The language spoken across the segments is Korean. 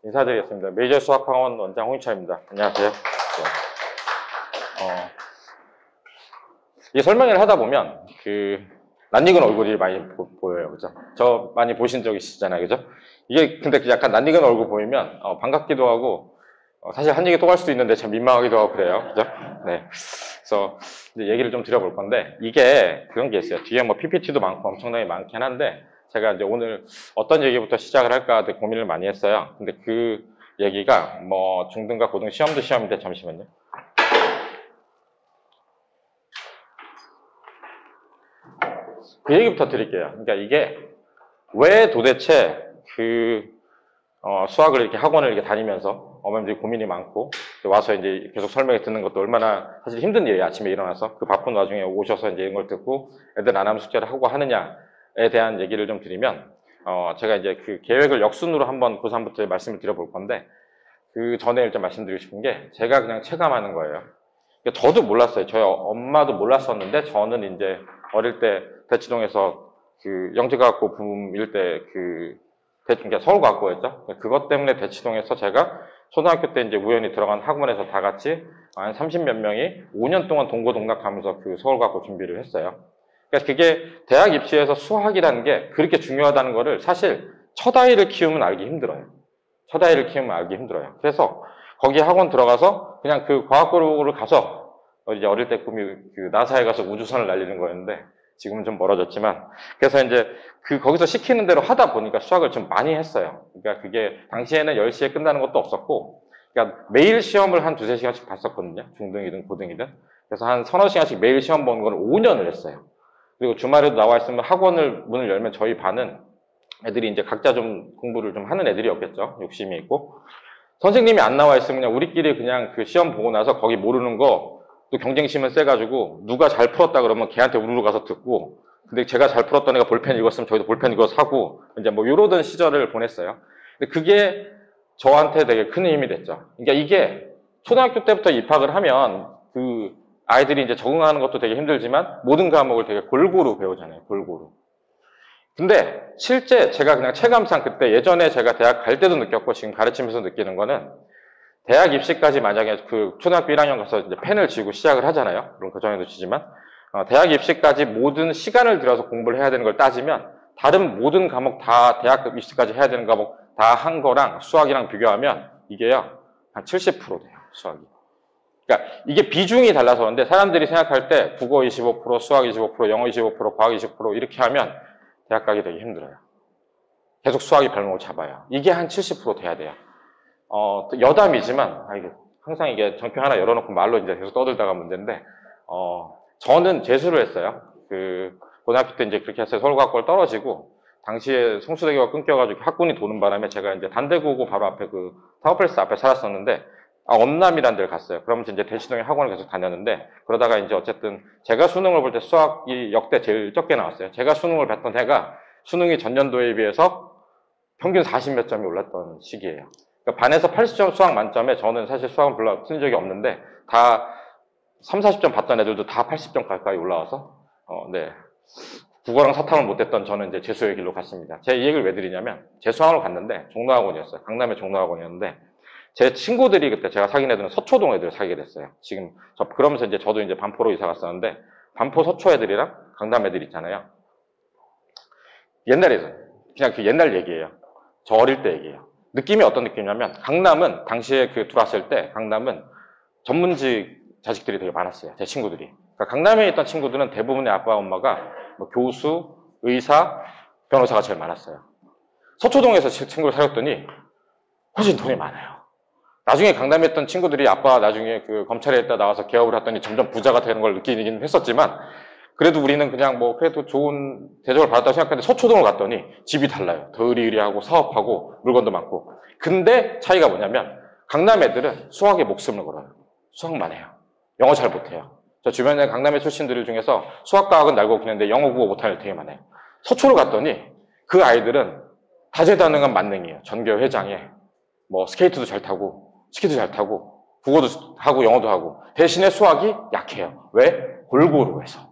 인사드리겠습니다. 메이저 수학학원 원장 홍인철입니다. 안녕하세요. 이 설명을 하다 보면 낯익은 얼굴이 많이 보여요, 그죠? 저 많이 보신 적 있으시잖아요, 그죠? 이게 근데 약간 낯익은 얼굴 보이면 반갑기도 하고 사실 한 얘기 또 할 수도 있는데 참 민망하기도 하고 그래요, 그죠? 네. 그래서 이제 얘기를 좀 드려볼 건데 이게 그런 게 있어요. 뒤에 뭐 PPT도 많고 엄청나게 많긴 한데 제가 이제 오늘 어떤 얘기부터 시작을 할까 되게 고민을 많이 했어요. 근데 그 얘기가 뭐 중등과 고등 시험도 시험인데 잠시만요. 그 얘기부터 드릴게요. 그러니까 이게 왜 도대체 수학을 이렇게 학원을 이렇게 다니면서 어머님들이 고민이 많고 와서 이제 계속 설명해 듣는 것도 얼마나 사실 힘든 일이에요. 아침에 일어나서 그 바쁜 와중에 오셔서 이제 이런 걸 듣고 애들 안 하면 숙제를 하고 하느냐에 대한 얘기를 좀 드리면 제가 이제 그 계획을 역순으로 한번 고3부터 말씀을 드려볼 건데 그 전에 일단 말씀드리고 싶은 게 제가 그냥 체감하는 거예요. 저도 몰랐어요. 저희 엄마도 몰랐었는데 저는 이제 어릴 때 대치동에서 그 영재과학고 붐일 때 그러니까 서울과학고였죠. 그것 때문에 대치동에서 제가 초등학교 때 이제 우연히 들어간 학원에서 다 같이 한 30몇 명이 5년 동안 동고동락하면서 그 서울과학고 준비를 했어요. 그러니까 그게 대학 입시에서 수학이라는 게 그렇게 중요하다는 거를 사실 첫 아이를 키우면 알기 힘들어요. 첫 아이를 키우면 알기 힘들어요. 그래서 거기 학원 들어가서 그냥 그 과학고를 가서 이제 어릴 때 꿈이 그 나사에 가서 우주선을 날리는 거였는데 지금은 좀 멀어졌지만 그래서 이제 거기서 시키는 대로 하다 보니까 수학을 좀 많이 했어요. 그러니까 그게 당시에는 10시에 끝나는 것도 없었고 그러니까 매일 시험을 한 두세 시간씩 봤었거든요. 중등이든 고등이든. 그래서 한 서너 시간씩 매일 시험 보는 걸 5년을 했어요. 그리고 주말에도 나와 있으면 학원을 문을 열면 저희 반은 애들이 이제 각자 좀 공부를 좀 하는 애들이었겠죠. 욕심이 있고. 선생님이 안 나와 있으면 그냥 우리끼리 그냥 그 시험 보고 나서 거기 모르는 거 또 경쟁심은 세가지고 누가 잘 풀었다 그러면 걔한테 우르르 가서 듣고 근데 제가 잘 풀었던 애가 볼펜 읽었으면 저희도 볼펜 읽어서 사고 이제 뭐 이러던 시절을 보냈어요. 근데 그게 저한테 되게 큰 힘이 됐죠. 그러니까 이게 초등학교 때부터 입학을 하면 그 아이들이 이제 적응하는 것도 되게 힘들지만 모든 과목을 되게 골고루 배우잖아요. 골고루. 근데 실제 제가 그냥 체감상 그때 예전에 제가 대학 갈 때도 느꼈고 지금 가르치면서 느끼는 거는 대학 입시까지 만약에 그 초등학교 1학년 가서 이제 펜을 쥐고 시작을 하잖아요. 물론 그 전에도 쥐지만 대학 입시까지 모든 시간을 들여서 공부를 해야 되는 걸 따지면 다른 모든 과목 다 대학 입시까지 해야 되는 과목 다 한 거랑 수학이랑 비교하면 이게요 한 70% 돼요. 수학이. 그러니까 이게 비중이 달라서 그런데 사람들이 생각할 때 국어 25%, 수학 25%, 영어 25%, 과학 20% 이렇게 하면 대학 가기 되게 힘들어요. 계속 수학이 발목을 잡아요. 이게 한 70% 돼야 돼요. 여담이지만, 항상 이게 정표 하나 열어놓고 말로 이제 계속 떠들다가 문제인데, 저는 재수를 했어요. 고등학교 때 이제 그렇게 해서 서울과학고를 떨어지고, 당시에 성수대교가 끊겨가지고 학군이 도는 바람에 제가 이제 단대구고 바로 앞에 타워플레스 앞에 살았었는데, 엄남이라는 데를 갔어요. 그러면서 이제 대치동에 학원을 계속 다녔는데, 그러다가 이제 어쨌든 제가 수능을 볼 때 수학이 역대 제일 적게 나왔어요. 제가 수능을 봤던 해가 수능이 전년도에 비해서 평균 40몇 점이 올랐던 시기예요. 그러니까 반에서 80점 수학 만점에 저는 사실 수학은 별로 틀린 적이 없는데 다 3, 40점 봤던 애들도 다 80점 가까이 올라와서 네. 국어랑 사탐을 못했던 저는 이제 재수의 길로 갔습니다. 제가 이 얘기를 왜 드리냐면 재수학원을 갔는데 종로학원이었어요. 강남의 종로학원이었는데 제 친구들이 그때 제가 사귄 애들은 서초동 애들을 사귀게 됐어요. 지금 그러면서 이제 저도 이제 반포로 이사 갔었는데 반포 서초 애들이랑 강남 애들 있잖아요. 옛날에서 그냥 그 옛날 얘기예요. 저 어릴 때 얘기예요. 느낌이 어떤 느낌이냐면 강남은 당시에 들어왔을 때 강남은 전문직 자식들이 되게 많았어요. 제 친구들이. 그러니까 강남에 있던 친구들은 대부분의 아빠 엄마가 뭐 교수, 의사, 변호사가 제일 많았어요. 서초동에서 친구를 사귀었더니 훨씬 돈이 많아요. 나중에 강남에 있던 친구들이 아빠가 나중에 검찰에 있다 나와서 개업을 했더니 점점 부자가 되는 걸 느끼긴 했었지만 그래도 우리는 그냥 그래도 좋은 대접을 받았다고 생각했는데 서초동을 갔더니 집이 달라요. 더 의리의리하고 사업하고 물건도 많고. 근데 차이가 뭐냐면 강남 애들은 수학에 목숨을 걸어요. 수학만 해요. 영어 잘 못해요. 저 주변에 강남의 출신들 중에서 수학과학은 날고 기는데 영어 국어 못하는 애들 되게 많아요. 서초를 갔더니 그 아이들은 다재다능한 만능이에요. 전교 회장에 스케이트도 잘 타고 스키도 잘 타고 국어도 하고 영어도 하고 대신에 수학이 약해요. 왜? 골고루 해서.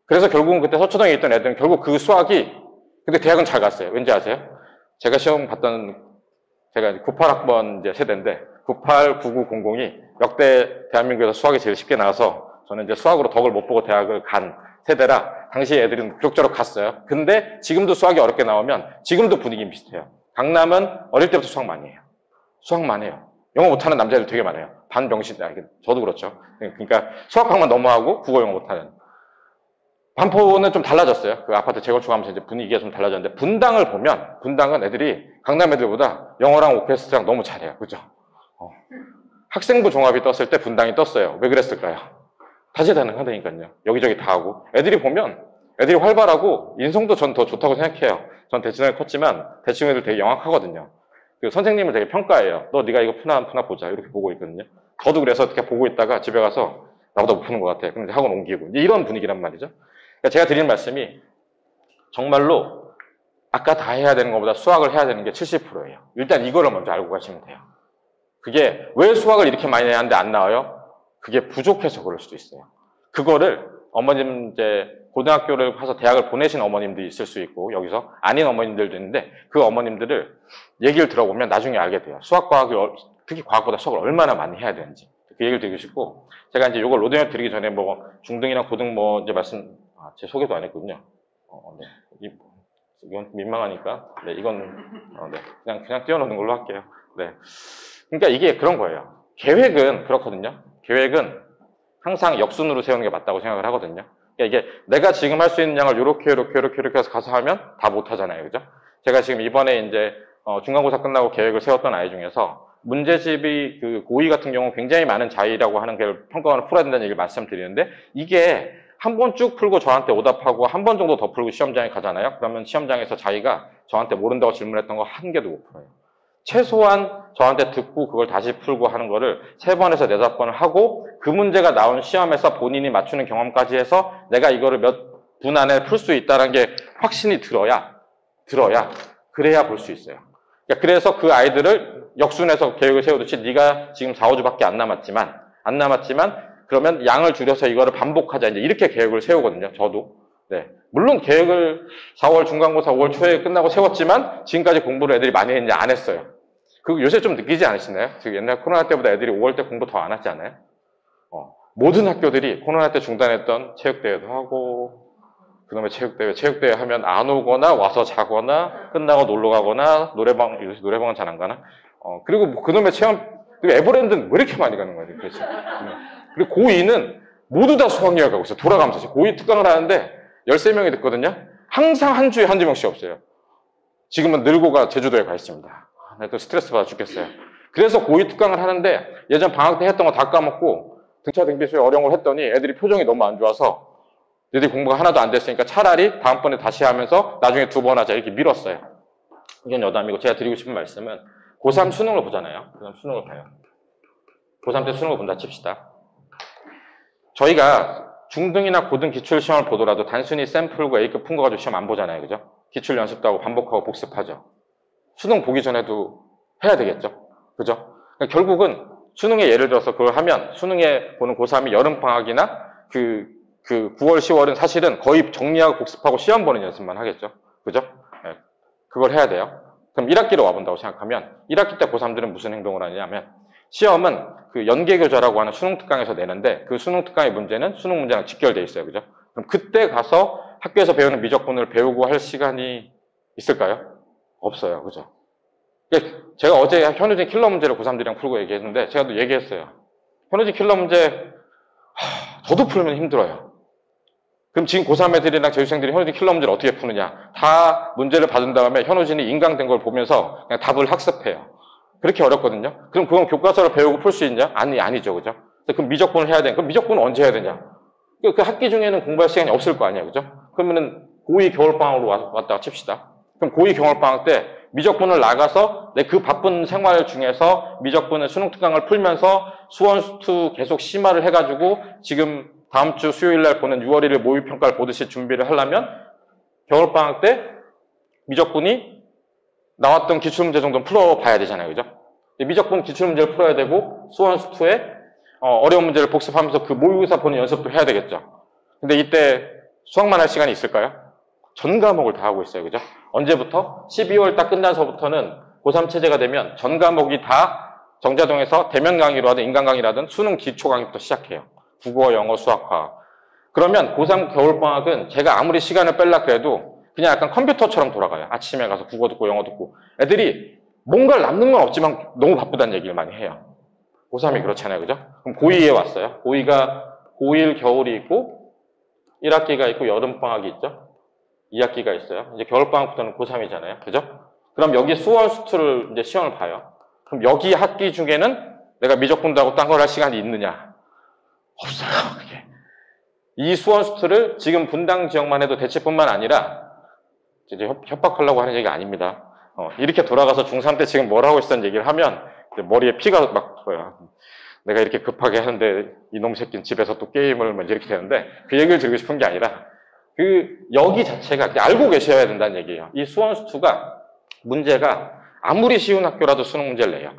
그래서 결국은 그때 서초동에 있던 애들은 결국 그 수학이 근데 대학은 잘 갔어요. 왠지 아세요? 제가 시험 봤던 제가 98학번 이제 세대인데 98, 99, 00이 역대 대한민국에서 수학이 제일 쉽게 나와서 저는 이제 수학으로 덕을 못 보고 대학을 간 세대라 당시 애들은 목적적으로 갔어요. 근데 지금도 수학이 어렵게 나오면 지금도 분위기는 비슷해요. 강남은 어릴 때부터 수학 많이 해요. 수학만 해요. 영어 못하는 남자들 되게 많아요. 반병신, 저도 그렇죠. 그러니까 수학학만 너무하고 국어 영어 못하는. 반포는 좀 달라졌어요. 그 아파트 재건축하면서 이제 분위기가 좀 달라졌는데 분당을 보면 분당은 애들이 강남 애들보다 영어랑 오케스트라랑 너무 잘해요. 그죠? 학생부 종합이 떴을 때 분당이 떴어요. 왜 그랬을까요? 다재다능하다니까요. 여기저기 다 하고. 애들이 보면 애들이 활발하고 인성도 전 더 좋다고 생각해요. 전 대치동에 컸지만 대치동 애들 되게 영악하거든요. 그 선생님을 되게 평가해요. 너 네가 이거 푸나 안 푸나 보자. 이렇게 보고 있거든요. 저도 그래서 이렇게 보고 있다가 집에 가서 나보다 못 푸는 것 같아. 그럼 이제 학원 옮기고. 이제 이런 분위기란 말이죠. 그러니까 제가 드리는 말씀이 정말로 아까 다 해야 되는 것보다 수학을 해야 되는 게 70%예요. 일단 이거를 먼저 알고 가시면 돼요. 그게 왜 수학을 이렇게 많이 해야 하는데 안 나와요? 그게 부족해서 그럴 수도 있어요. 그거를 어머님 이제 고등학교를 가서 대학을 보내신 어머님도 있을 수 있고 여기서 아닌 어머님들도 있는데 그 어머님들을 얘기를 들어보면 나중에 알게 돼요. 수학, 과학을 특히 과학보다 수학을 얼마나 많이 해야 되는지 그 얘기를 드리고 싶고 제가 이제 이걸 로드맵 드리기 전에 뭐 중등이나 고등 뭐 이제 제 소개도 안 했거든요. 네. 이건 민망하니까 네 이건 네. 그냥 띄워놓는 걸로 할게요. 네. 그러니까 이게 그런 거예요. 계획은 그렇거든요. 계획은 항상 역순으로 세우는 게 맞다고 생각을 하거든요. 그러니까 이게 내가 지금 할 수 있는 양을 이렇게 해서 가서 하면 다 못하잖아요. 그죠? 제가 지금 이번에 이제 중간고사 끝나고 계획을 세웠던 아이 중에서 문제집이 그 고2 같은 경우 굉장히 많은 자의라고 하는 걸 평가원을 풀어야 된다는 얘기를 말씀드리는데 이게 한 번 쭉 풀고 저한테 오답하고 한 번 정도 더 풀고 시험장에 가잖아요. 그러면 시험장에서 자기가 저한테 모른다고 질문했던 거 한 개도 못 풀어요. 최소한 저한테 듣고 그걸 다시 풀고 하는 거를 3번에서 4-5번을 하고 그 문제가 나온 시험에서 본인이 맞추는 경험까지 해서 내가 이거를 몇 분 안에 풀 수 있다는 게 확신이 들어야 그래야 볼 수 있어요. 그래서 그 아이들을 역순에서 계획을 세우듯이 네가 지금 4, 5주밖에 안 남았지만 그러면 양을 줄여서 이거를 반복하자 이제 이렇게 계획을 세우거든요. 저도. 네. 물론 계획을 4월 중간고사 5월 초에 끝나고 세웠지만 지금까지 공부를 애들이 많이 했는지 안 했어요. 그거 요새 좀 느끼지 않으시나요? 지금 옛날 코로나 때보다 애들이 5월 때 공부 더 안 하지 않아요? 모든 학교들이 코로나 때 중단했던 체육대회도 하고 그다음에 체육대회 하면 안 오거나 와서 자거나 끝나고 놀러 가거나 요새 노래방은 잘 안 가나? 그리고 뭐 그놈의 체험 그리고 에버랜드는 왜 이렇게 많이 가는 거예요? 그래서. 그리고 고2는 모두 다 수학여행 가고 있어요. 돌아가면서 고2 특강을 하는데 13명이 듣거든요. 항상 한 주에 한두 명씩 없어요. 지금은 늘고가 제주도에 가 있습니다. 또 스트레스 받아 죽겠어요. 그래서 고2 특강을 하는데 예전 방학 때 했던 거 다 까먹고 등차 등비수에 어려운 걸 했더니 애들이 표정이 너무 안 좋아서 애들이 공부가 하나도 안 됐으니까 차라리 다음번에 다시 하면서 나중에 2번 하자 이렇게 미뤘어요. 이건 여담이고 제가 드리고 싶은 말씀은 고3 수능을 보잖아요. 그 다음 수능을 봐요. 고3 때 수능을 본다 칩시다. 저희가 중등이나 고등 기출시험을 보더라도 단순히 샘플과 A급 푼 거 가지고 시험 안 보잖아요. 그죠? 기출 연습도 하고 반복하고 복습하죠. 수능 보기 전에도 해야 되겠죠. 그죠? 그러니까 결국은 수능에 예를 들어서 그걸 하면 수능에 보는 고3이 여름방학이나 그 9월, 10월은 사실은 거의 정리하고 복습하고 시험 보는 연습만 하겠죠. 그죠? 네. 그걸 해야 돼요. 그럼 1학기로 와본다고 생각하면 1학기 때 고3들은 무슨 행동을 하냐면 시험은 그 연계교재라고 하는 수능특강에서 내는데 그 수능특강의 문제는 수능 문제랑 직결되어 있어요. 그죠? 그럼 그때 가서 학교에서 배우는 미적분을 배우고 할 시간이 있을까요? 없어요. 그죠? 제가 어제 현우진 킬러 문제를 고3들이랑 풀고 얘기했는데 제가 또 얘기했어요. 현우진 킬러 문제 저도 풀면 힘들어요. 그럼 지금 고3 애들이랑 재수생들이 현우진 킬러 문제를 어떻게 푸느냐? 다 문제를 받은 다음에 현우진이 인강된 걸 보면서 그냥 답을 학습해요. 그렇게 어렵거든요. 그럼 그건 교과서를 배우고 풀 수 있냐? 아니죠. 그죠? 그럼 미적분을 해야 되냐? 그럼 미적분은 언제 해야 되냐? 그 학기 중에는 공부할 시간이 없을 거 아니에요. 그죠? 그러면은 고2 겨울방학으로 왔다가 칩시다. 그럼 고2 겨울방학 때 미적분을 나가서 내 그 바쁜 생활 중에서 미적분의 수능특강을 풀면서 수원2 계속 심화를 해가지고 지금 다음 주 수요일 날 보는 6월 1일 모의평가를 보듯이 준비를 하려면 겨울방학 때 미적분이 나왔던 기출문제 정도는 풀어봐야 되잖아요. 그죠? 미적분 기출문제를 풀어야 되고 수원2에 어려운 문제를 복습하면서 그 모의고사 보는 연습도 해야 되겠죠. 근데 이때 수학만 할 시간이 있을까요? 전 과목을 다 하고 있어요. 그죠? 언제부터? 12월 딱 끝나서부터는 고3 체제가 되면 전 과목이 다 정자동에서 대면 강의로 하든 인강 강의라든 수능 기초 강의부터 시작해요. 국어, 영어, 수학, 과학. 그러면 고3 겨울방학은 제가 아무리 시간을 뺄라 그래도 그냥 약간 컴퓨터처럼 돌아가요. 아침에 가서 국어 듣고 영어 듣고. 애들이 뭔가를 남는 건 없지만 너무 바쁘다는 얘기를 많이 해요. 고3이 그렇잖아요. 그죠? 그럼 고2에 왔어요. 고2가 고1 겨울이 있고 1학기가 있고 여름방학이 있죠. 2학기가 있어요. 이제 겨울방학부터는 고3이잖아요. 그죠? 그럼 여기 수원 수투를 이제 시험을 봐요. 그럼 여기 학기 중에는 내가 미적분하고 딴 걸 할 시간이 있느냐? 없어요. 그게. 이 수원 수투를 지금 분당 지역만 해도 대치뿐만 아니라 이제 협박하려고 하는 얘기가 아닙니다. 이렇게 돌아가서 중3 때 지금 뭘 하고 있었던 얘기를 하면 머리에 피가 막 내가 이렇게 급하게 하는데 이놈 새끼는 집에서 또 게임을 뭐 이렇게 되는데 그 얘기를 드리고 싶은 게 아니라 그 여기 자체가 알고 계셔야 된다는 얘기예요. 이 수원 수투가 문제가 아무리 쉬운 학교라도 수능 문제를 내요.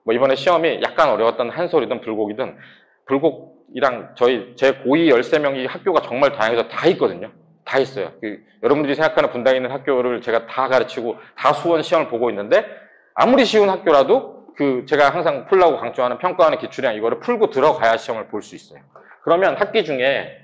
뭐 이번에 시험이 약간 어려웠던 한솔이든 불곡이든 불곡이랑 제 고2 13명이 학교가 정말 다양해서 다 있거든요. 다 있어요. 여러분들이 생각하는 분당에 있는 학교를 제가 다 가르치고 다 수원 시험을 보고 있는데 아무리 쉬운 학교라도 제가 항상 풀라고 강조하는 평가하는 기출이랑 이거를 풀고 들어가야 시험을 볼 수 있어요. 그러면 학기 중에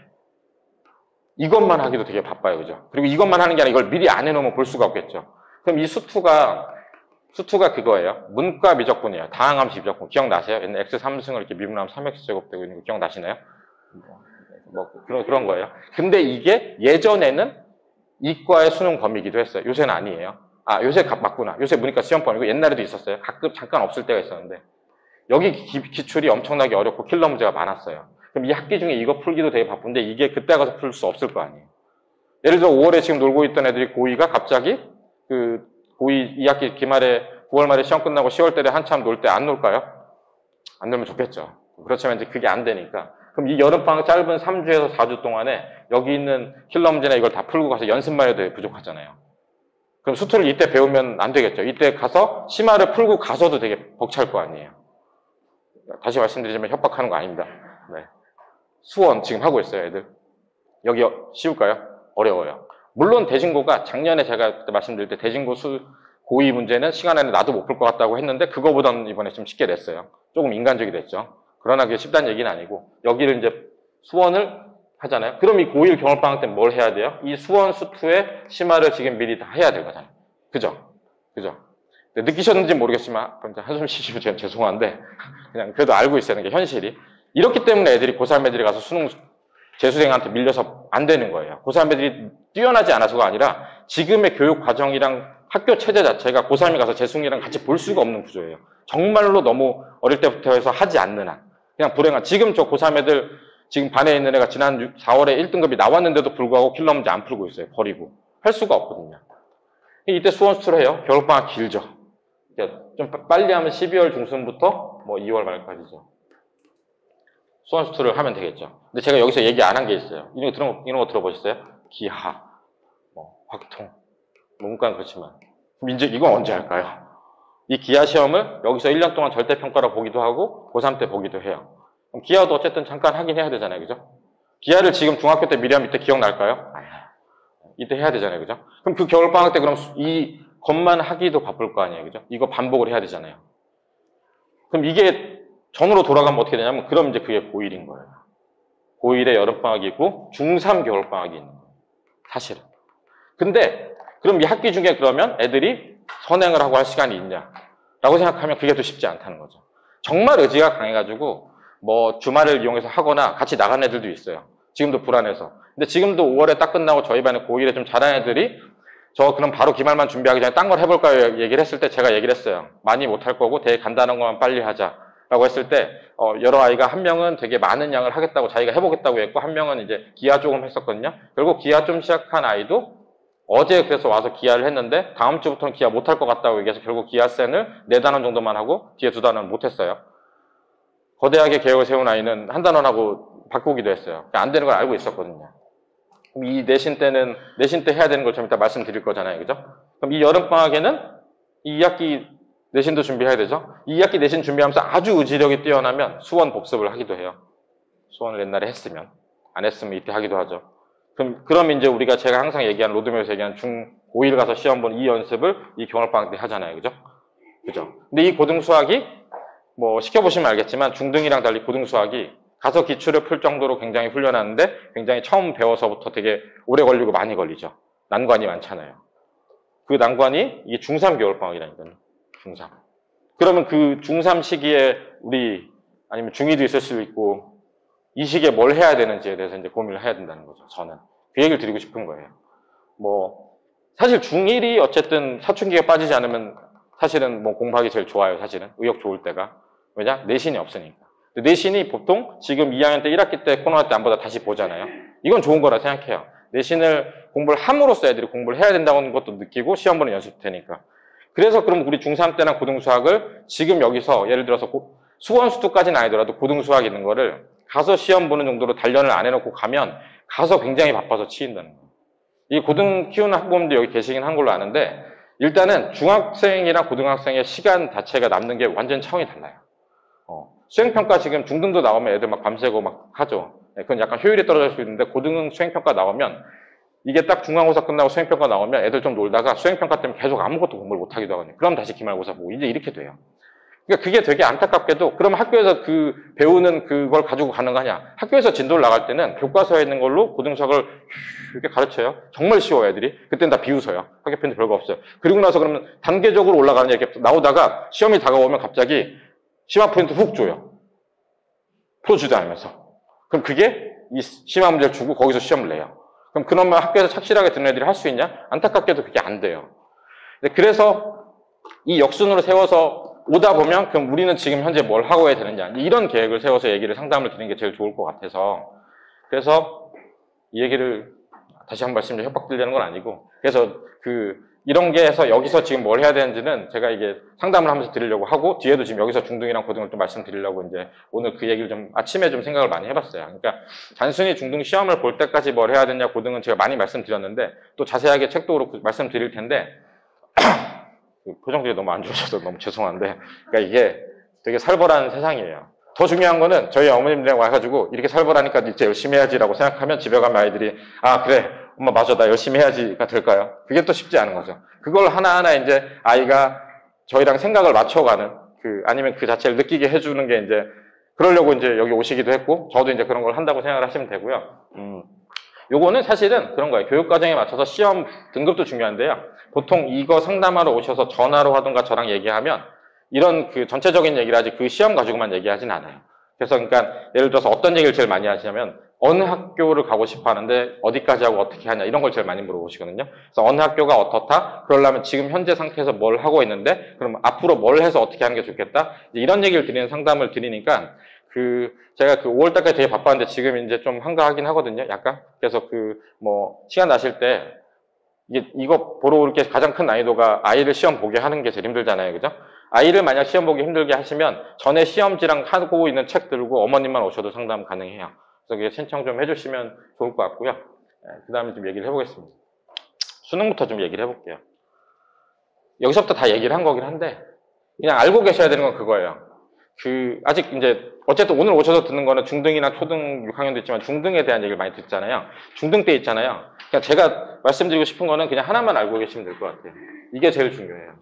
이것만 하기도 되게 바빠요. 그죠? 그리고 이것만 하는 게 아니라 이걸 미리 안 해놓으면 볼 수가 없겠죠. 그럼 이 수투가 그거예요. 문과 미적분이에요. 다항함수 미적분. 기억나세요? 옛날 x3승을 이렇게 미분하면 3x제곱 되고 있는 거 기억나시나요? 뭐 그런 거예요. 근데 이게 예전에는 이과의 수능 범위이기도 했어요. 요새는 아니에요. 요새 맞구나. 요새 문이과 시험 범위고 옛날에도 있었어요. 가끔 잠깐 없을 때가 있었는데 여기 기출이 엄청나게 어렵고 킬러 문제가 많았어요. 그럼 이 학기 중에 이거 풀기도 되게 바쁜데 이게 그때 가서 풀 수 없을 거 아니에요. 예를 들어 5월에 지금 놀고 있던 애들이 고2가 갑자기 고2 2학기 기말에 9월 말에 시험 끝나고 10월 달에 한참 놀 때 안 놀까요? 안 놀면 좋겠죠. 그렇지만 이제 그게 안 되니까. 그럼 이 여름방학 짧은 3주에서 4주 동안에 여기 있는 킬러 문제나 이걸 다 풀고 가서 연습만 해도 부족하잖아요. 그럼 수투를 이때 배우면 안 되겠죠. 이때 가서 심화를 풀고 가서도 되게 벅찰 거 아니에요. 다시 말씀드리자면 협박하는 거 아닙니다. 네. 수원 지금 하고 있어요, 애들. 여기 쉬울까요? 어려워요. 물론 대진고가 작년에 제가 그때 말씀드릴 때 대진고 고2 문제는 시간 안에 나도 못 풀 것 같다고 했는데 그거보다는 이번에 좀 쉽게 냈어요. 조금 인간적이 됐죠. 그러나 그게 쉽다는 얘기는 아니고 여기를 이제 수원을 하잖아요. 그럼 이 고1 겨울방학 때 뭘 해야 돼요? 이 수원 수투의 심화를 지금 미리 다 해야 되거든요. 그죠? 느끼셨는지 모르겠지만 한숨 쉬시면 죄송한데 그냥 그래도 알고 있어야 하는 게 현실이. 이렇기 때문에 애들이 고3 애들이 가서 수능 재수생한테 밀려서 안 되는 거예요. 고3 애들이 뛰어나지 않아서가 아니라 지금의 교육 과정이랑 학교 체제 자체가 고3이 가서 재수생이랑 같이 볼 수가 없는 구조예요. 정말로 너무 어릴 때부터 해서 하지 않는 한. 그냥 불행한. 지금 저 고3 애들 지금 반에 있는 애가 지난 4월에 1등급이 나왔는데도 불구하고 킬러 문제 안 풀고 있어요. 버리고. 할 수가 없거든요. 이때 수원 수투를 해요. 겨울방학 길죠. 좀 빨리 하면 12월 중순부터 뭐 2월 말까지죠. 수원 수투를 하면 되겠죠. 근데 제가 여기서 얘기 안 한 게 있어요. 이런 거 들어보셨어요? 기하, 확통. 문과는 그렇지만. 그럼 이제 이건 언제 할까요? 이 기하 시험을 여기서 1년 동안 절대평가로 보기도 하고 고3 때 보기도 해요. 그럼 기하도 어쨌든 잠깐 하긴 해야 되잖아요. 그죠? 기하를 지금 중학교 때 미리 하면 이때 기억날까요? 이때 해야 되잖아요. 그죠? 그럼 그 겨울방학 때 그럼 이 것만 하기도 바쁠 거 아니에요. 그죠? 이거 반복을 해야 되잖아요. 그럼 이게 전으로 돌아가면 어떻게 되냐면 그럼 이제 그게 고1인 거예요. 고1에 여름방학이 있고 중3 겨울방학이 있는 거예요. 사실은. 근데 그럼 이 학기 중에 그러면 애들이 선행을 하고 할 시간이 있냐라고 생각하면 그게 더 쉽지 않다는 거죠. 정말 의지가 강해가지고 뭐 주말을 이용해서 하거나 같이 나간 애들도 있어요. 지금도 불안해서. 근데 지금도 5월에 딱 끝나고 저희 반에 고1에 좀 잘하는 애들이 저 그럼 바로 기말만 준비하기 전에 딴 걸 해볼까요? 얘기를 했을 때 제가 얘기를 했어요. 많이 못할 거고 되게 간단한 것만 빨리 하자라고 했을 때 여러 아이가 한 명은 되게 많은 양을 하겠다고 자기가 해보겠다고 했고 한 명은 이제 기하 조금 했었거든요. 결국 기하 좀 시작한 아이도 어제 그래서 와서 기하를 했는데 다음 주부터는 기하 못할 것 같다고 얘기해서 결국 기하센을 4단원 정도만 하고 뒤에 2단원 못했어요. 거대하게 계획을 세운 아이는 한 단원하고 바꾸기도 했어요. 안 되는 걸 알고 있었거든요. 그럼 이 내신 때 해야 되는 걸 좀 이따 말씀드릴 거잖아요. 그죠? 그럼 이 여름방학에는 이 2학기 내신도 준비해야 되죠? 이 2학기 내신 준비하면서 아주 의지력이 뛰어나면 수원 복습을 하기도 해요. 수원을 옛날에 했으면. 안 했으면 이때 하기도 하죠. 그럼 이제 우리가 제가 항상 얘기하는 로드맵에서 얘기하는 중 고1 가서 시험 본 이 연습을 이 겨울방학 때 하잖아요. 그죠? 그죠? 근데 이 고등수학이 뭐 시켜보시면 알겠지만 중등이랑 달리 고등수학이 가서 기출을 풀 정도로 굉장히 훈련하는데 굉장히 처음 배워서부터 되게 오래 걸리고 많이 걸리죠. 난관이 많잖아요. 그 난관이 이게 중3 겨울방학이라니까요. 중3. 그러면 그 중3 시기에 우리 아니면 중2도 있을 수도 있고 이 시기에 뭘 해야 되는지에 대해서 이제 고민을 해야 된다는 거죠. 저는 그 얘기를 드리고 싶은 거예요. 뭐 사실 중1이 어쨌든 사춘기가 빠지지 않으면 사실은 뭐 공부하기 제일 좋아요. 사실은 의욕 좋을 때가. 왜냐? 내신이 없으니까. 내신이 보통 지금 2학년 때 1학기 때 코로나 때 안보다 다시 보잖아요. 이건 좋은 거라 생각해요. 내신을 공부를 함으로써 애들이 공부를 해야 된다는 것도 느끼고 시험 보는 연습되니까. 그래서 그럼 우리 중3 때나 고등수학을 지금 여기서 예를 들어서 수원수투까지는 아니더라도 고등수학 있는 거를 가서 시험 보는 정도로 단련을 안 해놓고 가면 가서 굉장히 바빠서 치인다는 거예요. 이 고등 키우는 학부모님도 여기 계시긴 한 걸로 아는데 일단은 중학생이랑 고등학생의 시간 자체가 남는 게 완전 차원이 달라요. 수행평가 지금 중등도 나오면 애들 막 밤새고 막 하죠. 그건 약간 효율이 떨어질 수 있는데 고등 수행평가 나오면 이게 딱 중간고사 끝나고 수행평가 나오면 애들 좀 놀다가 수행평가 때문에 계속 아무것도 공부를 못하기도 하거든요. 그럼 다시 기말고사 보고 이제 이렇게 돼요. 그러니까 그게 되게 안타깝게도 그럼 학교에서 그 배우는 그걸 가지고 가는 거 아니야. 학교에서 진도를 나갈 때는 교과서에 있는 걸로 고등수학을 이렇게 가르쳐요. 정말 쉬워요, 애들이. 그때는 다 비웃어요. 학교편도 별거 없어요. 그리고 나서 그러면 단계적으로 올라가는 이렇게 나오다가 시험이 다가오면 갑자기 심화 포인트 훅 줘요. 풀어주지 않으면서. 그럼 그게 이 심화 문제를 주고 거기서 시험을 내요. 그럼 그놈만 학교에서 착실하게 듣는 애들이 할 수 있냐? 안타깝게도 그게 안 돼요. 그래서 이 역순으로 세워서 오다 보면 그럼 우리는 지금 현재 뭘 하고 해야 되느냐 이런 계획을 세워서 얘기를 상담을 드리는 게 제일 좋을 것 같아서 그래서 이 얘기를 다시 한 번 말씀드리면 협박드리려는 건 아니고 그래서 이런 게 해서 여기서 지금 뭘 해야 되는지는 제가 이게 상담을 하면서 드리려고 하고 뒤에도 지금 여기서 중등이랑 고등을 좀 말씀드리려고 이제 오늘 그 얘기를 좀 아침에 좀 생각을 많이 해봤어요. 그러니까 단순히 중등 시험을 볼 때까지 뭘 해야 되냐 고등은 제가 많이 말씀드렸는데 또 자세하게 책도 그렇고 말씀드릴 텐데 표정들이 너무 안 좋으셔서 너무 죄송한데 그러니까 이게 되게 살벌한 세상이에요. 더 중요한 거는 저희 어머님들이랑 와가지고 이렇게 살벌하니까 이제 열심히 해야지라고 생각하면 집에 가면 아이들이 아 그래 엄마 맞아 나 열심히 해야지가 될까요? 그게 또 쉽지 않은 거죠. 그걸 하나하나 이제 아이가 저희랑 생각을 맞춰가는 아니면 그 자체를 느끼게 해주는 게 이제 그러려고 이제 여기 오시기도 했고 저도 이제 그런 걸 한다고 생각을 하시면 되고요. 요거는 사실은 그런 거예요. 교육과정에 맞춰서 시험 등급도 중요한데요. 보통 이거 상담하러 오셔서 전화로 하든가 저랑 얘기하면 이런 전체적인 얘기를 하지 그 시험 가지고만 얘기하진 않아요. 그래서 그러니까 예를 들어서 어떤 얘기를 제일 많이 하시냐면 어느 학교를 가고 싶어 하는데 어디까지 하고 어떻게 하냐 이런 걸 제일 많이 물어보시거든요. 그래서 어느 학교가 어떻다? 그러려면 지금 현재 상태에서 뭘 하고 있는데 그럼 앞으로 뭘 해서 어떻게 하는 게 좋겠다? 이런 얘기를 드리는 상담을 드리니까 제가 5월달까지 되게 바빴는데 지금 이제 좀 한가하긴 하거든요. 약간. 그래서 시간 나실 때 이거 보러 올 게 가장 큰 난이도가 아이를 시험 보게 하는 게 제일 힘들잖아요. 그죠? 아이를 만약 시험 보기 힘들게 하시면 전에 시험지랑 하고 있는 책 들고 어머님만 오셔도 상담 가능해요. 그래서 그게 신청 좀 해주시면 좋을 것 같고요. 그 다음에 좀 얘기를 해보겠습니다. 수능부터 좀 얘기를 해볼게요. 여기서부터 다 얘기를 한 거긴 한데 그냥 알고 계셔야 되는 건 그거예요. 아직 이제 어쨌든 오늘 오셔서 듣는 거는 중등이나 초등 6학년도 있지만 중등에 대한 얘기를 많이 듣잖아요. 중등 때 있잖아요. 그냥 제가 말씀드리고 싶은 거는 그냥 하나만 알고 계시면 될 것 같아요. 이게 제일 중요해요.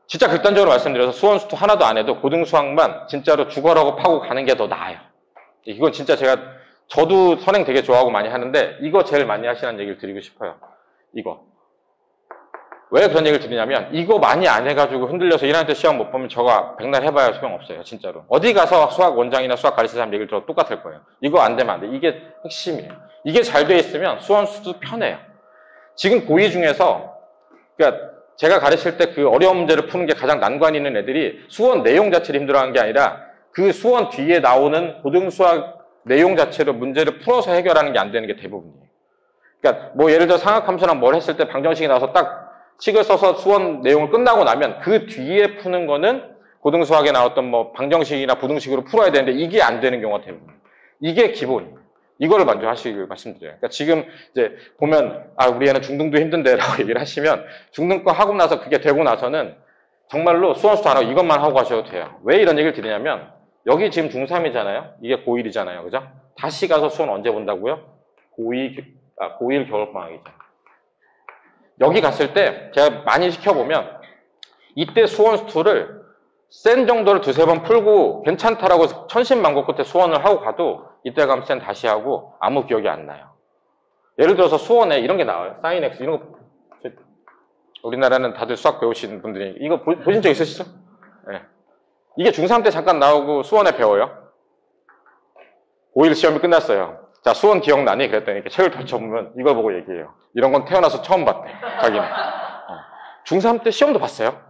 진짜 극단적으로 말씀드려서 수원수투 하나도 안 해도 고등수학만 진짜로 죽어라고 파고 가는 게 더 나아요. 이건 진짜 저도 선행 되게 좋아하고 많이 하는데 이거 제일 많이 하시라는 얘기를 드리고 싶어요. 이거. 왜 그런 얘기를 드리냐면 이거 많이 안 해가지고 흔들려서 1학년 때 시험 못 보면 저거 백날 해봐야 소용없어요. 진짜로. 어디 가서 수학 원장이나 수학 가르치는 사람 얘기를 들어도 똑같을 거예요. 이거 안 되면 안 돼. 이게 핵심이에요. 이게 잘 돼 있으면 수원수투 편해요. 지금 고2 중에서 그러니까 제가 가르칠 때 그 어려운 문제를 푸는 게 가장 난관이 있는 애들이 수원 내용 자체를 힘들어하는 게 아니라 그 수원 뒤에 나오는 고등수학 내용 자체로 문제를 풀어서 해결하는 게 안 되는 게 대부분이에요. 그러니까 예를 들어 상학함수랑 뭘 했을 때 방정식이 나와서 딱 식을 써서 수원 내용을 끝나고 나면 그 뒤에 푸는 거는 고등수학에 나왔던 방정식이나 부등식으로 풀어야 되는데 이게 안 되는 경우가 대부분. 이게 기본이에요. 이거를 먼저 하시길 말씀드려요. 그러니까 지금 이제 보면 우리 애는 중등도 힘든데라고 얘기를 하시면 중등 거 하고 나서 그게 되고 나서는 정말로 수원수투 안 하고 이것만 하고 가셔도 돼요. 왜 이런 얘기를 드리냐면 여기 지금 중3이잖아요. 이게 고1이잖아요. 그죠? 다시 가서 수원 언제 본다고요? 고1 겨울방학이죠. 여기 갔을 때 제가 많이 시켜보면 이때 수원수투를 센 정도를 두세 번 풀고 괜찮다라고 천신만고 끝에 수원을 하고 가도 이때 가면 센 다시 하고 아무 기억이 안 나요. 예를 들어서 수원에 이런 게 나와요. 사인 X 이런 거. 우리나라는 다들 수학 배우시는 분들이 이거 보신 적 있으시죠? 네. 이게 중3 때 잠깐 나오고 수원에 배워요. 5일 시험이 끝났어요. 자, 수원 기억나니? 그랬더니 이렇게 책을 펼쳐보면 이걸 보고 얘기해요. 이런 건 태어나서 처음 봤대, 자기는. 중3 때 시험도 봤어요.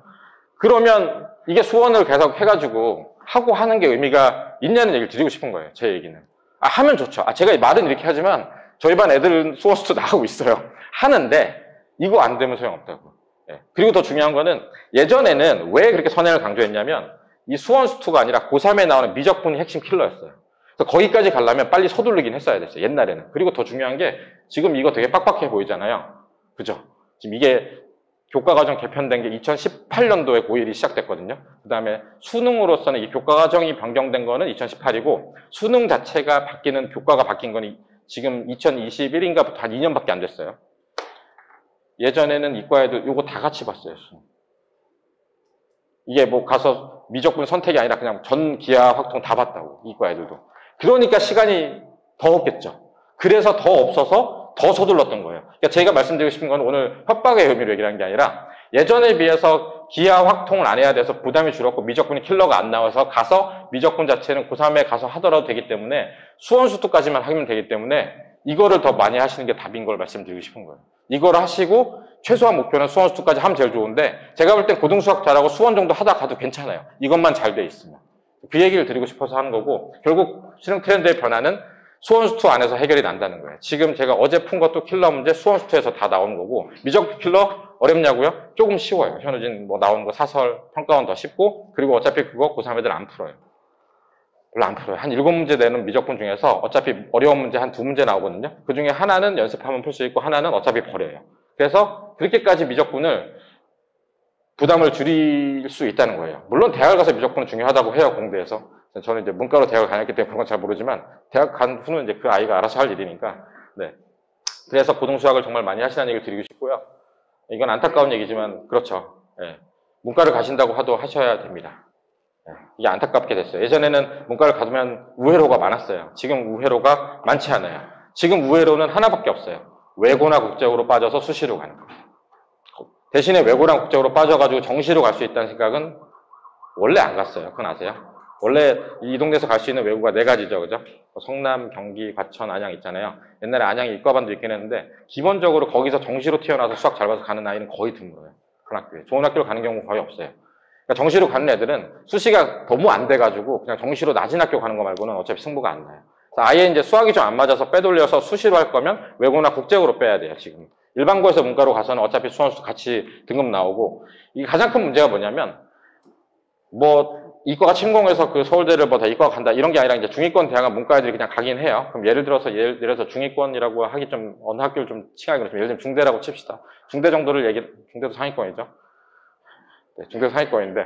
그러면 이게 수원을 계속 해가지고 하고 하는 게 의미가 있냐는 얘기를 드리고 싶은 거예요, 제 얘기는. 하면 좋죠. 제가 말은 이렇게 하지만 저희 반 애들은 수원수도 나가고 있어요. 하는데 이거 안 되면 소용없다고. 예. 그리고 더 중요한 거는 예전에는 왜 그렇게 선행을 강조했냐면 이 수원수투가 아니라 고3에 나오는 미적분이 핵심 킬러였어요. 그래서 거기까지 가려면 빨리 서두르긴 했어야 됐어요, 옛날에는. 그리고 더 중요한 게 지금 이거 되게 빡빡해 보이잖아요. 그죠? 지금 이게 교과과정 개편된 게 2018년도에 고1이 시작됐거든요. 그 다음에 수능으로서는 이 교과과정이 변경된 거는 2018이고 수능 자체가 바뀌는, 교과가 바뀐 건 지금 2021인가부터 한 2년밖에 안 됐어요. 예전에는 이과에도 이거 다 같이 봤어요, 수능. 이게 뭐 가서 미적분 선택이 아니라 그냥 전 기하 확통 다 봤다고, 이과 애들도. 그러니까 시간이 더 없겠죠. 그래서 더 없어서 더 서둘렀던 거예요. 그러니까 제가 말씀드리고 싶은 건 오늘 협박의 의미로 얘기하는 게 아니라 예전에 비해서 기하 확통을 안 해야 돼서 부담이 줄었고 미적분이 킬러가 안 나와서 가서 미적분 자체는 고3에 가서 하더라도 되기 때문에 수원수투까지만 하면 되기 때문에 이거를 더 많이 하시는 게 답인 걸 말씀드리고 싶은 거예요. 이걸 하시고 최소한 목표는 수원수투까지 하면 제일 좋은데 제가 볼 땐 고등수학 잘하고 수원 정도 하다 가도 괜찮아요. 이것만 잘 돼 있으면. 그 얘기를 드리고 싶어서 하는 거고 결국 수능 트렌드의 변화는 수원수투 안에서 해결이 난다는 거예요. 지금 제가 어제 푼 것도 킬러 문제 수원수투에서 다 나오는 거고 미적분 킬러 어렵냐고요? 조금 쉬워요. 현우진 뭐 나오는 거 사설 평가원 더 쉽고 그리고 어차피 그거 고3 애들 안 풀어요. 별로 안 풀어요. 한 7문제 되는 미적분 중에서 어차피 어려운 문제 한 2문제 나오거든요. 그 중에 하나는 연습하면 풀 수 있고 하나는 어차피 버려요. 그래서 그렇게까지 미적분을 부담을 줄일 수 있다는 거예요. 물론 대학을 가서 미적분은 중요하다고 해요, 공대에서. 저는 이제 문과로 대학을 다녔기 때문에 그런 건 잘 모르지만 대학 간 후는 이제 그 아이가 알아서 할 일이니까. 네. 그래서 고등수학을 정말 많이 하시라는 얘기를 드리고 싶고요. 이건 안타까운 얘기지만 그렇죠. 네. 문과를 가신다고 하도 하셔야 됩니다. 네. 이게 안타깝게 됐어요. 예전에는 문과를 가면 우회로가 많았어요. 지금 우회로가 많지 않아요. 지금 우회로는 하나밖에 없어요. 외고나 국제고로 빠져서 수시로 가는 거. 대신에 외고랑 국제고로 빠져가지고 정시로 갈 수 있다는 생각은 원래 안 갔어요. 그건 아세요? 원래 이 동네에서 갈 수 있는 외고가 4가지죠. 그죠? 성남, 경기, 과천, 안양 있잖아요. 옛날에 안양에 이과반도 있긴 했는데 기본적으로 거기서 정시로 튀어나와서 수학 잘 봐서 가는 아이는 거의 드물어요. 그런 학교에. 좋은 학교를 가는 경우가 거의 없어요. 그러니까 정시로 가는 애들은 수시가 너무 안 돼가지고 그냥 정시로 낮은 학교 가는 거 말고는 어차피 승부가 안 나요. 아예 이제 수학이 좀 안 맞아서 빼돌려서 수시로 할 거면 외고나 국제고로 빼야 돼요, 지금. 일반고에서 문과로 가서는 어차피 수원수 같이 등급 나오고, 이게 가장 큰 문제가 뭐냐면, 이과가 침공해서 그 서울대를 다 이과가 간다, 이런 게 아니라 이제 중위권 대학은 문과 애들이 그냥 가긴 해요. 그럼 예를 들어서 중위권이라고 하기 좀, 어느 학교를 좀 칭하기 그렇지만, 예를 들면 중대라고 칩시다. 중대도 상위권이죠. 네, 중대 상위권인데,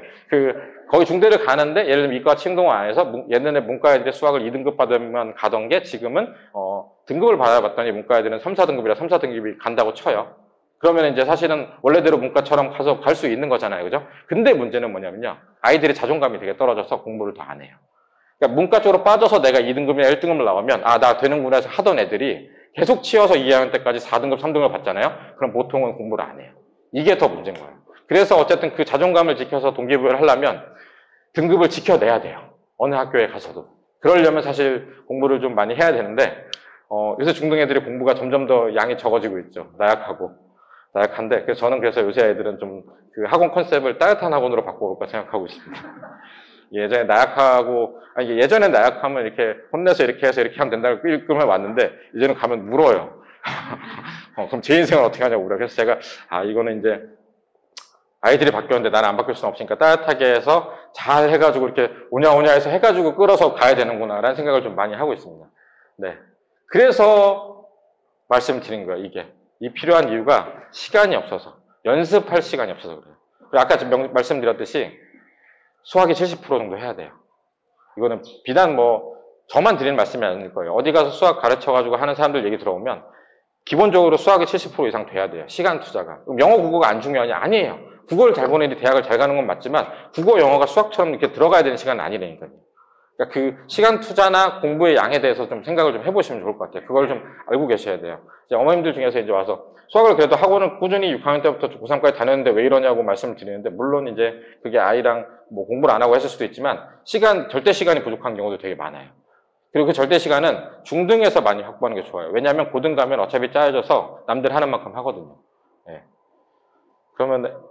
거기 중대를 가는데, 예를 들면 이과 침공을 안 해서, 예전에 문과 애들이 수학을 2등급 받으면 가던 게 지금은, 등급을 받아봤더니 문과 애들은 3, 4등급이라 3, 4등급이 간다고 쳐요. 그러면 이제 사실은 원래대로 문과처럼 가서 갈 수 있는 거잖아요. 그죠? 근데 문제는 뭐냐면요. 아이들이 자존감이 되게 떨어져서 공부를 더 안 해요. 그러니까 문과 쪽으로 빠져서 내가 2등급이나 1등급을 나오면, 나 되는구나 해서 하던 애들이 계속 치여서 2학년 때까지 4등급, 3등급을 받잖아요. 그럼 보통은 공부를 안 해요. 이게 더 문제인 거예요. 그래서 어쨌든 그 자존감을 지켜서 동기부여를 하려면 등급을 지켜내야 돼요. 어느 학교에 가서도. 그러려면 사실 공부를 좀 많이 해야 되는데, 요새 중등 애들이 공부가 점점 더 양이 적어지고 있죠. 나약한데. 그래서 저는 요새 애들은 좀 그 학원 컨셉을 따뜻한 학원으로 바꿔볼까 생각하고 있습니다. 예전엔 나약하면 이렇게 혼내서 이렇게 해서 이렇게 하면 된다고 끌끌만 왔는데, 이제는 가면 물어요. 그럼 제 인생을 어떻게 하냐고 물어요. 그래서 제가, 이거는 이제 아이들이 바뀌었는데 나는 안 바뀔 수는 없으니까 따뜻하게 해서 잘 해가지고 이렇게 오냐오냐 해서 해가지고 끌어서 가야 되는구나 라는 생각을 좀 많이 하고 있습니다. 네. 그래서 말씀드린 거예요, 이게. 이 필요한 이유가 시간이 없어서, 연습할 시간이 없어서 그래요. 그리고 아까 말씀드렸듯이 수학이 70% 정도 해야 돼요. 이거는 비단 저만 드리는 말씀이 아닐 거예요. 어디 가서 수학 가르쳐가지고 하는 사람들 얘기 들어보면 기본적으로 수학이 70% 이상 돼야 돼요. 시간 투자가. 그럼 영어, 국어가 안 중요하냐? 아니에요. 국어를 잘 보는 애들이 대학을 잘 가는 건 맞지만 국어, 영어가 수학처럼 이렇게 들어가야 되는 시간은 아니라니까요. 그러니까 그 시간 투자나 공부의 양에 대해서 좀 생각을 좀 해보시면 좋을 것 같아요. 그걸 좀 알고 계셔야 돼요. 이제 어머님들 중에서 이제 와서 수학을 그래도 학원을 꾸준히 6학년 때부터 고3까지 다녔는데 왜 이러냐고 말씀을 드리는데, 물론 이제 그게 아이랑 뭐 공부를 안 하고 했을 수도 있지만 절대 시간이 부족한 경우도 되게 많아요. 그리고 그 절대 시간은 중등에서 많이 확보하는 게 좋아요. 왜냐하면 고등 가면 어차피 짜여져서 남들 하는 만큼 하거든요. 예. 그러면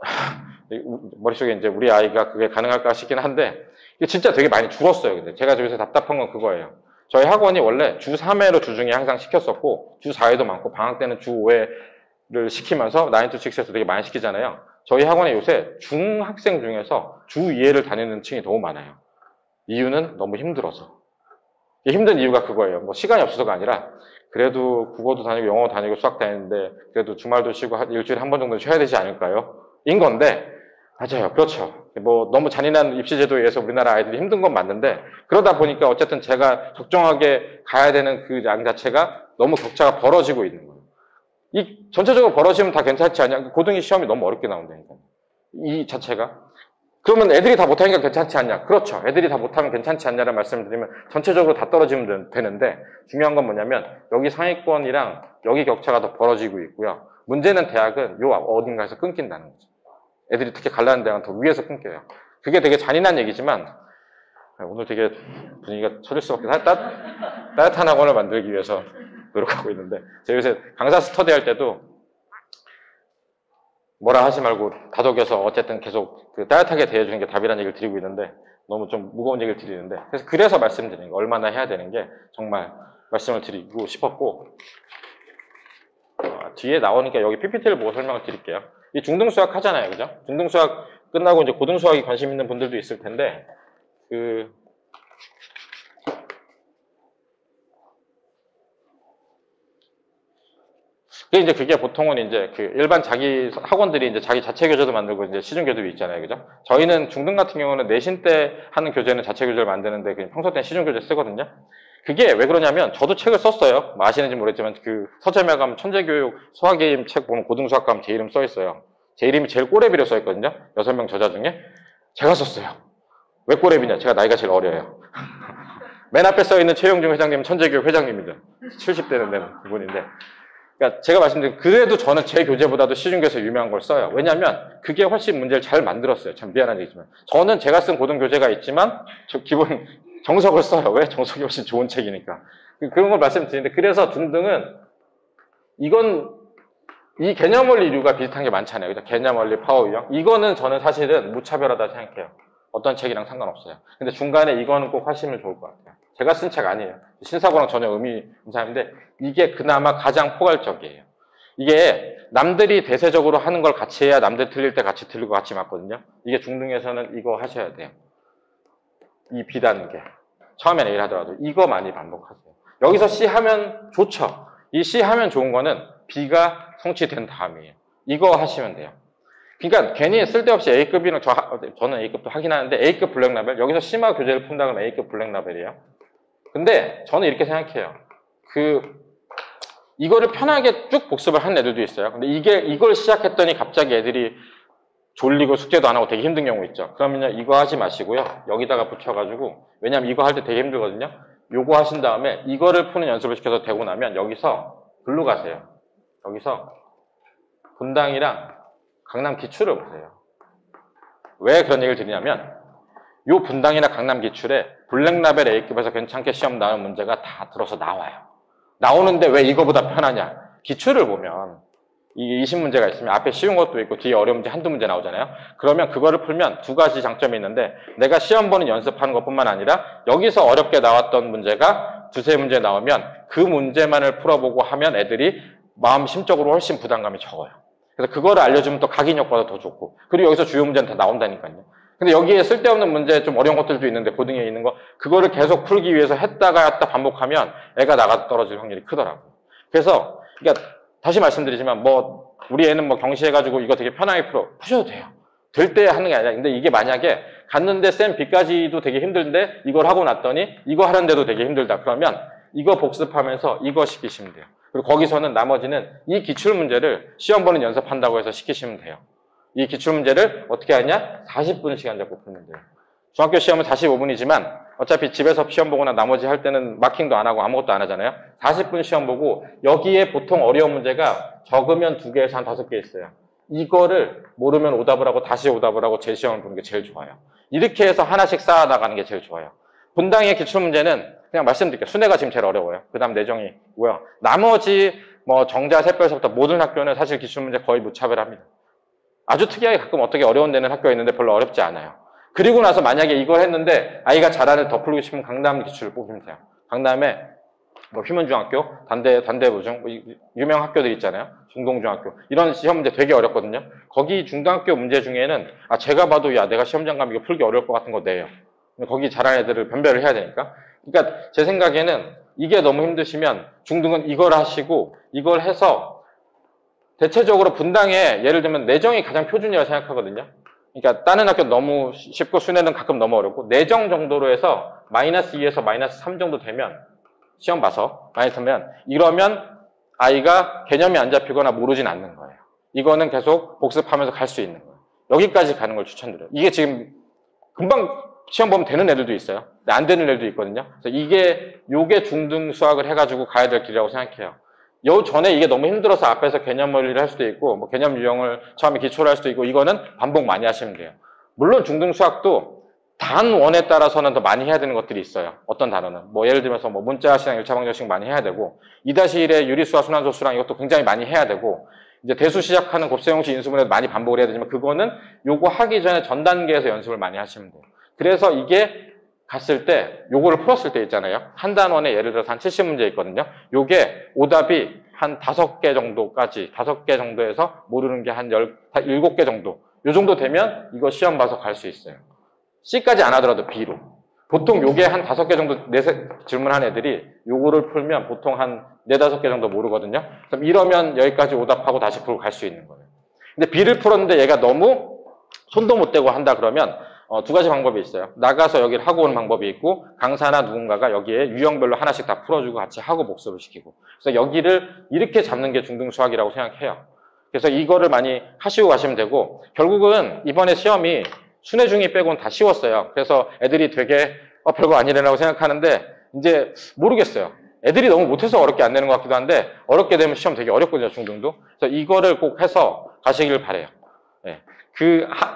머릿속에 이제 우리 아이가 그게 가능할까 싶긴 한데, 이게 진짜 되게 많이 줄었어요. 근데 제가 요새 답답한 건 그거예요. 저희 학원이 원래 주 3회로 주중에 항상 시켰었고, 주 4회도 많고, 방학 때는 주 5회를 시키면서 9to6에서 되게 많이 시키잖아요. 저희 학원에 요새 중학생 중에서 주 2회를 다니는 층이 너무 많아요. 이유는 너무 힘들어서. 힘든 이유가 그거예요. 뭐 시간이 없어서가 아니라, 그래도 국어도 다니고 영어 다니고 수학 다니는데 그래도 주말도 쉬고 일주일에 한 번 정도 쉬어야 되지 않을까요? 인 건데, 맞아요. 그렇죠. 뭐 너무 잔인한 입시 제도에 의해서 우리나라 아이들이 힘든 건 맞는데, 그러다 보니까 어쨌든 제가 적정하게 가야 되는 그 양 자체가 너무 격차가 벌어지고 있는 거예요. 이 전체적으로 벌어지면 다 괜찮지 않냐? 고등이 시험이 너무 어렵게 나온다니까. 이 자체가. 그러면 애들이 다 못하니까 괜찮지 않냐? 그렇죠. 애들이 다 못하면 괜찮지 않냐는 말씀을 드리면 전체적으로 다 떨어지면 되는데, 중요한 건 뭐냐면 여기 상위권이랑 여기 격차가 더 벌어지고 있고요. 문제는 대학은 요 어딘가에서 끊긴다는 거죠. 애들이 특히 가려는 대학은 더 위에서 끊겨요. 그게 되게 잔인한 얘기지만 오늘 되게 분위기가 처질 수밖에 따뜻한 학원을 만들기 위해서 노력하고 있는데, 제가 요새 강사 스터디 할 때도 뭐라 하지 말고 다독여서 어쨌든 계속 그 따뜻하게 대해주는 게 답이라는 얘기를 드리고 있는데, 너무 좀 무거운 얘기를 드리는데, 그래서 말씀드리는 거, 얼마나 해야 되는 게 정말 말씀을 드리고 싶었고, 뒤에 나오니까 여기 PPT를 보고 설명을 드릴게요. 이 중등수학 하잖아요, 그죠? 중등수학 끝나고 이제 고등수학에 관심 있는 분들도 있을 텐데, 그게 보통은 이제 그 일반 자기 학원들이 이제 자기 자체 교재도 만들고 이제 시중 교재도 있잖아요, 그죠? 저희는 중등 같은 경우는 내신 때 하는 교재는 자체 교재를 만드는데 그냥 평소 때는 시중 교재 쓰거든요. 그게 왜 그러냐면, 저도 책을 썼어요. 뭐 아시는지 모르겠지만 그 서점에 가면 천재교육 수학의 책 보면 고등수학 가면 제 이름 써 있어요. 제 이름이 제일 꼬레비로 써 있거든요. 6명 저자 중에 제가 썼어요. 왜 꼬레비냐? 제가 나이가 제일 어려요. 맨 앞에 써 있는 최영중 회장님은 천재교육 회장님입니다. 70대는 되는 그분인데. 그러니까 제가 말씀드린, 그래도 저는 제 교재보다도 시중교에서 유명한 걸 써요. 왜냐하면 그게 훨씬 문제를 잘 만들었어요. 참 미안한 얘기지만. 저는 제가 쓴 고등 교재가 있지만 기본 정석을 써요. 왜? 정석이 훨씬 좋은 책이니까. 그런 걸 말씀드리는데, 그래서 중등은 이 개념 원리 이유가 비슷한 게 많잖아요. 그죠? 개념 원리, 파워 유형. 이거는 저는 사실은 무차별하다 생각해요. 어떤 책이랑 상관없어요. 근데 중간에 이거는 꼭 하시면 좋을 것 같아요. 제가 쓴 책 아니에요. 신사고랑 전혀 의미 없는 사람인데, 이게 그나마 가장 포괄적이에요. 이게 남들이 대세적으로 하는 걸 같이 해야 남들 틀릴 때 같이 틀리고 같이 맞거든요. 이게 중등에서는 이거 하셔야 돼요. 이 B단계. 처음엔 A를 하더라도 이거 많이 반복하세요. 여기서 C 하면 좋죠. 이 C 하면 좋은 거는 B가 성취된 다음이에요. 이거 하시면 돼요. 그러니까 괜히 쓸데없이 A급이랑 저는 A급도 하긴 하는데, A급 블랙라벨, 여기서 심화 교재를 푼다 그러면 A급 블랙라벨이에요. 근데 저는 이렇게 생각해요. 이거를 편하게 쭉 복습을 한 애들도 있어요. 근데 이걸 시작했더니 갑자기 애들이 졸리고 숙제도 안 하고 되게 힘든 경우 있죠. 그러면요, 이거 하지 마시고요. 여기다가 붙여가지고, 왜냐면 이거 할 때 되게 힘들거든요. 요거 하신 다음에 이거를 푸는 연습을 시켜서 되고 나면 여기서 글로 가세요. 여기서 분당이랑 강남 기출을 보세요. 왜 그런 얘기를 드리냐면, 요 분당이나 강남 기출에 블랙라벨 A급에서 괜찮게 시험 나오는 문제가 다 들어서 나와요. 나오는데 왜 이거보다 편하냐? 기출을 보면 이게 20문제가 있으면 앞에 쉬운 것도 있고 뒤에 어려운 문제 한두 문제 나오잖아요. 그러면 그거를 풀면 두 가지 장점이 있는데, 내가 시험 보는 연습하는 것뿐만 아니라 여기서 어렵게 나왔던 문제가 두세 문제 나오면 그 문제만을 풀어보고 하면 애들이 마음 심적으로 훨씬 부담감이 적어요. 그래서 그거를 알려주면 또 각인 효과도 더 좋고, 그리고 여기서 주요 문제는 다 나온다니까요. 근데 여기에 쓸데없는 문제, 좀 어려운 것들도 있는데 고등에 있는 거, 그거를 계속 풀기 위해서 했다가 반복하면 애가 나가 떨어질 확률이 크더라고요. 그래서 그러니까 다시 말씀드리지만, 우리 애는 경시해가지고 이거 되게 편하게 푸셔도 돼요. 될 때 하는 게 아니라. 근데 이게 만약에 갔는데 쌤 B까지도 되게 힘든데 이걸 하고 났더니 이거 하는데도 되게 힘들다. 그러면 이거 복습하면서 이거 시키시면 돼요. 그리고 거기서는 나머지는 이 기출 문제를 시험 보는 연습한다고 해서 시키시면 돼요. 이 기출문제를 어떻게 하냐? 40분 시간 잡고 풀면 돼요. 중학교 시험은 45분이지만 어차피 집에서 시험 보거나 나머지 할 때는 마킹도 안 하고 아무것도 안 하잖아요. 40분 시험 보고 여기에 보통 어려운 문제가 적으면 2개에서 한 5개 있어요. 이거를 모르면 오답을 하고 다시 오답을 하고 재시험을 보는 게 제일 좋아요. 이렇게 해서 하나씩 쌓아나가는 게 제일 좋아요. 분당의 기출문제는 그냥 말씀드릴게요. 순회가 지금 제일 어려워요. 그 다음 내정이고요. 나머지 뭐 정자, 샛별서부터 모든 학교는 사실 기출문제 거의 무차별합니다. 아주 특이하게 가끔 어떻게 어려운 데는 학교가 있는데 별로 어렵지 않아요. 그리고 나서 만약에 이걸 했는데 아이가 잘하는 더 풀고 싶으면 강남 기출을 뽑으면 돼요. 강남에 뭐 휴문중학교, 단대부중, 유명 학교들 있잖아요. 중동중학교. 이런 시험 문제 되게 어렵거든요. 거기 중등학교 문제 중에는 제가 봐도 야 내가 시험장 가면 이거 풀기 어려울 것 같은 거 내요. 거기 잘하는 애들을 변별을 해야 되니까. 그러니까 제 생각에는 이게 너무 힘드시면 중등은 이걸 하시고 이걸 해서 대체적으로 분당에 예를 들면 내정이 가장 표준이라고 생각하거든요. 그러니까 다른 학교 너무 쉽고 순회는 가끔 너무 어렵고 내정 정도로 해서 -2에서 -3 정도 되면 시험 봐서 많이 틀면 이러면 아이가 개념이 안 잡히거나 모르진 않는 거예요. 이거는 계속 복습하면서 갈 수 있는 거예요. 여기까지 가는 걸 추천드려요. 이게 지금 금방 시험 보면 되는 애들도 있어요. 근데 안 되는 애들도 있거든요. 그래서 요게 중등 수학을 해가지고 가야 될 길이라고 생각해요. 요 전에 이게 너무 힘들어서 앞에서 개념 원리를 할 수도 있고 뭐 개념 유형을 처음에 기초를 할 수도 있고 이거는 반복 많이 하시면 돼요. 물론 중등 수학도 단원에 따라서는 더 많이 해야 되는 것들이 있어요. 어떤 단어는 뭐 예를 들면서 뭐 문자시랑 1차 방정식 많이 해야 되고 2-1의 유리수와 순환소수랑 이것도 굉장히 많이 해야 되고 이제 대수 시작하는 곱셈형식 인수분해도 많이 반복을 해야 되지만 그거는 요거 하기 전에 전 단계에서 연습을 많이 하시면 돼요. 그래서 이게 갔을 때 요거를 풀었을 때 있잖아요. 한 단원에 예를 들어서 한 70문제 있거든요. 요게 오답이 한 5개 정도까지 5개 정도에서 모르는 게 한 7개 정도 요 정도 되면 이거 시험 봐서 갈 수 있어요. C까지 안 하더라도 B로. 보통 요게 한 5개 정도 질문한 애들이 요거를 풀면 보통 한 4-5개 정도 모르거든요. 그럼 이러면 여기까지 오답하고 다시 풀고 갈 수 있는 거예요. 근데 B를 풀었는데 얘가 너무 손도 못 대고 한다 그러면 2가지 방법이 있어요. 나가서 여기를 하고 오는 방법이 있고 강사나 누군가가 여기에 유형별로 하나씩 다 풀어주고 같이 하고 복습을 시키고 그래서 여기를 이렇게 잡는 게 중등 수학이라고 생각해요. 그래서 이거를 많이 하시고 가시면 되고 결국은 이번에 시험이 순회 중이 빼고는 다 쉬웠어요. 그래서 애들이 되게 별거 아니라고 생각하는데 이제 모르겠어요. 애들이 너무 못해서 어렵게 안 되는 것 같기도 한데 어렵게 되면 시험 되게 어렵거든요. 중등도. 그래서 이거를 꼭 해서 가시길 바래요. 네.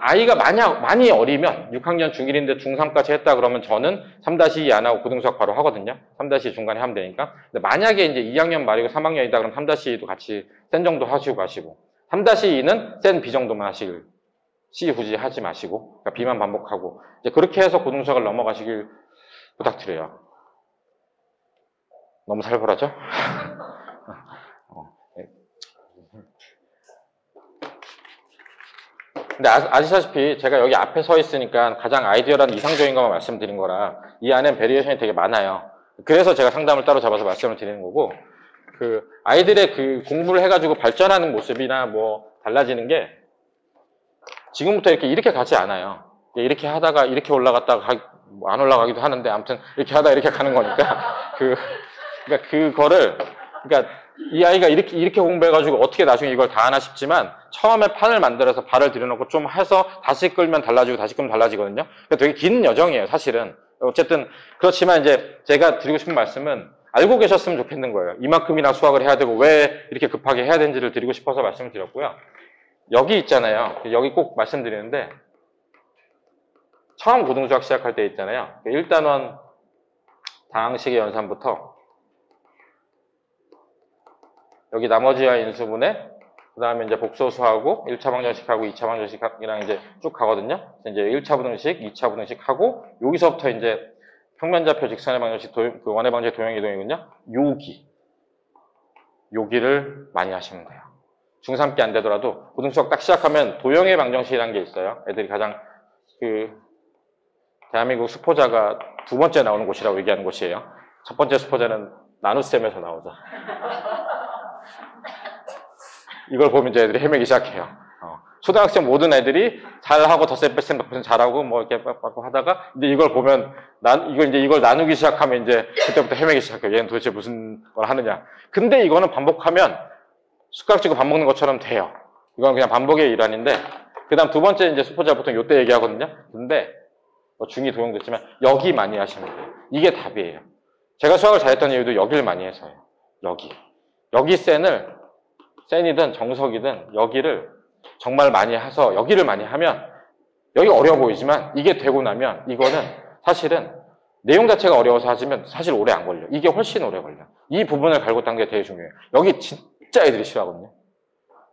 아이가 많이 어리면 6학년 중1인데 중3까지 했다 그러면 저는 3-2 안 하고 고등수학 바로 하거든요. 3-2 중간에 하면 되니까. 근데 만약에 이제 2학년 말이고 3학년이다 그러면 3-2도 같이 센 정도 하시고 가시고 3-2는 센 B 정도만 하시길 C 굳이 하지 마시고 그러니까 B만 반복하고 이제 그렇게 해서 고등수학을 넘어가시길 부탁드려요. 너무 살벌하죠? 근데 아시다시피 제가 여기 앞에 서 있으니까 가장 아이디어란 이상적인 것만 말씀드린 거라 이 안엔 베리에이션이 되게 많아요. 그래서 제가 상담을 따로 잡아서 말씀을 드리는 거고 그 아이들의 그 공부를 해가지고 발전하는 모습이나 뭐 달라지는 게 지금부터 이렇게 가지 않아요. 이렇게 하다가 이렇게 올라갔다가 안 올라가기도 하는데 아무튼 이렇게 하다 이렇게 가는 거니까 그러니까 그거를 그러니까 이 아이가 이렇게 공부해가지고 어떻게 나중에 이걸 다 하나 싶지만 처음에 판을 만들어서 발을 들여놓고 좀 해서 다시 끌면 달라지고 다시 끌면 달라지거든요. 그러니까 되게 긴 여정이에요, 사실은. 어쨌든 그렇지만 이제 제가 드리고 싶은 말씀은 알고 계셨으면 좋겠는 거예요. 이만큼이나 수학을 해야 되고 왜 이렇게 급하게 해야 되는지를 드리고 싶어서 말씀을 드렸고요. 여기 있잖아요. 여기 꼭 말씀드리는데 처음 고등수학 시작할 때 있잖아요. 1단원 다항식의 연산부터 여기 나머지와 인수분해 그 다음에 이제 복소수하고 1차 방정식하고 2차 방정식이랑 이제 쭉 가거든요. 이제 1차 부등식, 2차 부등식 하고 여기서부터 이제 평면좌표 직선의 방정식, 그 원의 방정식 도형 이동이군요. 여기를 많이 하시면 돼요. 중3께 안 되더라도 고등수학 딱 시작하면 도형의 방정식이라는 게 있어요. 애들이 가장 대한민국 수포자가 2번째 나오는 곳이라고 얘기하는 곳이에요. 첫 번째 수포자는 나눗셈에서 나오죠. 이걸 보면 이제 애들이 헤매기 시작해요. 초등학생 모든 애들이 잘하고 덧셈 뺄셈 덧셈 잘하고 뭐 이렇게 빡빡 하다가 이제 이걸 보면 이걸 나누기 시작하면 이제 그때부터 헤매기 시작해요. 얘는 도대체 무슨 걸 하느냐. 근데 이거는 반복하면 숟가락 쥐고 밥 먹는 것처럼 돼요. 이건 그냥 반복의 일환인데 그 다음 두 번째 이제 수포자 보통 요때 얘기하거든요. 근데 뭐 중2 도형도 있지만 여기 많이 하시면 돼요. 이게 답이에요. 제가 수학을 잘했던 이유도 여기를 많이 해서요. 여기 센이든 정석이든 여기를 정말 많이 해서 여기를 많이 하면 여기가 어려워 보이지만 이게 되고 나면 이거는 사실은 내용 자체가 어려워서 하시면 사실 오래 안 걸려. 이게 훨씬 오래 걸려. 이 부분을 갈고 딴 게 되게 중요해요. 여기 진짜 애들이 싫어하거든요.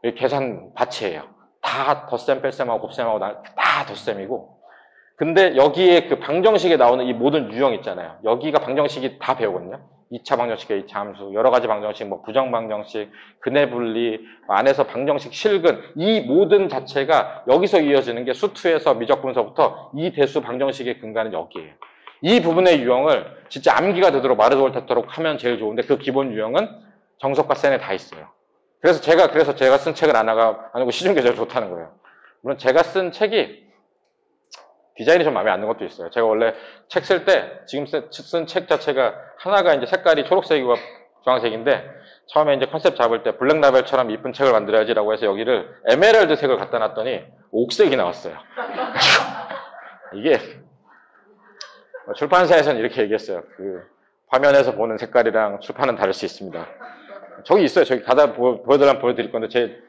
여기 계산 밭이에요. 다 덧셈, 뺄셈하고 곱셈하고 다 덧셈이고. 근데 여기에 그 방정식에 나오는 이 모든 유형 있잖아요. 여기가 방정식이 다 배우거든요. 2차 방정식의 2차 함수, 여러 가지 방정식, 뭐 부정 방정식, 근해 분리, 안에서 방정식 실근, 이 모든 자체가 여기서 이어지는 게 수투에서 미적 분서부터 이 대수 방정식의 근간은 여기예요. 이 부분의 유형을 진짜 암기가 되도록 마르도록 하면 제일 좋은데 그 기본 유형은 정석과 센에 다 있어요. 그래서 제가 쓴 책을 안 하고 시중에 제일 좋다는 거예요. 물론 제가 쓴 책이 디자인이 좀 마음에 안 드는 것도 있어요. 제가 원래 책 쓸 때 지금 쓴 책 자체가 하나가 이제 색깔이 초록색이고 주황색인데 처음에 이제 컨셉 잡을 때 블랙라벨처럼 이쁜 책을 만들어야지라고 해서 여기를 에메랄드 색을 갖다 놨더니 옥색이 나왔어요. 이게 출판사에서는 이렇게 얘기했어요. 그 화면에서 보는 색깔이랑 출판은 다를 수 있습니다. 저기 있어요. 저기 가다 보여드리면 보여드릴 건데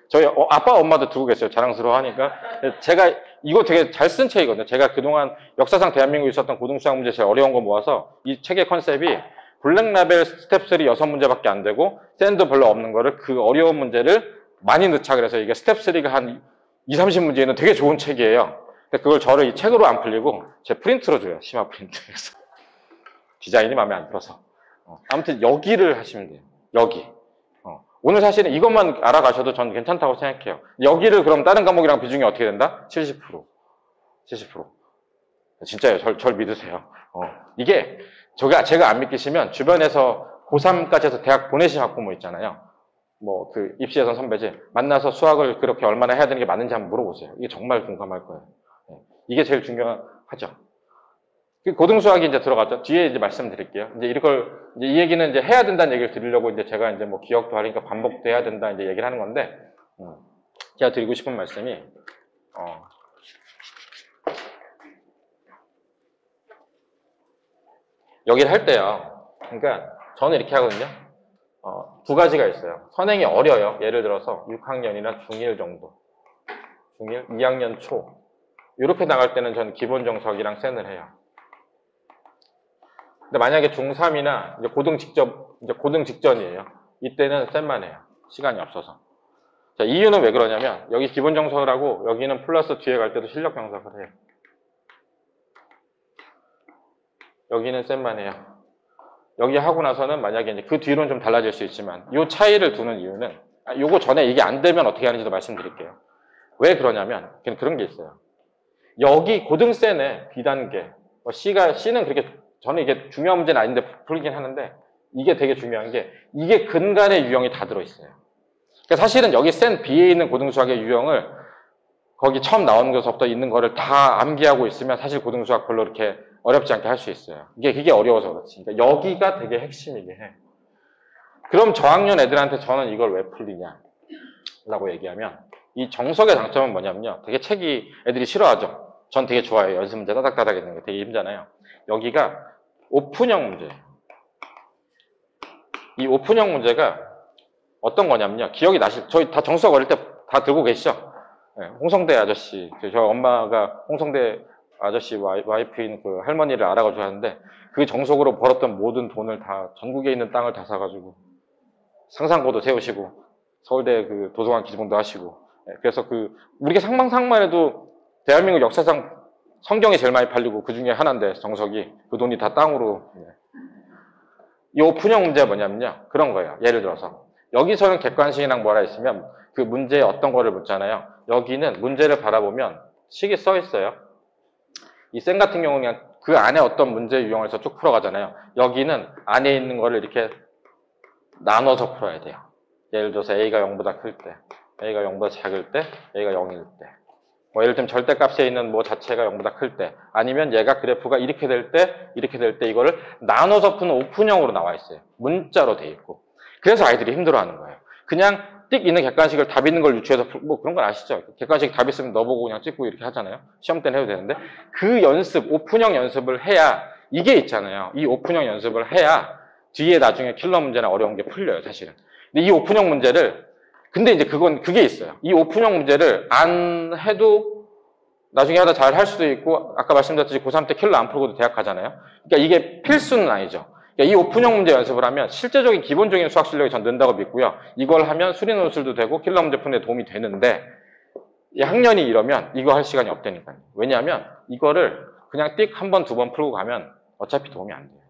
저희 아빠 엄마도 두고 계세요. 자랑스러워하니까. 제가 이거 되게 잘 쓴 책이거든요. 제가 그동안 역사상 대한민국에 있었던 고등수학 문제 제일 어려운 거 모아서 이 책의 컨셉이 블랙라벨 스텝 3 6문제밖에 안 되고 샌도 별로 없는 거를 그 어려운 문제를 많이 넣자 그래서 이게 스텝 3가 한 2, 30문제 있는 되게 좋은 책이에요. 근데 그걸 저를 이 책으로 안 풀리고 제 프린트로 줘요. 심화 프린트에서. 디자인이 마음에 안 들어서. 아무튼 여기를 하시면 돼요. 여기. 오늘 사실은 이것만 알아가셔도 전 괜찮다고 생각해요. 여기를 그럼 다른 과목이랑 비중이 어떻게 된다? 70%. 70%. 진짜요. 절 믿으세요. 이게 제가 안 믿기시면 주변에서 고3까지 해서 대학 보내신 학부모 있잖아요. 뭐 그 입시예선 선배지. 만나서 수학을 그렇게 얼마나 해야 되는 게 맞는지 한번 물어보세요. 이게 정말 공감할 거예요. 이게 제일 중요하죠. 고등수학이 이제 들어갔죠. 뒤에 이제 말씀드릴게요. 이제 이제 이 얘기는 이제 해야 된다는 얘기를 드리려고 이제 제가 이제 뭐 기억도 하니까 반복도 해야 된다 이제 얘기를 하는 건데, 제가 드리고 싶은 말씀이, 여기를 할 때요. 그러니까 저는 이렇게 하거든요. 두 가지가 있어요. 선행이 어려요. 예를 들어서 6학년이나 중1 정도. 중1, 2학년 초. 이렇게 나갈 때는 저는 기본 정석이랑 센을 해요. 근데 만약에 중3이나 이제 고등 직전이에요. 이때는 쌤만 해요. 시간이 없어서. 자, 이유는 왜 그러냐면, 여기 기본 정석을 하고, 여기는 플러스 뒤에 갈 때도 실력 정석을 해요. 여기는 쌤만 해요. 여기 하고 나서는 만약에 이제 그 뒤로는 좀 달라질 수 있지만, 이 차이를 두는 이유는, 요거 전에 이게 안 되면 어떻게 하는지도 말씀드릴게요. 왜 그러냐면, 그런 게 있어요. 여기 고등센의 B단계, C는 그렇게, 저는 이게 중요한 문제는 아닌데 풀긴 하는데, 이게 되게 중요한 게, 이게 근간의 유형이 다 들어있어요. 그러니까 사실은 여기 센 B에 있는 고등수학의 유형을, 거기 처음 나오는 것부터 있는 거를 다 암기하고 있으면 사실 고등수학 별로 이렇게 어렵지 않게 할 수 있어요. 그게 어려워서 그렇지. 그러니까 여기가 되게 핵심이긴 해. 그럼 저학년 애들한테 저는 이걸 왜 풀리냐? 라고 얘기하면, 이 정석의 장점은 뭐냐면요. 되게 책이 애들이 싫어하죠. 전 되게 좋아해요. 연습 문제 따닥따닥 있는 거 되게 힘잖아요. 여기가 오픈형 문제예요. 이 오픈형 문제가 어떤 거냐면요. 기억이 저희 다 정석 어릴 때 다 들고 계시죠? 네, 홍성대 아저씨. 저 엄마가 홍성대 아저씨 와이프인 그 할머니를 알아가지고 하는데, 그 정석으로 벌었던 모든 돈을 다, 전국에 있는 땅을 다 사가지고, 상상고도 세우시고, 서울대 그 도서관 기본도 하시고, 그래서 우리가 상상만 해도 대한민국 역사상 성경이 제일 많이 팔리고 그 중에 하나인데, 정석이. 그 돈이 다 땅으로. 이 오픈형 문제가 뭐냐면요. 그런 거예요. 예를 들어서. 여기서는 객관식이랑 뭐라 있으면 그 문제에 어떤 거를 묻잖아요. 여기는 문제를 바라보면 식이 써 있어요. 이 쌤 같은 경우는 그냥 그 안에 어떤 문제 유형을 해서 쭉 풀어가잖아요. 여기는 안에 있는 거를 이렇게 나눠서 풀어야 돼요. 예를 들어서 A가 0보다 클 때, A가 0보다 작을 때, A가 0일 때. 뭐 예를 들면 절대값에 있는 뭐 자체가 0보다 클 때, 아니면 얘가 그래프가 이렇게 될 때, 이렇게 될 때 이거를 나눠서 푸는 오픈형으로 나와 있어요. 문자로 돼 있고. 그래서 아이들이 힘들어하는 거예요. 그냥 띡 있는 객관식을 답 있는 걸 유추해서 뭐 그런 건 아시죠? 객관식 답 있으면 넣어보고 그냥 찍고 이렇게 하잖아요. 시험 때는 해도 되는데 그 연습, 오픈형 연습을 해야 이게 있잖아요. 이 오픈형 연습을 해야 뒤에 나중에 킬러 문제나 어려운 게 풀려요, 사실은. 근데 이 오픈형 문제를 근데 이제 그게 있어요. 이 오픈형 문제를 안 해도 나중에 하다 잘 할 수도 있고 아까 말씀드렸듯이 고3 때 킬러 안 풀고도 대학 가잖아요. 그러니까 이게 필수는 아니죠. 그러니까 이 오픈형 문제 연습을 하면 실제적인 기본적인 수학 실력이 전 는다고 믿고요. 이걸 하면 수리 논술도 되고 킬러 문제 푸는 데 도움이 되는데 이 학년이 이러면 이거 할 시간이 없다니까요. 왜냐하면 이거를 그냥 띡 한 번, 두 번 풀고 가면 어차피 도움이 안 돼요.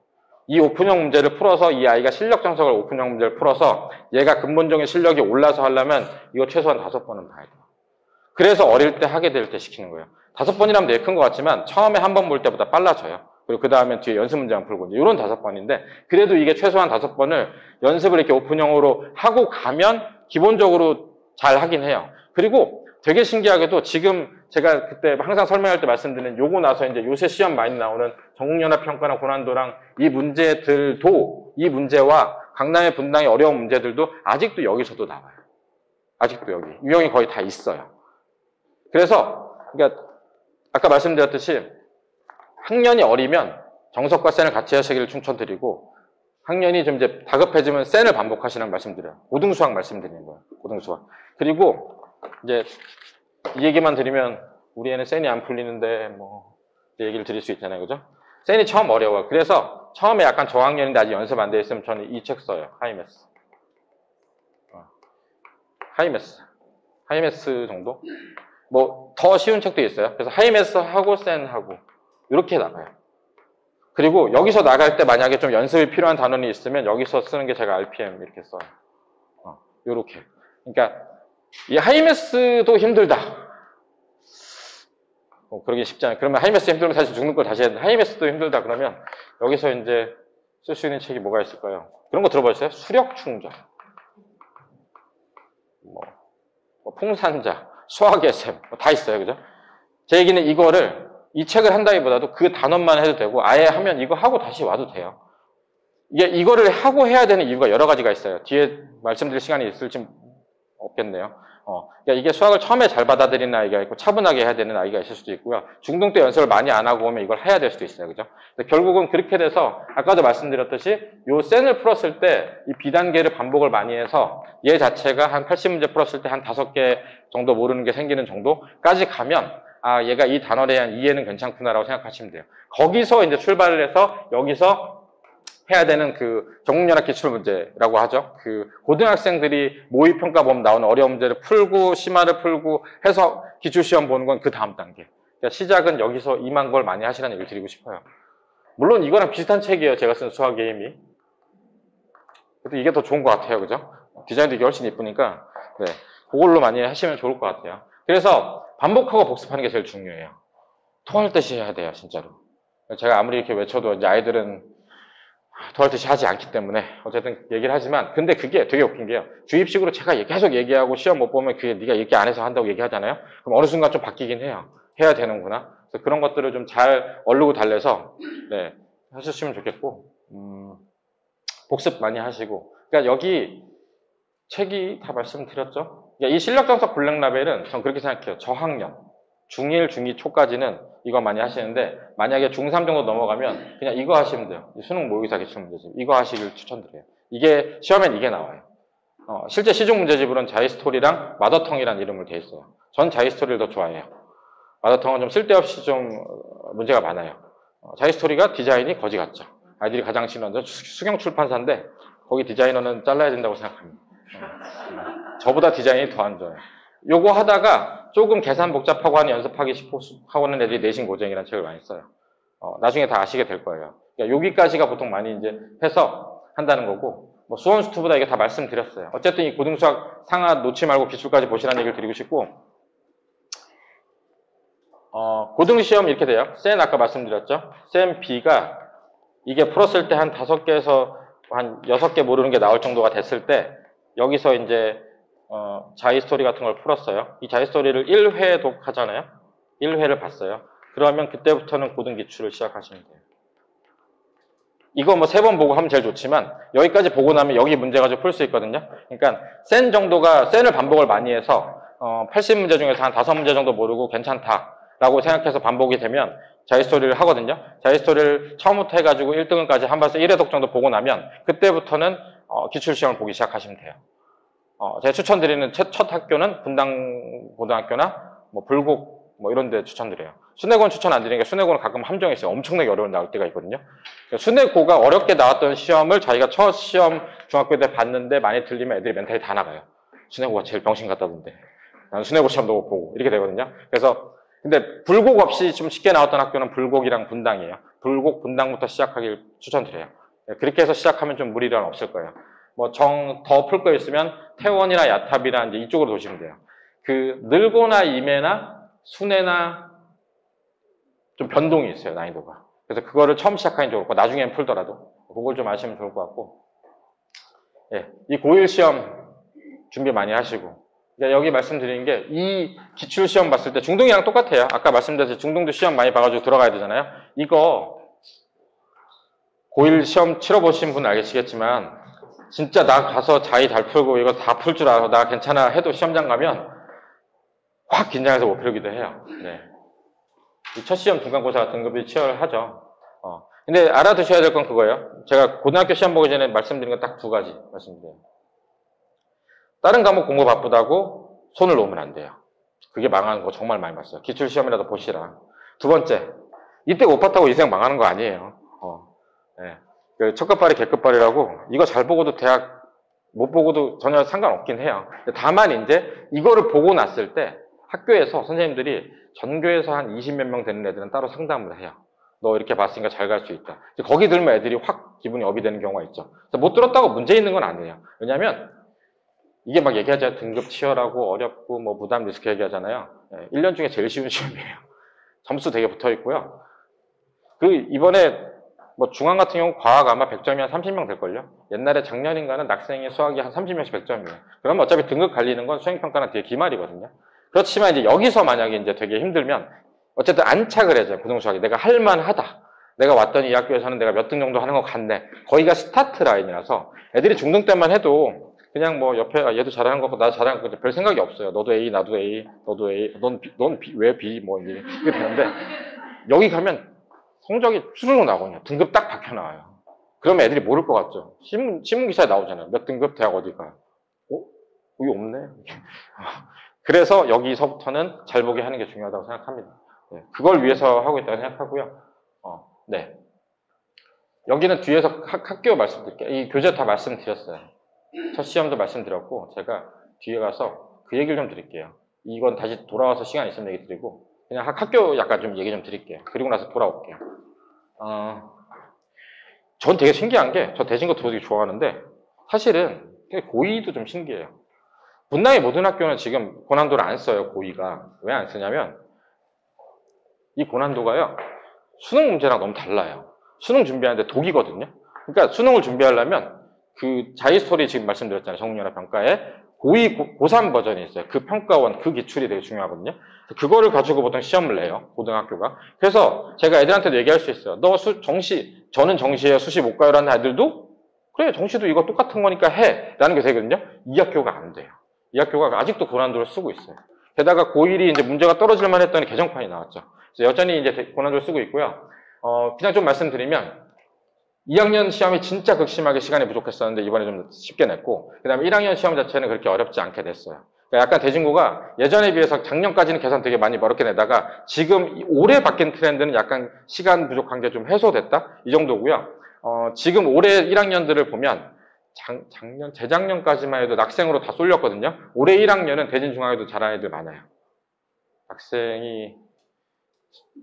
이 오픈형 문제를 풀어서 이 아이가 실력 정석을 오픈형 문제를 풀어서 얘가 근본적인 실력이 올라서 하려면 이거 최소한 5번은 봐야 돼요. 그래서 어릴 때 하게 될 때 시키는 거예요. 5번이라면 되게 큰 것 같지만 처음에 한 번 볼 때보다 빨라져요. 그리고 그 다음에 뒤에 연습 문제만 풀고 이제 이런 5번인데 그래도 이게 최소한 5번을 연습을 이렇게 오픈형으로 하고 가면 기본적으로 잘 하긴 해요. 그리고 되게 신기하게도 지금 제가 그때 항상 설명할 때 말씀드린 요거 나서 이제 요새 시험 많이 나오는 전국연합평가나 고난도랑 이 문제들도 이 문제와 강남의 분당의 어려운 문제들도 아직도 여기서도 나와요. 아직도 여기. 유형이 거의 다 있어요. 그래서 그러니까 아까 말씀드렸듯이 학년이 어리면 정석과 센을 같이 하시기를 추천드리고 학년이 좀 이제 다급해지면 센을 반복하시라는 말씀드려요. 고등수학 말씀드리는 거예요. 고등수학. 그리고 이제 이 얘기만 드리면 우리 애는 센이 안 풀리는데 뭐 얘기를 드릴 수 있잖아요. 그죠? 센이 처음 어려워요. 그래서 처음에 약간 저학년인데 아직 연습 안 돼 있으면 저는 이 책 써요. 하이메스. 하이메스 정도? 뭐 더 쉬운 책도 있어요. 그래서 하이메스하고 센하고 이렇게 나가요. 그리고 여기서 나갈 때 만약에 좀 연습이 필요한 단원이 있으면 여기서 쓰는 게 제가 RPM 이렇게 써요. 요렇게. 그러니까 이 하이메스도 힘들다. 그러기 쉽지 않아요. 그러면 하이메스 힘들면 사실 죽는 걸 다시 해야 되는데 하이메스도 힘들다 그러면 여기서 이제 쓸 수 있는 책이 뭐가 있을까요? 그런 거 들어보셨어요? 수력 충전. 뭐 풍산자, 수학의 셈, 다 있어요. 그죠? 제 얘기는 이 책을 한다기보다도 그 단원만 해도 되고 아예 하면 이거 하고 다시 와도 돼요. 이거를 하고 해야 되는 이유가 여러 가지가 있어요. 뒤에 말씀드릴 시간이 있을지 없겠네요. 그러니까 이게 수학을 처음에 잘 받아들이는 아이가 있고 차분하게 해야 되는 아이가 있을 수도 있고요. 중등 때 연습을 많이 안 하고 오면 이걸 해야 될 수도 있어요. 그죠? 결국은 그렇게 돼서 아까도 말씀드렸듯이 요 센을 풀었을 때 이 B단계를 반복을 많이 해서 얘 자체가 한 80문제 풀었을 때 한 5개 정도 모르는 게 생기는 정도까지 가면 얘가 이 단원에 대한 이해는 괜찮구나라고 생각하시면 돼요. 거기서 이제 출발을 해서 여기서 해야 되는 그 전국연합 기출문제라고 하죠. 그 고등학생들이 모의평가 보면 나오는 어려운 문제를 풀고 심화를 풀고 해서 기출시험 보는 건 그 다음 단계. 그러니까 시작은 여기서 임한 걸 많이 하시라는 얘기를 드리고 싶어요. 물론 이거랑 비슷한 책이에요. 제가 쓴 수학의 힘이. 그래도 이게 더 좋은 것 같아요. 그죠? 디자인도 이게 훨씬 이쁘니까 네, 그걸로 많이 하시면 좋을 것 같아요. 그래서 반복하고 복습하는 게 제일 중요해요. 토할 듯이 해야 돼요. 진짜로. 제가 아무리 이렇게 외쳐도 이제 아이들은 토할 듯이 하지 않기 때문에 어쨌든 얘기를 하지만 근데 그게 되게 웃긴 게요. 주입식으로 제가 계속 얘기하고 시험 못 보면 그게 네가 얘기 안 해서 한다고 얘기하잖아요. 그럼 어느 순간 좀 바뀌긴 해요. 해야 되는구나. 그래서 그런 것들을 좀 잘 얼르고 달래서 네, 하셨으면 좋겠고 복습 많이 하시고 그러니까 여기 책이 다 말씀드렸죠. 그러니까 이 실력정석 블랙라벨은 전 그렇게 생각해요. 저학년 중1, 중2 초까지는 이거 많이 하시는데 만약에 중3 정도 넘어가면 그냥 이거 하시면 돼요. 수능 모의고사 기출문제집 이거 하시길 추천드려요. 이게 시험엔 이게 나와요. 실제 시중 문제집으로는 자이스토리랑 마더텅이라는 이름을 돼 있어요. 전 자이스토리를 더 좋아해요. 마더텅은 좀 쓸데없이 좀 문제가 많아요. 자이스토리가 디자인이 거지 같죠. 아이들이 가장 싫어하는 수경 출판사인데 거기 디자이너는 잘라야 된다고 생각합니다. 저보다 디자인이 더 안 좋아요. 요거 하다가 조금 계산 복잡하고 하는 연습하기 싶어 하고는 애들이 내신 고쟁이라는 책을 많이 써요. 나중에 다 아시게 될 거예요. 그러니까 여기까지가 보통 많이 이제 해서 한다는 거고, 뭐 수원수투보다 이게 다 말씀드렸어요. 어쨌든 이 고등수학 상하 놓지 말고 기출까지 보시라는 얘기를 드리고 싶고, 고등시험 이렇게 돼요. 센 아까 말씀드렸죠. 센 B가 이게 풀었을 때 한 5개에서 한 6개 모르는 게 나올 정도가 됐을 때 여기서 이제 자이스토리 같은 걸 풀었어요. 이 자이스토리를 1회 독하잖아요. 1회를 봤어요. 그러면 그때부터는 고등기출을 시작하시면 돼요. 이거 뭐 3번 보고 하면 제일 좋지만 여기까지 보고 나면 여기 문제 가지고 풀 수 있거든요. 그러니까 센 정도가 센을 반복을 많이 해서 80문제 중에서 한 5문제 정도 모르고 괜찮다라고 생각해서 반복이 되면 자히스토리를 하거든요. 자히스토리를 처음부터 해가지고 1등을까지 한 번에 1회독 정도 보고 나면 그때부터는 기출시험을 보기 시작하시면 돼요. 제가 추천드리는 첫 학교는 분당고등학교나 뭐 불곡 뭐 이런 데 추천드려요. 순회고는 추천 안 드리는 게 순회고는 가끔 함정이 있어요. 엄청나게 어려운 나올 때가 있거든요. 순회고가 어렵게 나왔던 시험을 자기가 첫 시험 중학교 때 봤는데 많이 틀리면 애들이 멘탈이 다 나가요. 순회고가 제일 병신 같다던데. 나는 순회고 시험도 못 보고 이렇게 되거든요. 그래서 근데 불곡 없이 좀 쉽게 나왔던 학교는 불곡이랑 분당이에요. 불곡, 분당부터 시작하길 추천드려요. 그렇게 해서 시작하면 좀 무리는 없을 거예요. 뭐 더 풀 거 있으면 태원이나 야탑이나 이제 이쪽으로 도시면 돼요. 그 늘고나 임해나 순회나 좀 변동이 있어요, 난이도가. 그래서 그거를 처음 시작하는 게 좋을 거고 나중엔 풀더라도 그걸 좀 아시면 좋을 것 같고. 예, 이 고1 시험 준비 많이 하시고. 그러니까 여기 말씀드리는 게 이 기출 시험 봤을 때 중등이랑 똑같아요. 아까 말씀드렸듯이 중등도 시험 많이 봐가지고 들어가야 되잖아요. 이거 고1 시험 치러보신 분 알겠지만 진짜 나 가서 자기 잘 풀고 이거 다 풀 줄 알아 나 괜찮아 해도 시험장 가면 확 긴장해서 못 풀기도 해요. 네. 이 첫 시험 중간고사 등급이 치열하죠. 근데 알아두셔야 될 건 그거예요. 제가 고등학교 시험 보기 전에 말씀드린 건 딱 2가지 말씀드려요. 다른 과목 공부 바쁘다고 손을 놓으면 안 돼요. 그게 망하는 거 정말 많이 봤어요. 기출시험이라도 보시라. 2번째, 이때 못 봤다고 인생 망하는 거 아니에요. 네. 그 첫급발이 개급발이라고 이거 잘 보고도 대학 못 보고도 전혀 상관없긴 해요. 다만 이제 이거를 보고 났을 때 학교에서 선생님들이 전교에서 한 20몇 명 되는 애들은 따로 상담을 해요. 너 이렇게 봤으니까 잘 갈 수 있다. 거기 들으면 애들이 확 기분이 업이 되는 경우가 있죠. 못 들었다고 문제 있는 건 아니에요. 왜냐면 이게 막 얘기하잖아요. 등급 치열하고 어렵고 뭐 부담 리스크 얘기하잖아요. 1년 중에 제일 쉬운 시험이에요. 점수 되게 붙어 있고요. 이번에 뭐 중앙 같은 경우 과학 아마 100점이 한 30명 될걸요? 옛날에 작년인가는 낙생이 수학이 한 30명씩 100점이에요. 그러면 어차피 등급 갈리는 건 수행평가랑 되게 기말이거든요. 그렇지만 이제 여기서 만약에 이제 되게 힘들면 어쨌든 안착을 해야죠. 고등수학이. 내가 할만하다. 내가 왔더니 이 학교에서는 내가 몇 등 정도 하는 것 같네. 거기가 스타트 라인이라서 애들이 중등 때만 해도 그냥 뭐 옆에 얘도 잘하는 거 같고 나 잘하는 거 같고 별 생각이 없어요. 너도 A, 나도 A, 너도 A, 넌 B, 왜 B 뭐 이게 되는데 여기 가면 성적이 수르륵 나오거든요. 등급 딱 박혀 나와요. 그러면 애들이 모를 것 같죠. 신문 기사에 나오잖아요. 몇 등급 대학 어디가. 여기 없네. 그래서 여기서부터는 잘 보게 하는 게 중요하다고 생각합니다. 네, 그걸 위해서 하고 있다고 생각하고요. 네. 여기는 뒤에서 학교 말씀드릴게요. 이 교재 다 말씀드렸어요. 첫 시험도 말씀드렸고 제가 뒤에 가서 그 얘기를 좀 드릴게요. 이건 다시 돌아와서 시간 있으면 얘기 드리고 그냥 학교 약간 좀 얘기 좀 드릴게요. 그리고 나서 돌아올게요. 전 되게 신기한 게 저 대진고 되게 좋아하는데 사실은 고2도 좀 신기해요. 분당의 모든 학교는 지금 고난도를 안 써요. 고2가. 왜 안 쓰냐면 이 고난도가요. 수능 문제랑 너무 달라요. 수능 준비하는데 독이거든요. 그러니까 수능을 준비하려면 그 자히스토리 지금 말씀드렸잖아요. 전국연합 평가에 고2, 고3 버전이 있어요. 그 평가원, 그 기출이 되게 중요하거든요. 그거를 가지고 보통 시험을 내요. 고등학교가. 그래서 제가 애들한테도 얘기할 수 있어요. 너 정시, 저는 정시예요. 수시 못 가요. 라는 애들도 그래, 정시도 이거 똑같은 거니까 해. 라는 게 되거든요. 이 학교가 안 돼요. 이 학교가 아직도 고난도를 쓰고 있어요. 게다가 고1이 이제 문제가 떨어질만 했더니 개정판이 나왔죠. 그래서 여전히 이제 고난도를 쓰고 있고요. 그냥 좀 말씀드리면 2학년 시험이 진짜 극심하게 시간이 부족했었는데 이번에 좀 쉽게 냈고 그 다음에 1학년 시험 자체는 그렇게 어렵지 않게 됐어요. 그러니까 약간 대진고가 예전에 비해서 작년까지는 계산 되게 많이 어렵게 내다가 지금 올해 바뀐 트렌드는 약간 시간 부족한 게 좀 해소됐다? 이 정도고요. 지금 올해 1학년들을 보면 재작년까지만 해도 낙생으로 다 쏠렸거든요. 올해 1학년은 대진중앙에도 잘하는 애들 많아요. 낙생이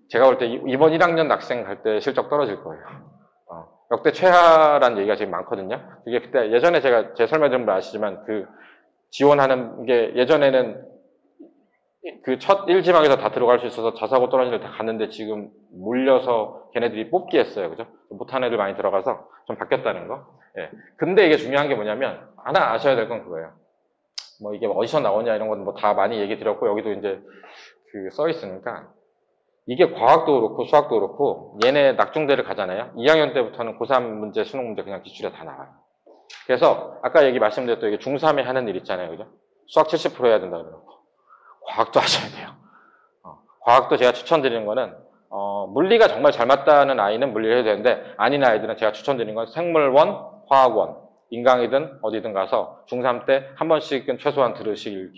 제가 볼 때 이번 1학년 낙생 갈 때 실적 떨어질 거예요. 역대 최하라는 얘기가 지금 많거든요. 이게 그때 예전에 제가 제 설명드린 분 아시지만 그 지원하는 게 예전에는 그 첫 1지망에서 다 들어갈 수 있어서 자사고 떨어진 애들 다 갔는데 지금 몰려서 걔네들이 뽑기 했어요. 그죠? 못한 애들 많이 들어가서 좀 바뀌었다는 거. 예. 근데 이게 중요한 게 뭐냐면 하나 아셔야 될 건 그거예요. 뭐 이게 어디서 나오냐 이런 건 뭐 다 많이 얘기 드렸고 여기도 이제 그 써 있으니까 이게 과학도 그렇고 수학도 그렇고 얘네 낙중대를 가잖아요. 2학년 때부터는 고3 문제, 수능 문제 그냥 기출에 다 나와요. 그래서 아까 말씀드렸던 이게 중3에 하는 일 있잖아요. 그죠? 수학 70% 해야 된다 그러고 과학도 하셔야 돼요. 과학도 제가 추천드리는 거는 물리가 정말 잘 맞다는 아이는 물리를 해야 되는데 아닌 아이들은 제가 추천드리는 건 생물원, 화학원, 인강이든 어디든 가서 중3 때 한 번씩은 최소한 들으시길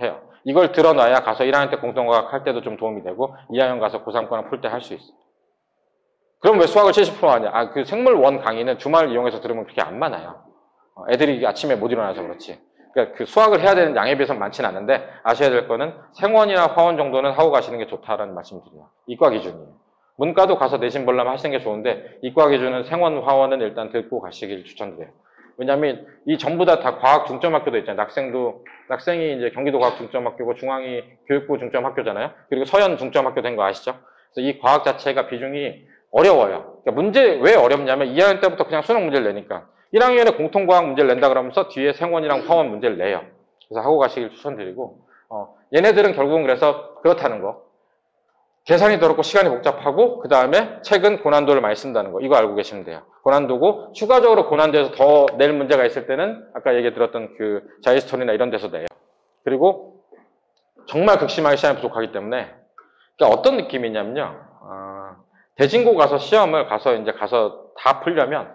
해요. 이걸 들어놔야 가서 1학년 때 공통과학 할 때도 좀 도움이 되고 2학년 가서 고3 거랑 풀 때 할 수 있어요. 그럼 왜 수학을 70% 하냐? 그 생물원 강의는 주말 이용해서 들으면 그렇게 안 많아요. 애들이 아침에 못 일어나서 그렇지. 그러니까 그 수학을 해야 되는 양에 비해서는 많지는 않은데 아셔야 될 거는 생원이나 화원 정도는 하고 가시는 게 좋다라는 말씀을 드려요. 이과 기준이에요. 문과도 가서 내신 보려면 하시는 게 좋은데 이과 기준은 생원, 화원은 일단 듣고 가시길 추천드려요. 왜냐하면 이 전부 다 과학 중점학교도 있잖아요. 낙생이 이제 경기도 과학 중점학교고 중앙이 교육부 중점학교잖아요. 그리고 서현 중점학교 된 거 아시죠? 그래서 이 과학 자체가 비중이 어려워요. 그러니까 문제 왜 어렵냐면 2학년 때부터 그냥 수능 문제를 내니까 1학년에 공통과학 문제를 낸다 그러면서 뒤에 생원이랑 화원 문제를 내요. 그래서 하고 가시길 추천드리고 얘네들은 결국은 그래서 그렇다는 거. 계산이 더럽고 시간이 복잡하고 그 다음에 책은 고난도를 많이 쓴다는 거. 이거 알고 계시면 돼요. 고난도고 추가적으로 고난도에서 더 낼 문제가 있을 때는 아까 얘기 들었던 그 자이스톤이나 이런 데서 내요. 그리고 정말 극심하게 시간이 부족하기 때문에 그러니까 어떤 느낌이냐면요. 대진고 가서 시험을 가서 다 풀려면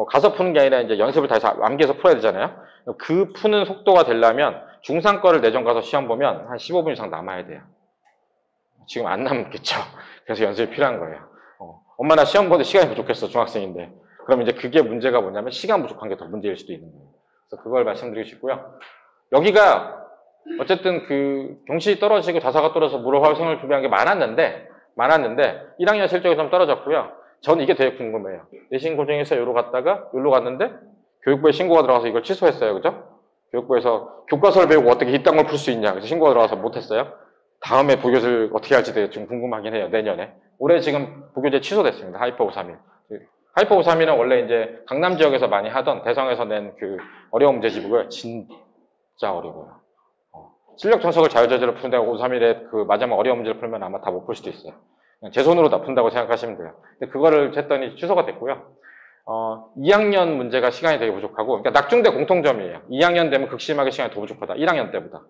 가서 푸는 게 아니라 이제 연습을 다 해서 암기해서 풀어야 되잖아요. 그 푸는 속도가 되려면 중3 거를 내전 가서 시험 보면 한 15분 이상 남아야 돼요. 지금 안 남겠죠. 그래서 연습이 필요한 거예요. 엄마 나 시험 보는데 시간이 부족했어. 중학생인데. 그럼 이제 그게 문제가 뭐냐면 시간 부족한 게 더 문제일 수도 있는 거예요. 그래서 그걸 말씀드리고 싶고요. 여기가 어쨌든 그 경시 떨어지고 자사가 떨어져서 물어화생을 준비한 게 많았는데 1학년 실적이 좀 떨어졌고요. 전 이게 되게 궁금해요. 내신 고정해서 여기로 갔다가 여기로 갔는데 교육부에 신고가 들어가서 이걸 취소했어요. 그죠? 교육부에서 교과서를 배우고 어떻게 이딴 걸 풀 수 있냐. 그래서 신고가 들어가서 못했어요. 다음에 부교재를 어떻게 할지 되게 좀 궁금하긴 해요. 내년에. 올해 지금 부교재 취소됐습니다. 하이퍼 531. 하이퍼 531은 원래 이제 강남 지역에서 많이 하던 대성에서 낸 그 어려운 문제집이고요. 진짜 어려워요. 실력 전석을 자유자재로 푸는데 531에 그 마지막 어려운 문제를 풀면 아마 다 못 풀 수도 있어요. 그냥 제 손으로 다 푼다고 생각하시면 돼요. 근데 그거를 했더니 취소가 됐고요. 2학년 문제가 시간이 되게 부족하고, 그러니까 낙중대 공통점이에요. 2학년 되면 극심하게 시간이 더 부족하다. 1학년 때보다.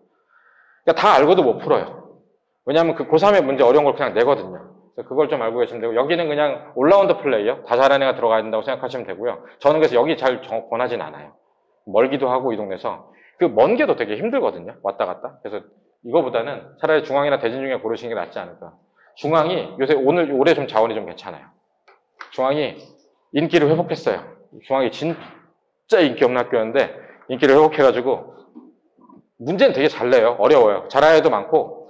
그러니까 다 알고도 못 풀어요. 왜냐하면 그 고3의 문제 어려운 걸 그냥 내거든요. 그래서 그걸 좀 알고 계시면 되고, 여기는 그냥 올라운드 플레이어, 다 잘하는 애가 들어가야 된다고 생각하시면 되고요. 저는 그래서 여기 잘 권하진 않아요. 멀기도 하고 이 동네에서. 그 먼 게도 되게 힘들거든요. 왔다 갔다. 그래서 이거보다는 차라리 중앙이나 대진 중에 고르시는 게 낫지 않을까. 중앙이 요새 올해 좀 자원이 좀 괜찮아요. 중앙이 인기를 회복했어요. 중앙이 진짜 인기 없는 학교였는데 인기를 회복해가지고 문제는 되게 잘 내요. 어려워요. 잘하는 애도 많고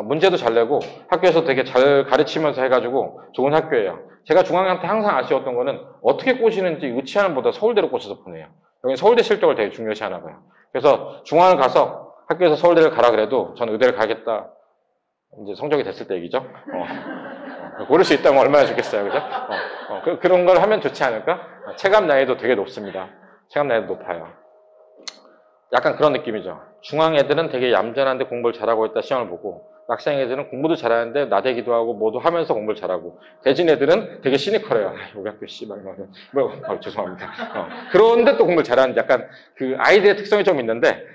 문제도 잘 내고 학교에서 되게 잘 가르치면서 해가지고 좋은 학교예요. 제가 중앙한테 항상 아쉬웠던 거는 어떻게 꼬시는지 의치하는 보다 서울대로 꼬셔서 보내요. 여기 서울대 실적을 되게 중요시 하나 봐요. 그래서 중앙을 가서 학교에서 서울대를 가라 그래도 저는 의대를 가겠다. 이제 성적이 됐을 때 얘기죠. 고를 수 있다면 얼마나 좋겠어요. 그죠? 그런 걸 하면 좋지 않을까? 체감 난이도 되게 높습니다. 체감 난이도 높아요. 약간 그런 느낌이죠. 중앙 애들은 되게 얌전한데 공부를 잘하고 있다 시험을 보고 낙생 애들은 공부도 잘하는데 나대기도 하고 뭐도 하면서 공부를 잘하고 대진 애들은 되게 시니컬해요. 우리 학교 씨발 죄송합니다. 그런데 또 공부를 잘하는 약간 그 아이들의 특성이 좀 있는데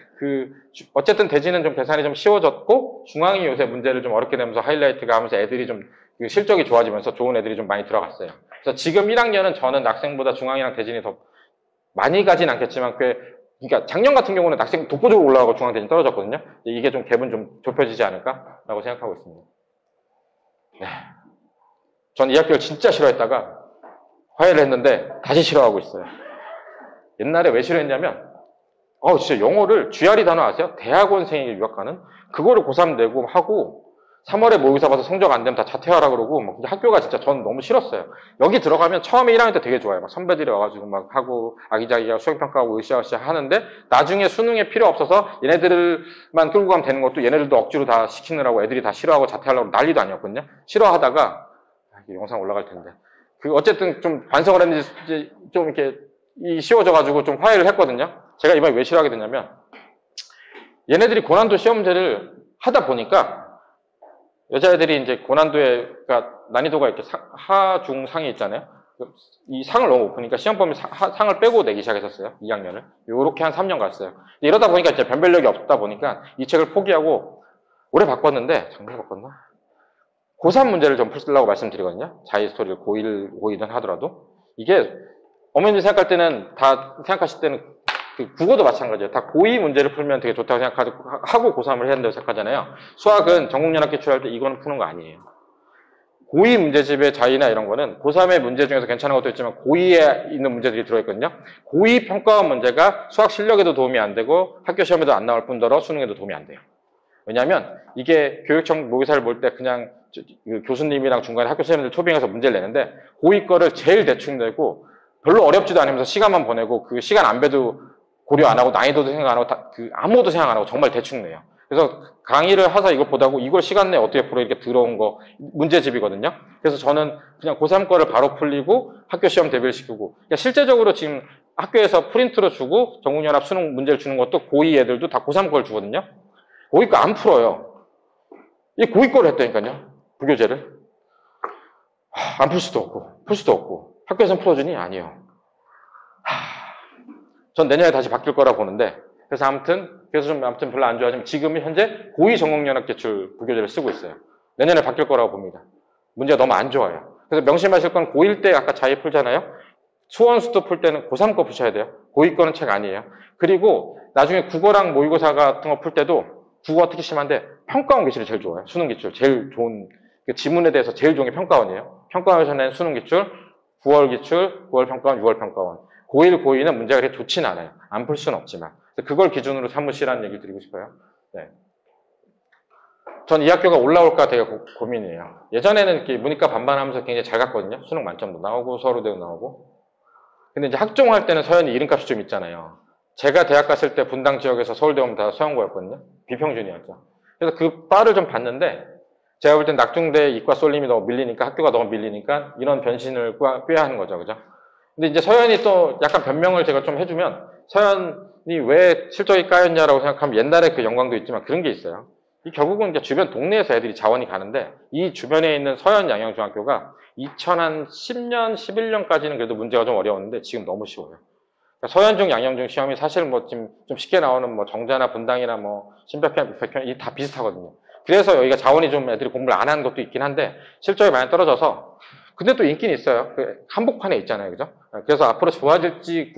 어쨌든 대진은 좀 계산이 좀 쉬워졌고 중앙이 요새 문제를 좀 어렵게 내면서 하이라이트가 하면서 애들이 좀 실적이 좋아지면서 좋은 애들이 좀 많이 들어갔어요. 그래서 지금 1학년은 저는 낙생보다 중앙이랑 대진이 더 많이 가진 않겠지만 그러니까 작년 같은 경우는 낙생 독보적으로 올라가고 중앙 대진 떨어졌거든요. 이게 좀 갭은 좀 좁혀지지 않을까라고 생각하고 있습니다. 네. 전 이 학교를 진짜 싫어했다가 화해를 했는데 다시 싫어하고 있어요. 옛날에 왜 싫어했냐면 진짜 영어를 GRE 단어 아세요? 대학원생에게 유학가는 그거를 고3 내고 하고 3월에 모의고사 봐서 성적 안 되면 다 자퇴하라 그러고 막 학교가 진짜 전 너무 싫었어요. 여기 들어가면 처음에 1학년 때 되게 좋아요. 막 선배들이 와가지고 막 하고 아기자기하고 수행평가하고 으쌰으쌰 하는데 나중에 수능에 필요 없어서 얘네들만 끌고 가면 되는 것도 얘네들도 억지로 다 시키느라고 애들이 다 싫어하고 자퇴하려고 난리도 아니었거든요. 싫어하다가 영상 올라갈 텐데 어쨌든 좀 반성을 했는지 좀 이렇게 쉬워져가지고 좀 화해를 했거든요. 제가 이번에 왜 싫어하게 됐냐면 얘네들이 고난도 시험 문제를 하다 보니까 여자애들이 이제 고난도에, 그러니까 난이도가 이렇게 하, 중, 상이 있잖아요. 이 상을 너무 높으니까 시험 범위 상을 빼고 내기 시작했었어요. 2학년을. 요렇게 한 3년 갔어요. 이러다 보니까 이제 변별력이 없다 보니까 이 책을 포기하고 올해 바꿨는데, 작년에 바꿨나? 고3 문제를 좀 풀려고 말씀드리거든요. 자기 스토리를 고1은 하더라도. 이게 어머님들 생각할 때는 다 생각하실 때는 그 국어도 마찬가지예요. 다 고2 문제를 풀면 되게 좋다고 생각하고 고3을 해야 된다고 생각하잖아요. 수학은 전국연합 기출할 때 이거는 푸는 거 아니에요. 고2 문제집의 자의나 이런 거는 고3의 문제 중에서 괜찮은 것도 있지만 고2에 있는 문제들이 들어있거든요. 고2 평가원 문제가 수학 실력에도 도움이 안 되고 학교 시험에도 안 나올 뿐더러 수능에도 도움이 안 돼요. 왜냐하면 이게 교육청 모의사를 볼 때 그냥 교수님이랑 중간에 학교 선생님들 초빙해서 문제를 내는데 고2 거를 제일 대충 내고 별로 어렵지도 않으면서 시간만 보내고 그 시간 안배도 고려 안 하고 난이도도 생각 안 하고 아무것도 생각 안 하고 정말 대충 내요. 그래서 강의를 하서 이거 보다고 이걸 시간 내에 어떻게 풀어 이렇게 들어온 거 문제집이거든요. 그래서 저는 그냥 고3 거를 바로 풀리고 학교 시험 대비를 시키고 그러니까 실제적으로 지금 학교에서 프린트로 주고 전국연합 수능 문제를 주는 것도 고2 애들도 다 고3 걸 주거든요. 고2 거 안 풀어요. 이 고2 거를 했다니까요. 부교재를. 안 풀 수도 없고 풀 수도 없고 학교에서는 풀어주니? 아니에요. 전 내년에 다시 바뀔 거라 보는데 그래서 아무튼 별로 안 좋아지면 지금은 현재 고2 전국연합기출 부교재를 쓰고 있어요. 내년에 바뀔 거라고 봅니다. 문제가 너무 안 좋아요. 그래서 명심하실 건 고1 때 아까 자의 풀잖아요. 수원수도 풀 때는 고3 거 푸셔야 돼요. 고2 거는 책 아니에요. 그리고 나중에 국어랑 모의고사 같은 거 풀 때도 국어가 특히 심한데 평가원 기출이 제일 좋아요. 수능 기출. 제일 좋은 지문에 대해서 제일 좋은 게 평가원이에요. 평가원에서 낸 수능 기출, 9월 기출, 9월 평가원, 6월 평가원. 고1, 고2는 문제가 그렇게 좋지는 않아요. 안 풀 수는 없지만. 그걸 기준으로 삼으시라는 얘기 드리고 싶어요. 네. 전 이 학교가 올라올까 되게 고민이에요. 예전에는 이렇게 문이과 반반하면서 굉장히 잘 갔거든요. 수능 만점도 나오고 서울대도 나오고. 근데 이제 학종할 때는 서연이 이름값이 좀 있잖아요. 제가 대학 갔을 때 분당 지역에서 서울대 오면 다 서영고였거든요. 비평준이었죠. 그래서 그 바를 좀 봤는데 제가 볼 땐 낙중대 이과 쏠림이 너무 밀리니까 학교가 너무 밀리니까 이런 변신을 꾀야 하는 거죠. 그죠? 근데 이제 서연이 또 약간 변명을 제가 좀 해주면 서연이 왜 실적이 까였냐라고 생각하면 옛날에 그 영광도 있지만 그런 게 있어요. 이 결국은 이제 주변 동네에서 애들이 자원이 가는데 이 주변에 있는 서연 양양중학교가 2010년, 11년까지는 그래도 문제가 좀 어려웠는데 지금 너무 쉬워요. 그러니까 서연중, 양양중 시험이 사실 뭐 지금 좀 쉽게 나오는 뭐 정자나 분당이나 뭐 신백현, 백현 이게 다 비슷하거든요. 그래서 여기가 자원이 좀 애들이 공부를 안 하는 것도 있긴 한데 실적이 많이 떨어져서 근데 또 인기는 있어요. 그 한복판에 있잖아요. 그죠? 그래서 앞으로 좋아질지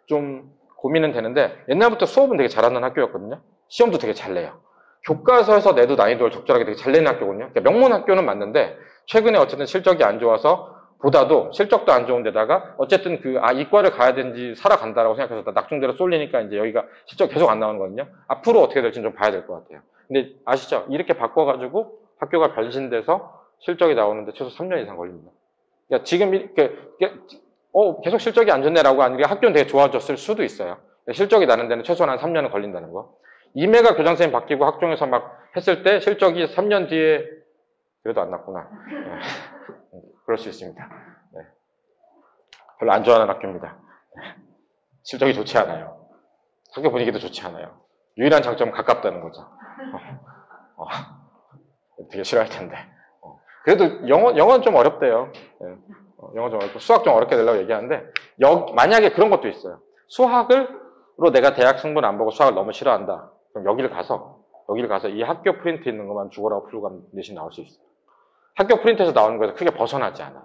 좀 고민은 되는데 옛날부터 수업은 되게 잘하는 학교였거든요. 시험도 되게 잘 내요. 교과서에서 내도 난이도를 적절하게 되게 잘 내는 학교거든요. 그러니까 명문 학교는 맞는데 최근에 어쨌든 실적이 안 좋아서 보다도 실적도 안 좋은 데다가 어쨌든 이과를 가야 되는지 살아간다라고 생각해서 낙중대로 쏠리니까 이제 여기가 실적 계속 안 나오는 거거든요. 앞으로 어떻게 될지 좀 봐야 될 것 같아요. 근데 아시죠? 이렇게 바꿔가지고 학교가 변신돼서 실적이 나오는데 최소 3년 이상 걸립니다. 그러니까 지금 계속 실적이 안 좋네라고 하니까 학교는 되게 좋아졌을 수도 있어요. 실적이 나는 데는 최소한 한 3년은 걸린다는 거. 이메가 교장선생님 바뀌고 학종에서 막 했을 때 실적이 3년 뒤에 그래도 안 났구나. 네. 그럴 수 있습니다. 네. 별로 안 좋아하는 학교입니다. 네. 실적이 좋지 않아요. 학교 분위기도 좋지 않아요. 유일한 장점은 가깝다는 거죠. 되게 싫어할 텐데. 그래도 영어는 좀 어렵대요. 네. 영어 좀 어렵고 수학 좀 어렵게 내려고 얘기하는데 만약에 그런 것도 있어요. 수학으로 내가 대학 승부는 안 보고 수학을 너무 싫어한다. 그럼 여기를 가서 이 학교 프린트 있는 것만 죽어라고 풀고 가면 내신 나올 수 있어요. 학교 프린트에서 나오는 거에서 크게 벗어나지 않아.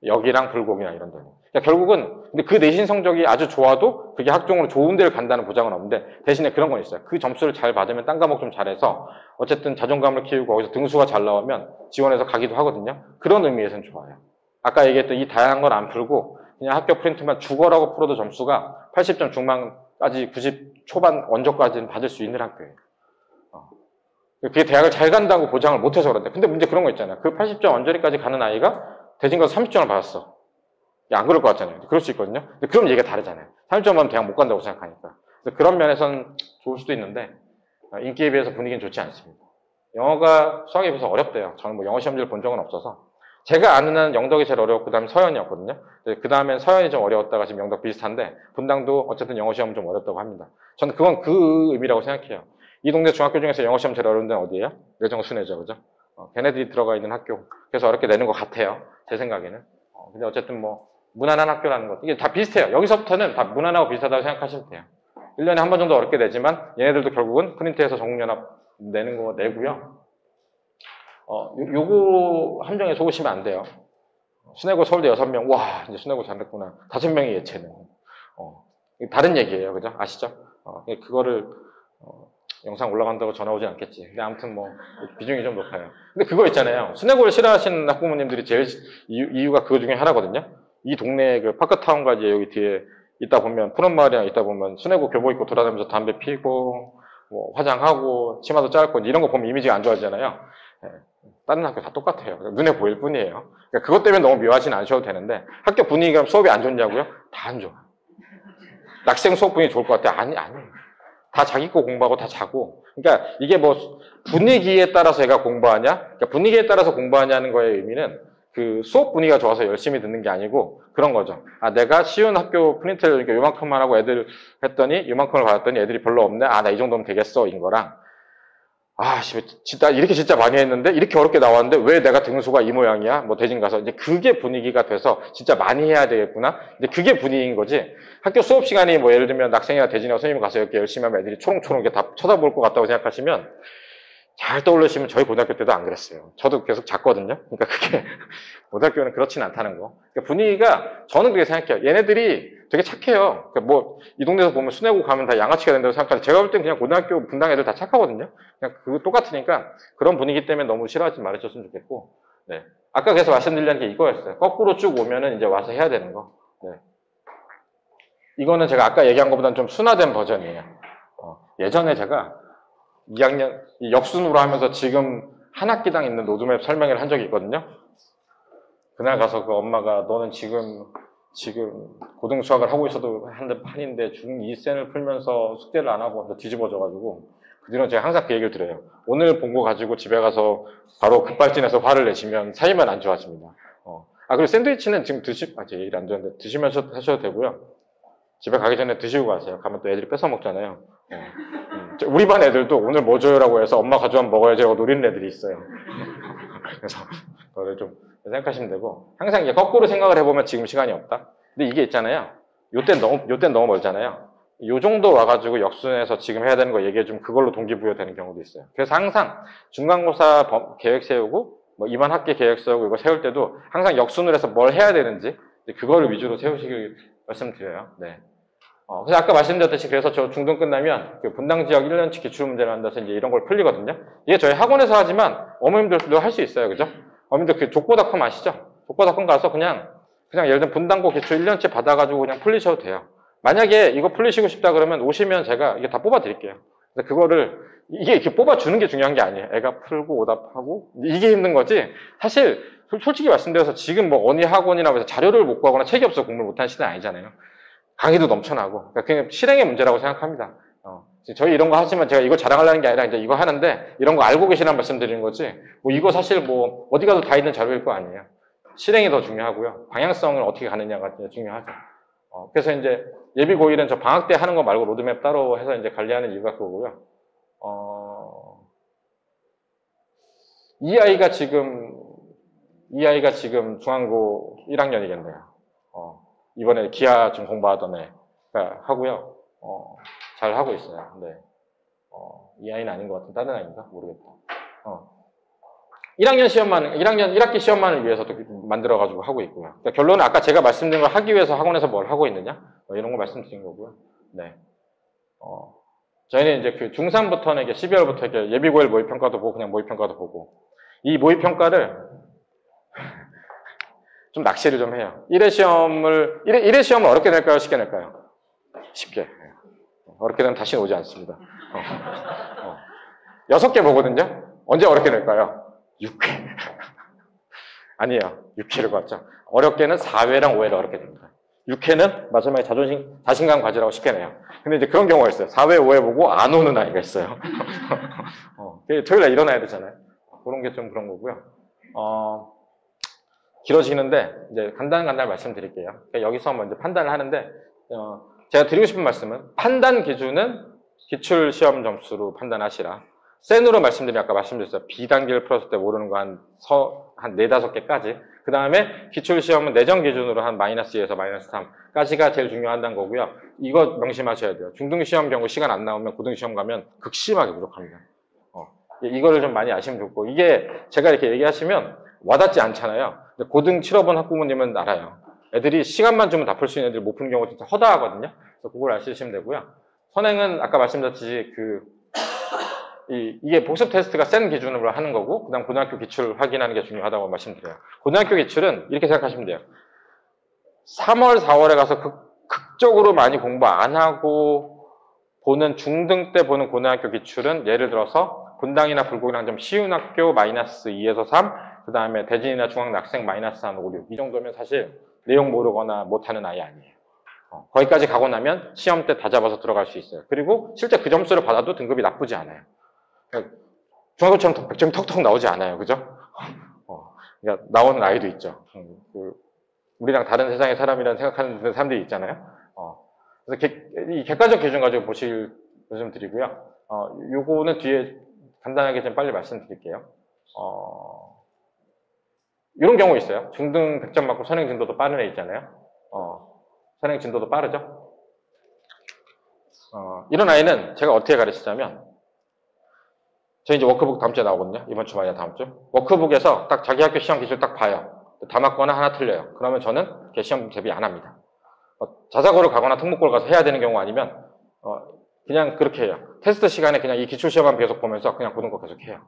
여기랑 불고기나 이런 데는. 그러니까 결국은 근데 그 내신 성적이 아주 좋아도 그게 학종으로 좋은 데를 간다는 보장은 없는데 대신에 그런 건 있어요. 그 점수를 잘 받으면 딴 과목 좀 잘해서 어쨌든 자존감을 키우고 거기서 등수가 잘 나오면 지원해서 가기도 하거든요. 그런 의미에서는 좋아요. 아까 얘기했던 이 다양한 걸 안 풀고 그냥 학교 프린트만 죽어라고 풀어도 점수가 80점 중반까지 90 초반 원저까지는 받을 수 있는 학교예요. 그게 대학을 잘 간다고 보장을 못해서 그런데 근데 문제 그런 거 있잖아요. 그 80점 원저리까지 가는 아이가 대진 가서 30점을 받았어. 안 그럴 것 같잖아요. 그럴 수 있거든요. 근데 그럼 얘기가 다르잖아요. 30점 받으면 대학 못 간다고 생각하니까. 그런 면에서는 좋을 수도 있는데 인기에 비해서 분위기는 좋지 않습니다. 영어가 수학에 비해서 어렵대요. 저는 뭐 영어 시험지를 본 적은 없어서. 제가 아는 한 영덕이 제일 어려웠고 그 다음에 서연이었거든요. 그 다음엔 서연이 좀 어려웠다가 지금 영덕 비슷한데 분당도 어쨌든 영어 시험은 좀 어렵다고 합니다. 저는 그건 그 의미라고 생각해요. 이 동네 중학교 중에서 영어 시험 제일 어려운 데는 어디예요? 외정 순회죠. 그죠? 걔네들이 들어가 있는 학교. 그래서 어렵게 내는 것 같아요. 제 생각에는. 근데 어쨌든 뭐, 무난한 학교라는 것. 이게 다 비슷해요. 여기서부터는 다 무난하고 비슷하다고 생각하시면 돼요. 1년에 한 번 정도 어렵게 내지만, 얘네들도 결국은 프린트해서 전국연합 내는 거 내고요. 요거 함정에 속으시면 안 돼요. 수내고 서울대 6명. 와, 이제 수내고 잘했구나. 5명이 예체능. 다른 얘기예요. 그죠? 아시죠? 그거를, 영상 올라간다고 전화 오진 않겠지. 근데 아무튼 뭐, 비중이 좀 높아요. 근데 그거 있잖아요. 수내고를 싫어하시는 학부모님들이 제일 이유가 그거 중에 하나거든요. 이 동네에 그 파크타운까지 여기 뒤에 있다 보면, 푸른마을이랑 있다 보면, 수내고 교복 입고 돌아다니면서 담배 피고, 뭐, 화장하고, 치마도 짧고, 이런 거 보면 이미지가 안 좋아지잖아요. 다른 학교 다 똑같아요. 눈에 보일 뿐이에요. 그러니까 그것 때문에 너무 미워하지는 않으셔도 되는데, 학교 분위기가 수업이 안 좋냐고요? 다 안 좋아. 학생 수업 분위기 좋을 것 같아? 아니에요. 다 자기 거 공부하고 다 자고. 그러니까 이게 뭐 분위기에 따라서 애가 공부하냐? 그러니까 분위기에 따라서 공부하냐는 거의 의미는 그 수업 분위기가 좋아서 열심히 듣는 게 아니고 그런 거죠. 내가 쉬운 학교 프린트를 이렇게 요만큼만 하고 애들 했더니 요만큼을 받았더니 애들이 별로 없네. 나 이 정도면 되겠어. 인 거랑 진짜 이렇게 진짜 많이 했는데 이렇게 어렵게 나왔는데 왜 내가 등수가 이 모양이야? 뭐 대진 가서 이제 그게 분위기가 돼서 진짜 많이 해야 되겠구나. 이제 그게 분위기인 거지. 학교 수업 시간이 뭐 예를 들면 낙생이나 대진이나 선생님이 가서 이렇게 열심히 하면 애들이 초롱초롱 이렇게 다 쳐다볼 것 같다고 생각하시면 잘 떠올리시면 저희 고등학교 때도 안 그랬어요. 저도 계속 잤거든요. 그러니까 그게 고등학교는 그렇진 않다는 거. 그러니까 분위기가 저는 그렇게 생각해요. 얘네들이 되게 착해요. 그러니까 뭐 이 동네에서 보면 수내고 가면 다 양아치가 된다고 생각하는데 제가 볼 땐 그냥 고등학교 분당 애들 다 착하거든요. 그냥 그거 똑같으니까 그런 분위기 때문에 너무 싫어하지 말아줬으면 좋겠고. 네. 아까 그래서 말씀드리려는 게 이거였어요. 거꾸로 쭉 오면은 이제 와서 해야 되는 거. 네. 이거는 제가 아까 얘기한 것보다는 좀 순화된 버전이에요. 예전에 제가 2학년 역순으로 하면서 지금 한 학기당 있는 로드맵 설명회를 한 적이 있거든요. 그날 가서 그 엄마가 너는 지금 고등 수학을 하고 있어도 한인데 중2센을 풀면서 숙제를 안 하고 너 뒤집어져가지고 그 뒤로는 제가 항상 그 얘기를 드려요. 오늘 본 거 가지고 집에 가서 바로 급발진해서 화를 내시면 사이면 안 좋아집니다. 그리고 샌드위치는 지금 제 얘기를 안 듣는데 드시면서 하셔도 되고요. 집에 가기 전에 드시고 가세요. 가면 또 애들이 뺏어 먹잖아요. 우리 반 애들도 오늘 뭐 줘요라고 해서 엄마 가져오면 먹어야지 하고 노리는 애들이 있어요. 그래서 그거를 좀 생각하시면 되고 항상 이제 거꾸로 생각을 해보면 지금 시간이 없다. 근데 이게 있잖아요. 요땐 너무 멀잖아요. 요 정도 와가지고 역순에서 지금 해야 되는 거 얘기해주면 그걸로 동기부여되는 경우도 있어요. 그래서 항상 중간고사 계획 세우고 뭐 이번 학기 계획 세우고 이거 세울 때도 항상 역순을 해서 뭘 해야 되는지 그거를 위주로 세우시길 말씀드려요. 네. 그래서 아까 말씀드렸듯이 그래서 저 중등 끝나면 그 분당 지역 1년치 기출문제를 한다서 이제 이런 걸 풀리거든요. 이게 저희 학원에서 하지만 어머님들도 할 수 있어요. 그죠? 어머님들 그 족보닷컴 아시죠? 족보닷컴 가서 그냥 예를 들면 분당고 기출 1년치 받아가지고 그냥 풀리셔도 돼요. 만약에 이거 풀리시고 싶다 그러면 오시면 제가 이게 다 뽑아 드릴게요. 그래서 그거를 이게 이렇게 뽑아주는 게 중요한 게 아니에요. 애가 풀고 오답하고 이게 힘든 거지. 사실 솔직히 말씀드려서 지금 뭐 어느 학원이나 해서 자료를 못 구하거나 책이 없어 공부를 못하는 시대는 아니잖아요. 강의도 넘쳐나고 그냥 실행의 문제라고 생각합니다. 저희 이런 거 하시면 제가 이거 자랑하려는 게 아니라 이제 이거 하는데 이런 거 알고 계시라는 말씀 드리는 거지 뭐 이거 사실 뭐 어디 가도 다 있는 자료일 거 아니에요. 실행이 더 중요하고요. 방향성을 어떻게 가느냐가 중요하죠. 그래서 이제 예비 고1은 저 방학 때 하는 거 말고 로드맵 따로 해서 이제 관리하는 이유가 그거고요. 이 아이가 지금 중앙고 1학년이겠네요. 이번에 기아 좀 공부하던 애가 하고요. 잘 하고 있어요. 네. 이 아이는 아닌 것 같은 다른 아이인가? 모르겠다. 1학기 시험만을 위해서도 만들어가지고 하고 있고요. 그러니까 결론은 아까 제가 말씀드린 걸 하기 위해서 학원에서 뭘 하고 있느냐? 이런 거 말씀드린 거고요. 네. 저희는 이제 그 중3부터는 12월부터 이렇게 예비고일 모의평가도 보고 그냥 모의평가도 보고 이 모의평가를 좀 낚시를 좀 해요. 1회 시험을 어렵게 낼까요? 쉽게 낼까요? 쉽게. 어렵게 되면 다시는 오지 않습니다. 6개 보거든요? 언제 어렵게 낼까요? 6회. 아니에요. 6회를 봤죠. 어렵게는 4회랑 5회를 어렵게 됩니다. 6회는 마지막에 자신감 가지라고 쉽게 내요. 근데 이제 그런 경우가 있어요. 4회, 5회 보고 안 오는 아이가 있어요. 토요일에 일어나야 되잖아요. 그런 게 좀 그런 거고요. 길어지는데 이제 간단히 말씀드릴게요. 그러니까 여기서 먼저 판단을 하는데 제가 드리고 싶은 말씀은 판단 기준은 기출 시험 점수로 판단하시라. 센으로 말씀드리면 아까 말씀드렸어요. B단계를 풀었을 때 모르는 거 한 4, 5개까지. 그 다음에 기출시험은 내정 기준으로 한 -2에서 -3까지가 제일 중요하다는 거고요. 이거 명심하셔야 돼요. 중등시험 경우 시간 안 나오면 고등시험 가면 극심하게 부족합니다. 이거를 좀 많이 아시면 좋고, 이게 제가 이렇게 얘기하시면 와닿지 않잖아요. 근데 고등 치러본 학부모님은 알아요. 애들이 시간만 주면 다 풀 수 있는 애들이 못 푸는 경우가 진짜 허다하거든요. 그래서 그걸 아시면 되고요. 선행은 아까 말씀드렸듯이 이게 복습 테스트가 센 기준으로 하는 거고, 그 다음 고등학교 기출 확인하는 게 중요하다고 말씀드려요. 고등학교 기출은 이렇게 생각하시면 돼요. 3월, 4월에 가서 극적으로 많이 공부 안 하고 보는 중등 때 보는 고등학교 기출은 예를 들어서 분당이나 불국이랑 좀 쉬운 학교 -2에서 3, 그 다음에 대진이나 중앙학생 -1, 5, 6. 이 정도면 사실 내용 모르거나 못하는 아이 아니에요. 거기까지 가고 나면 시험 때 다 잡아서 들어갈 수 있어요. 그리고 실제 그 점수를 받아도 등급이 나쁘지 않아요. 중학교처럼 100점이 턱턱 나오지 않아요. 그죠? 그러니까 나오는 아이도 있죠. 우리랑 다른 세상의 사람이라는 생각하는 사람들이 있잖아요. 그래서 이 객관적 기준 가지고 보실 말씀 드리고요. 요거는 뒤에 간단하게 좀 빨리 말씀드릴게요. 이런 경우 있어요. 중등 100점 맞고 선행 진도도 빠른 애 있잖아요. 선행 진도도 빠르죠. 이런 아이는 제가 어떻게 가르치자면, 저희 이제 워크북 다음 주에 나오거든요. 이번 주 말이나 다음 주. 워크북에서 딱 자기 학교 시험 기출 딱 봐요. 다 맞거나 하나 틀려요. 그러면 저는 시험 대비 안 합니다. 자사고를 가거나 특목고를 가서 해야 되는 경우 아니면 그냥 그렇게 해요. 테스트 시간에 그냥 이 기출시험만 계속 보면서 그냥 고등거 계속 해요.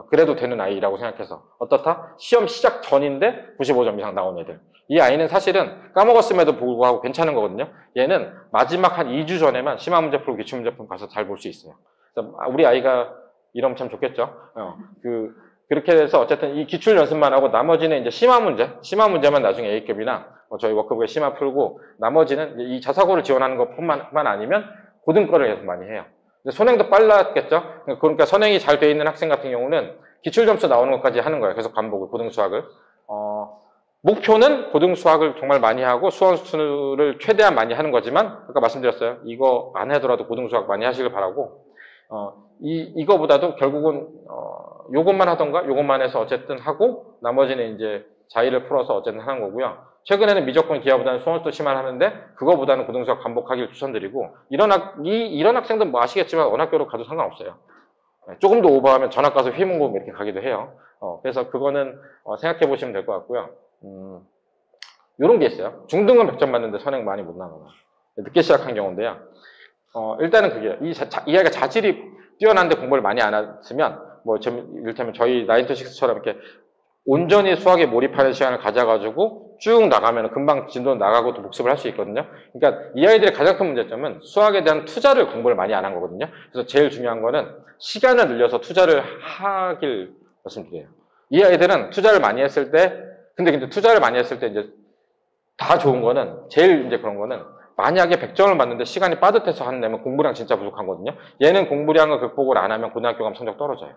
그래도 되는 아이라고 생각해서. 어떻다? 시험 시작 전인데 95점 이상 나온 애들. 이 아이는 사실은 까먹었음에도 불구하고 괜찮은 거거든요. 얘는 마지막 한 2주 전에만 심화 문제 풀고 기출 문제 풀고 가서 잘 볼 수 있어요. 그래서 우리 아이가 이러면 참 좋겠죠. 그렇게 돼서 어쨌든 이 기출 연습만 하고 나머지는 이제 심화 문제만 나중에 A급이나 저희 워크북에 심화 풀고, 나머지는 이 자사고를 지원하는 것뿐만 아니면 고등 거를 계속 많이 해요. 근데 선행도 빨랐겠죠. 그러니까 선행이 잘 돼 있는 학생 같은 경우는 기출 점수 나오는 것까지 하는 거예요. 계속 반복을, 고등 수학을. 목표는 고등 수학을 정말 많이 하고 수원 수를 최대한 많이 하는 거지만, 아까 말씀드렸어요. 이거 안 하더라도 고등 수학 많이 하시길 바라고, 이거보다도 결국은 요것만 하던가 요것만 해서 어쨌든 하고, 나머지는 이제 자의를 풀어서 어쨌든 하는 거고요. 최근에는 미적분 기하보다는 수원수도 심화를 하는데, 그거보다는 고등수학 반복하기를 추천드리고, 이런 학생들 뭐 아시겠지만 어느 학교로 가도 상관없어요. 조금 더 오버하면 전학 가서 휘문공 이렇게 가기도 해요. 그래서 그거는 생각해 보시면 될 것 같고요. 요런 게 있어요. 중등은 100점 맞는데 선행 많이 못 나가요. 늦게 시작한 경우인데요. 일단은 그게 이 아이가 자질이 뛰어난데 공부를 많이 안 했으면, 뭐 이를테면 저희 9to6처럼 이렇게 온전히 수학에 몰입하는 시간을 가져가지고 쭉 나가면 금방 진도 나가고 또 복습을 할 수 있거든요. 그러니까 이 아이들의 가장 큰 문제점은 수학에 대한 투자를 공부를 많이 안 한 거거든요. 그래서 제일 중요한 거는 시간을 늘려서 투자를 하길 말씀드려요. 이 아이들은 투자를 많이 했을 때, 근데 투자를 많이 했을 때 이제 다 좋은 거는, 제일 이제 그런 거는, 만약에 100점을 맞는데 시간이 빠듯해서 하면 공부량 진짜 부족하거든요. 얘는 공부량을 극복을 안 하면 고등학교 가면 성적 떨어져요.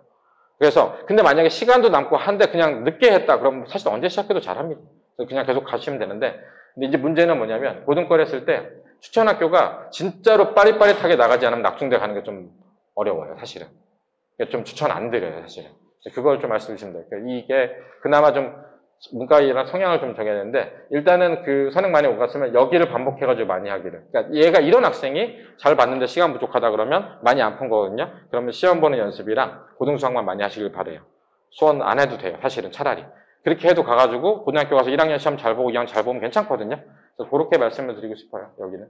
그래서 근데 만약에 시간도 남고 한데 그냥 늦게 했다 그러면 사실 언제 시작해도 잘합니다. 그냥 계속 가시면 되는데, 근데 이제 문제는 뭐냐면 고등과를 했을 때 추천 학교가 진짜로 빠릿빠릿하게 나가지 않으면 낙중대 가는 게 좀 어려워요, 사실은. 좀 추천 안 드려요, 사실은. 그걸 좀 말씀해 주시면 돼요. 이게 그나마 좀 문과이랑 성향을 좀 정해야 되는데, 일단은 그 선행 많이 못 갔으면 여기를 반복해가지고 많이 하기를. 그러니까 얘가 이런 학생이 잘 봤는데 시간 부족하다 그러면 많이 안 푼 거거든요. 그러면 시험 보는 연습이랑 고등수학만 많이 하시길 바래요. 수원 안 해도 돼요, 사실은 차라리. 그렇게 해도 가가지고 고등학교 가서 1학년 시험 잘 보고 2학년 잘 보면 괜찮거든요. 그래서 그렇게 말씀을 드리고 싶어요, 여기는.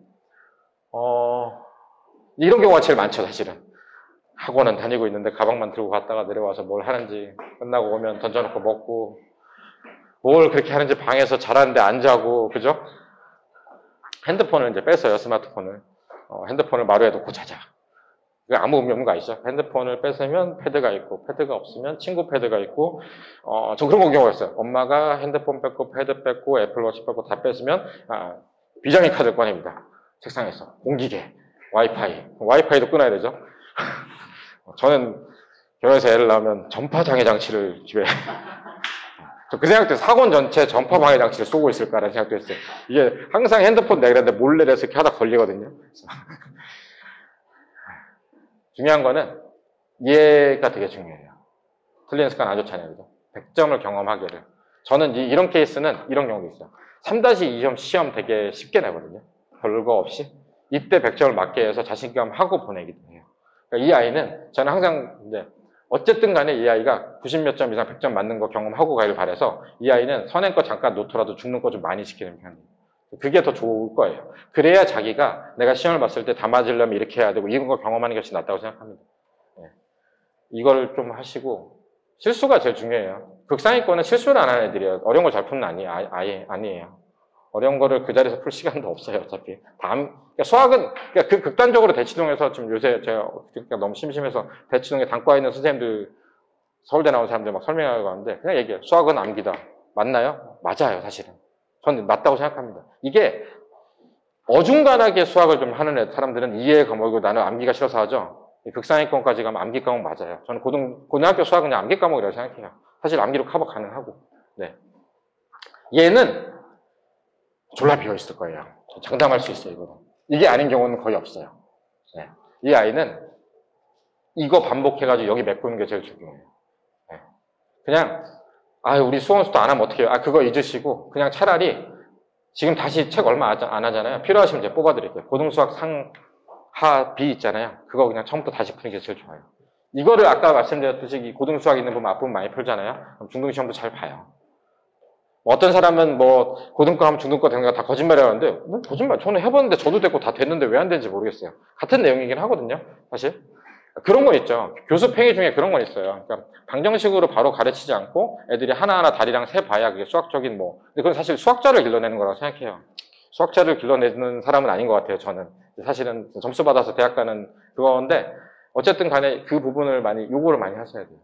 이런 경우가 제일 많죠, 사실은. 학원은 다니고 있는데 가방만 들고 갔다가 내려와서 뭘 하는지, 끝나고 오면 던져놓고 먹고, 뭘 그렇게 하는지 방에서 잘하는데 안 자고, 그죠? 핸드폰을 이제 뺐어요, 스마트폰을. 핸드폰을 마루에 놓고 자자. 아무 의미 없는 거 아시죠? 핸드폰을 뺏으면 패드가 있고, 패드가 없으면 친구 패드가 있고, 저 그런 경우가 있어요. 엄마가 핸드폰 뺏고, 패드 뺏고, 애플워치 뺏고 다 뺏으면, 비장의 카드를 꺼냅니다. 책상에서. 공기계, 와이파이도 끊어야 되죠. 저는 결혼해서 애를 낳으면 전파 장애 장치를 집에 저 그 생각도 했어요. 학원 전체 전파 방해 장치를 쏘고 있을까라는 생각도 했어요. 이게 항상 핸드폰 내그랬는데 몰래 이렇게 하다 걸리거든요. 중요한 거는 이해가 되게 중요해요. 틀리는 습관 안 좋잖아요. 그죠? 100점을 경험하기를. 저는 이런 케이스는 이런 경우도 있어요. 3-2점 시험 되게 쉽게 내거든요. 별거 없이. 이때 100점을 맞게 해서 자신감 하고 보내기도 해요. 그러니까 이 아이는 저는 항상 이제 어쨌든 간에 이 아이가 90몇 점 이상 100점 맞는 거 경험하고 가길 바라서 이 아이는 선행거 잠깐 놓더라도 죽는 거 좀 많이 시키는 편이에요. 그게 더 좋을 거예요. 그래야 자기가 내가 시험을 봤을 때 다 맞으려면 이렇게 해야 되고 이런 거 경험하는 것이 낫다고 생각합니다. 네. 이걸 좀 하시고 실수가 제일 중요해요. 극상위권은 실수를 안 하는 애들이에요. 어려운 걸 잘 푸는 아예 아니에요. 어려운 거를 그 자리에서 풀 시간도 없어요, 어차피. 그러니까 수학은, 그러니까 그 극단적으로 대치동에서 지금 요새 제가 그러니까 너무 심심해서 대치동에 단과에 있는 선생님들, 서울대 나온 사람들 막 설명하고 하는데 그냥 얘기해요. 수학은 암기다. 맞나요? 맞아요, 사실은. 저는 맞다고 생각합니다. 이게 어중간하게 수학을 좀 하는 사람들은 이해 과목이고 나는 암기가 싫어서 하죠. 극상위권까지 가면 암기 과목 맞아요. 저는 고등학교 수학은 그냥 암기 과목이라고 생각해요. 사실 암기로 커버 가능하고. 네. 얘는 졸라 비어있을 거예요. 장담할 수 있어요, 이거는. 이게 아닌 경우는 거의 없어요. 네. 이 아이는 이거 반복해가지고 여기 메꾸는 게 제일 중요해요. 네. 그냥, 우리 수험수도 안 하면 어떡해요? 그거 잊으시고, 그냥 차라리 지금 다시 책 얼마 안 하잖아요. 필요하시면 이제 뽑아드릴게요. 고등수학 상, 하, 비 있잖아요. 그거 그냥 처음부터 다시 푸는 게 제일 좋아요. 이거를 아까 말씀드렸듯이 이 고등수학 있는 부분 앞부분 많이 풀잖아요. 그럼 중등시험도 잘 봐요. 어떤 사람은 고등과 하면 중등과 되는 거 다 거짓말이 하는데, 거짓말. 저는 해봤는데 저도 됐고 다 됐는데 왜 안 되는지 모르겠어요. 같은 내용이긴 하거든요, 사실. 그런 건 있죠. 교수 팽이 중에 그런 건 있어요. 그러니까 방정식으로 바로 가르치지 않고 애들이 하나하나 다리랑 세봐야 그게 수학적인 근데 그건 사실 수학자를 길러내는 거라고 생각해요. 수학자를 길러내는 사람은 아닌 것 같아요, 저는. 사실은 점수 받아서 대학 가는 그건데, 어쨌든 간에 그 부분을 요거를 많이 하셔야 돼요.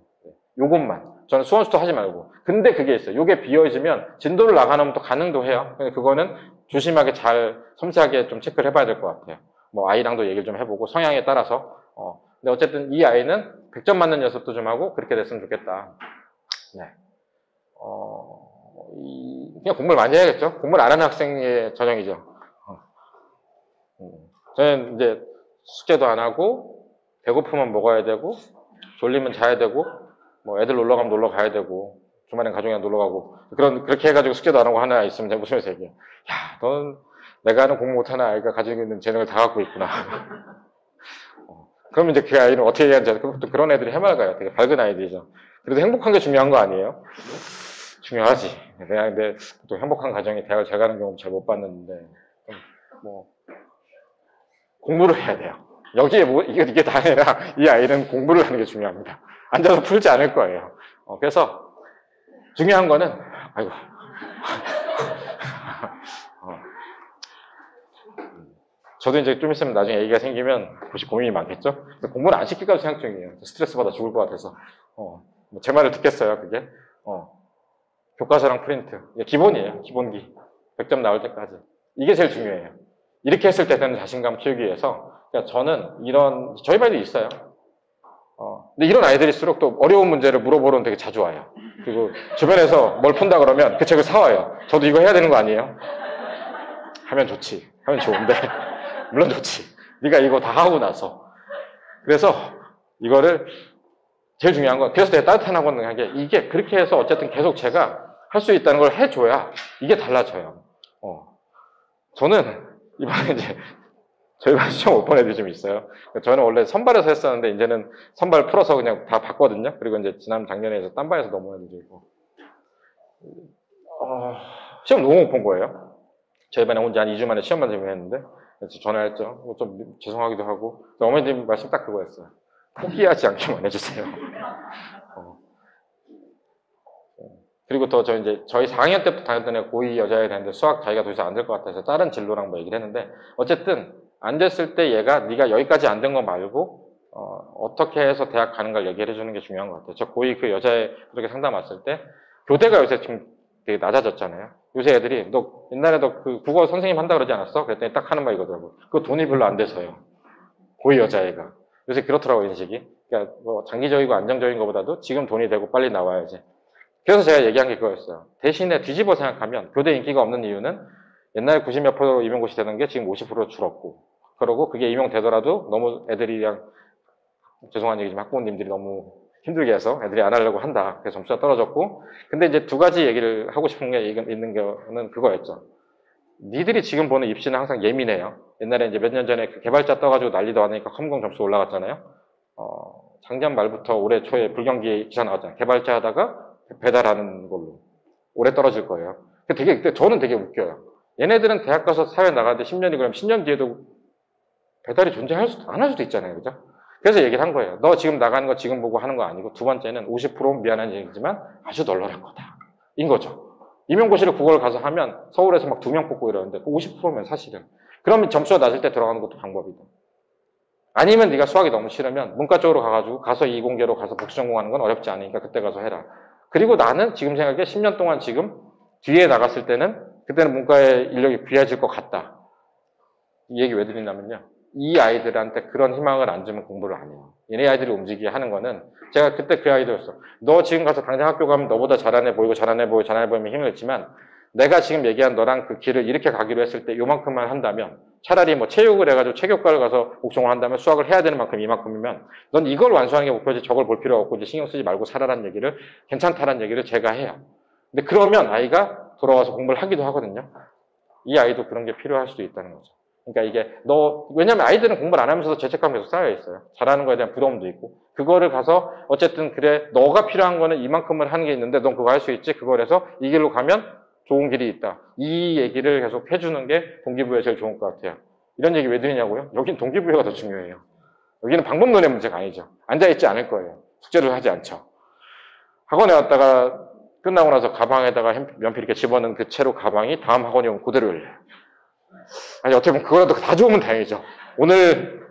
요것만. 저는 수험수도 하지 말고. 근데 그게 있어요. 요게 비어있으면 진도를 나가면 또 가능도 해요. 근데 그거는 조심하게 잘 섬세하게 좀 체크를 해봐야 될 것 같아요. 아이랑도 얘기를 좀 해보고 성향에 따라서. 근데 어쨌든 이 아이는 100점 맞는 연습도 좀 하고 그렇게 됐으면 좋겠다. 네. 그냥 공부를 많이 해야겠죠. 공부를 안 하는 학생의 전형이죠. 저는 이제 숙제도 안 하고 배고프면 먹어야 되고 졸리면 자야 되고 애들 놀러 가면 놀러 가야 되고 주말엔 가족이랑 놀러 가고 그렇게 해가지고 숙제도 안 하고 하나 있으면 제가 웃으면서 얘기해요. 야, 넌 내가 하는 공부 못하는 아이가 가지고 있는 재능을 다 갖고 있구나. 그러면 이제 그 아이는 어떻게 해야 하는지 또 그런 애들이 해맑아요. 되게 밝은 아이들이죠. 그래도 행복한 게 중요한 거 아니에요? 중요하지. 내가 근데 또 행복한 가정에 대학을 잘 가는 경우 잘 못 봤는데 공부를 해야 돼요. 여기에 이게 다 아니라 이 아이는 공부를 하는 게 중요합니다. 앉아서 풀지 않을 거예요. 그래서 중요한 거는 저도 이제 좀 있으면 나중에 얘기가 생기면 혹시 고민이 많겠죠? 공부를 안 시킬까도 생각 중이에요. 스트레스 받아 죽을 것 같아서. 제 말을 듣겠어요, 그게? 교과서랑 프린트. 이게 기본이에요, 기본기. 100점 나올 때까지. 이게 제일 중요해요. 이렇게 했을 때 되는 자신감 키우기 위해서. 그러니까 저는 저희 반에도 있어요. 근데 이런 아이들일수록 또 어려운 문제를 물어보러는 되게 자주 와요. 그리고 주변에서 뭘 푼다 그러면 그 책을 사와요. 저도 이거 해야 되는 거 아니에요? 하면 좋지. 하면 좋은데. 물론 좋지. 네가 이거 다 하고 나서. 그래서 이거를 제일 중요한 건 그래서 되게 따뜻한 학원을 한 게 이게 그렇게 해서 어쨌든 계속 제가 할 수 있다는 걸 해줘야 이게 달라져요. 저는 이번에 이제 저희 반 시험 못 본 애들이 좀 있어요. 저는 원래 선발에서 했었는데 이제는 선발 풀어서 그냥 다 봤거든요. 그리고 이제 작년에 해서 딴 반에서 넘어온 애들도 있고. 시험 너무 못 본 거예요. 저희 반에 혼자 한 2주 만에 시험만 준비했는데 전화했죠. 좀 죄송하기도 하고 어머님 말씀 딱 그거였어요. 포기하지 않기만 해주세요. 그리고 또 저희 4학년 때부터 다녔던 애 고2 여자애가 됐는데 수학 자기가 더 이상 안 될 것 같아서 다른 진로랑 얘기를 했는데 어쨌든 안 됐을 때 얘가 네가 여기까지 안 된 거 말고 어떻게 해서 대학 가는 걸 얘기를 해주는 게 중요한 것 같아요. 저 고2 그 여자애 그렇게 상담 왔을 때 교대가 요새 지금 되게 낮아졌잖아요. 요새 애들이 너 옛날에도 그 국어 선생님 한다 그러지 않았어? 그랬더니 딱 하는 말이 이거더라고. 그거 돈이 별로 안 돼서요. 고2 여자애가. 요새 그렇더라고요, 인식이. 그러니까 장기적이고 안정적인 것보다도 지금 돈이 되고 빨리 나와야지. 그래서 제가 얘기한 게 그거였어요. 대신에 뒤집어 생각하면 교대 인기가 없는 이유는 옛날에 90몇 프로 임용고시 되는 게 지금 50% 줄었고 그러고 그게 임용되더라도 너무 애들이랑 죄송한 얘기지만 학부모님들이 너무 힘들게 해서 애들이 안 하려고 한다. 그래서 점수가 떨어졌고. 근데 이제 두 가지 얘기를 하고 싶은 게 있는 거는 그거였죠. 니들이 지금 보는 입시는 항상 예민해요. 옛날에 이제 몇 년 전에 그 개발자 떠가지고 난리도 아니니까 컴공 점수 올라갔잖아요. 작년 말부터 올해 초에 불경기 기사 나왔잖아요. 개발자 하다가 배달하는 걸로. 올해 떨어질 거예요. 저는 되게 웃겨요. 얘네들은 대학 가서 사회 나가는데 10년이 그러면 10년 뒤에도 배달이 안 할 수도 있잖아요. 그죠? 그래서 얘기를 한 거예요. 너 지금 나가는 거 지금 보고 하는 거 아니고 두 번째는 50%는 미안한 얘기지만 아주 널널한 거다. 인 거죠. 임용고시를 국어를 가서 하면 서울에서 막 2명 뽑고 이러는데 50%면 사실은. 그러면 점수가 낮을 때 들어가는 것도 방법이다. 아니면 네가 수학이 너무 싫으면 문과 쪽으로 가서 이공계로 가서 복수 전공하는 건 어렵지 않으니까 그때 가서 해라. 그리고 나는 지금 생각에 10년 동안 지금 뒤에 나갔을 때는 그때는 문과의 인력이 귀해질 것 같다. 이 얘기 왜 드리냐면요. 이 아이들한테 그런 희망을 안 주면 공부를 안 해요. 얘네 아이들이 움직이게 하는 거는 제가 그때 그 아이들였어. 너 지금 가서 당장 학교 가면 너보다 잘하네 보이고 잘하네 보이면 힘을 냈지만 내가 지금 얘기한 너랑 그 길을 이렇게 가기로 했을 때 요만큼만 한다면 차라리 뭐 체육을 해가지고 체육과를 가서 복종을 한다면 수학을 해야 되는 만큼 이만큼이면 넌 이걸 완수하는 게 목표지 저걸 볼 필요 없고 이제 신경 쓰지 말고 살아라는 얘기를 괜찮다라는 얘기를 제가 해요. 근데 그러면 아이가 돌아와서 공부를 하기도 하거든요. 이 아이도 그런 게 필요할 수도 있다는 거죠. 그러니까 이게 왜냐면 아이들은 공부를 안 하면서도 죄책감이 계속 쌓여 있어요. 잘하는 거에 대한 부러움도 있고. 그거를 가서 어쨌든 그래 너가 필요한 거는 이만큼을 하는 게 있는데 넌 그거 할 수 있지? 그걸 해서 이 길로 가면 좋은 길이 있다. 이 얘기를 계속 해주는 게 동기부여에 제일 좋은 것 같아요. 이런 얘기 왜 드리냐고요? 여긴 동기부여가 더 중요해요. 여기는 방법론의 문제가 아니죠. 앉아있지 않을 거예요. 숙제를 하지 않죠. 학원에 왔다가 끝나고 나서 가방에다가 연필 이렇게 집어넣은 그 채로 가방이 다음 학원에 오면 그대로 열려요. 아니 어떻게 보면 그거라도 다 좋으면 다행이죠. 오늘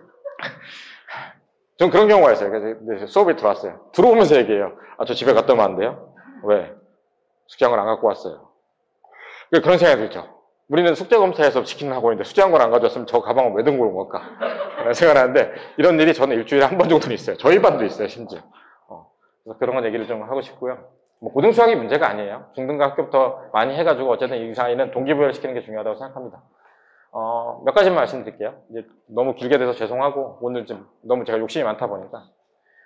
전 그런 경우가 있어요. 그래서 수업에 들어왔어요. 들어오면서 얘기해요. 저 집에 갔다 오면 안 돼요? 왜? 숙제한 걸 안 갖고 왔어요. 그런 생각이 들죠. 우리는 숙제 검사에서 시키는 학원인데 숙제한 걸 안 가져왔으면 저 가방을 왜 들고 온 걸까? 라는 생각을 하는데 이런 일이 저는 일주일에 한 번 정도는 있어요. 저희 반도 있어요, 심지어. 그래서 그런 건 얘기를 좀 하고 싶고요. 뭐 고등수학이 문제가 아니에요. 중등과 학교부터 많이 해가지고 어쨌든 이 사이는 동기부여를 시키는 게 중요하다고 생각합니다. 몇 가지만 말씀드릴게요. 이제 너무 길게 돼서 죄송하고 오늘 좀 너무 제가 욕심이 많다 보니까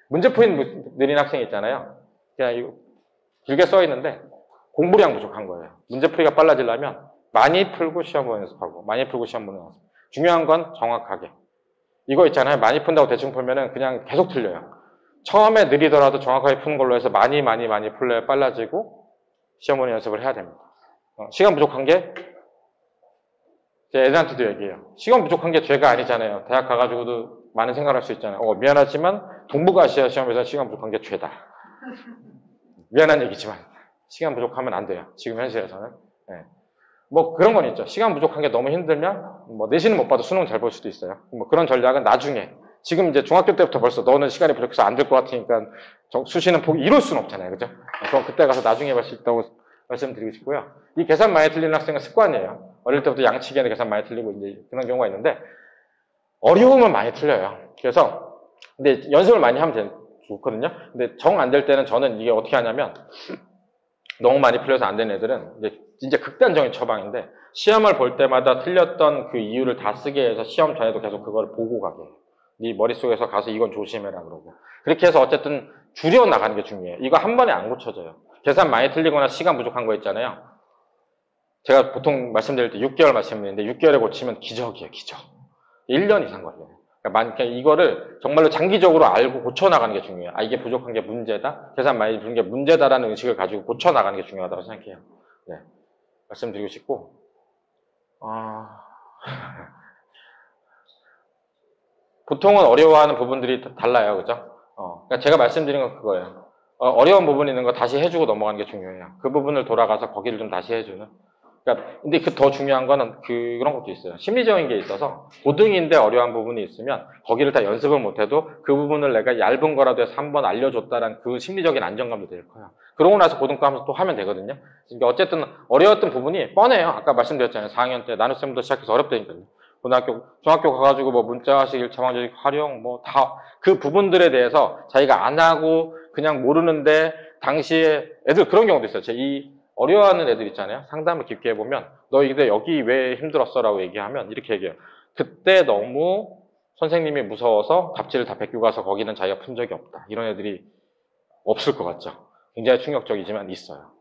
문제풀이 느린 학생이 있잖아요. 그냥 이거 길게 써 있는데 공부량 부족한 거예요. 문제풀이가 빨라지려면 많이 풀고 시험 보는 연습하고 많이 풀고 시험 보는 연습. 중요한 건 정확하게. 이거 있잖아요. 많이 푼다고 대충 풀면은 그냥 계속 틀려요. 처음에 느리더라도 정확하게 푸는 걸로 해서 많이 풀려야 빨라지고 시험 보는 연습을 해야 됩니다. 시간 부족한 게 제 애들한테도 얘기해요. 시간 부족한 게 죄가 아니잖아요. 대학 가가지고도 많은 생각을 할 수 있잖아요. 미안하지만 동북아시아 시험에서 시간 부족한 게 죄다. 미안한 얘기지만 시간 부족하면 안 돼요. 지금 현실에서는. 네. 뭐 그런 건 있죠. 시간 부족한 게 너무 힘들면 뭐 내신은 못 봐도 수능 잘 볼 수도 있어요. 뭐 그런 전략은 나중에. 지금 이제 중학교 때부터 벌써 너는 시간이 부족해서 안 될 것 같으니까 수시는 포기 이럴 수는 없잖아요. 그죠? 그럼 그때 가서 나중에 볼 수 있다고 말씀드리고 싶고요. 이 계산 많이 틀리는 학생은 습관이에요. 어릴 때부터 양치기에는 계산 많이 틀리고 이제 그런 경우가 있는데 어려우면 많이 틀려요. 그래서 근데 연습을 많이 하면 좋거든요. 근데 정 안 될 때는 저는 이게 어떻게 하냐면 너무 많이 풀려서 안 되는 애들은 이제 진짜 극단적인 처방인데 시험을 볼 때마다 틀렸던 그 이유를 다 쓰게 해서 시험 전에도 계속 그걸 보고 가게 해요. 네 머릿속에서 가서 이건 조심해라 그러고 그렇게 해서 어쨌든 줄여 나가는 게 중요해요. 이거 한 번에 안 고쳐져요. 계산 많이 틀리거나 시간 부족한 거 있잖아요. 제가 보통 말씀드릴 때 6개월 말씀드리는데 6개월에 고치면 기적이에요. 기적. 1년 이상 걸려요. 그러니까 이거를 정말로 장기적으로 알고 고쳐나가는 게 중요해요. 이게 부족한 게 문제다. 계산 많이 부른 게 문제다라는 의식을 가지고 고쳐나가는 게 중요하다고 생각해요. 네. 말씀드리고 싶고 보통은 어려워하는 부분들이 달라요. 그죠? 그러니까 제가 말씀드린 건 그거예요. 어려운 부분이 있는 거 다시 해주고 넘어가는 게 중요해요. 그 부분을 돌아가서 거기를 좀 다시 해주는. 그러니까 근데 더 중요한 거는 그런 것도 있어요. 심리적인 게 있어서 고등인데 어려운 부분이 있으면 거기를 다 연습을 못해도 그 부분을 내가 얇은 거라도 해서 한번 알려줬다라는 그 심리적인 안정감도 되게 커요. 그러고 나서 고등과 하면서 또 하면 되거든요. 그러니까 어쨌든 어려웠던 부분이 뻔해요. 아까 말씀드렸잖아요. 4학년 때 나눗셈부터 시작해서 어렵다니까요. 고등학교, 중학교 가가지고 뭐 문자식, 일차방정식 활용 뭐 다 그 부분들에 대해서 자기가 안 하고 그냥 모르는데 당시에 애들 그런 경우도 있어요. 이 어려워하는 애들 있잖아요. 상담을 깊게 해보면 너 이게 여기 왜 힘들었어? 라고 얘기하면 이렇게 얘기해요. 그때 너무 선생님이 무서워서 답지를 다 베끼고 가서 거기는 자기가 푼 적이 없다. 이런 애들이 없을 것 같죠. 굉장히 충격적이지만 있어요.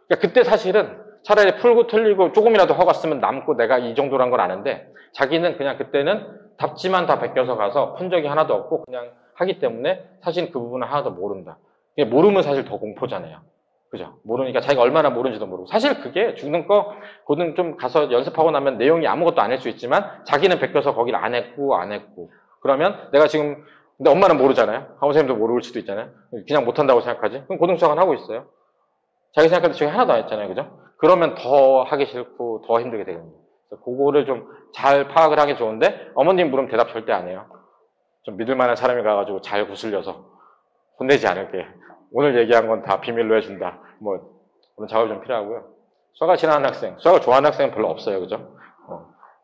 그러니까 그때 사실은 차라리 풀고 틀리고 조금이라도 허가 쓰면 남고 내가 이 정도란 걸 아는데 자기는 그냥 그때는 답지만 다 베껴서 가서 푼 적이 하나도 없고 그냥 하기 때문에 사실 그 부분은 하나도 모른다. 모르면 사실 더 공포잖아요. 그죠? 모르니까 자기가 얼마나 모르는지도 모르고. 사실 그게 죽는 거, 고등 좀 가서 연습하고 나면 내용이 아무것도 아닐 수 있지만 자기는 베껴서 거기를 안 했고. 그러면 내가 지금, 근데 엄마는 모르잖아요. 학원 선생님도 모를 수도 있잖아요. 그냥 못한다고 생각하지? 그럼 고등수학은 하고 있어요. 자기 생각할 때 저기 하나도 안 했잖아요. 그죠? 그러면 더 하기 싫고 더 힘들게 되거든요. 그래서 그거를 좀 잘 파악을 하기 좋은데 어머님 물으면 대답 절대 안 해요. 좀 믿을 만한 사람이 가가지고 잘 구슬려서 혼내지 않을게. 오늘 얘기한 건 다 비밀로 해준다. 뭐 그런 작업이 좀 필요하고요. 수학을 싫어하는 학생, 수학을 좋아하는 학생은 별로 없어요. 그죠?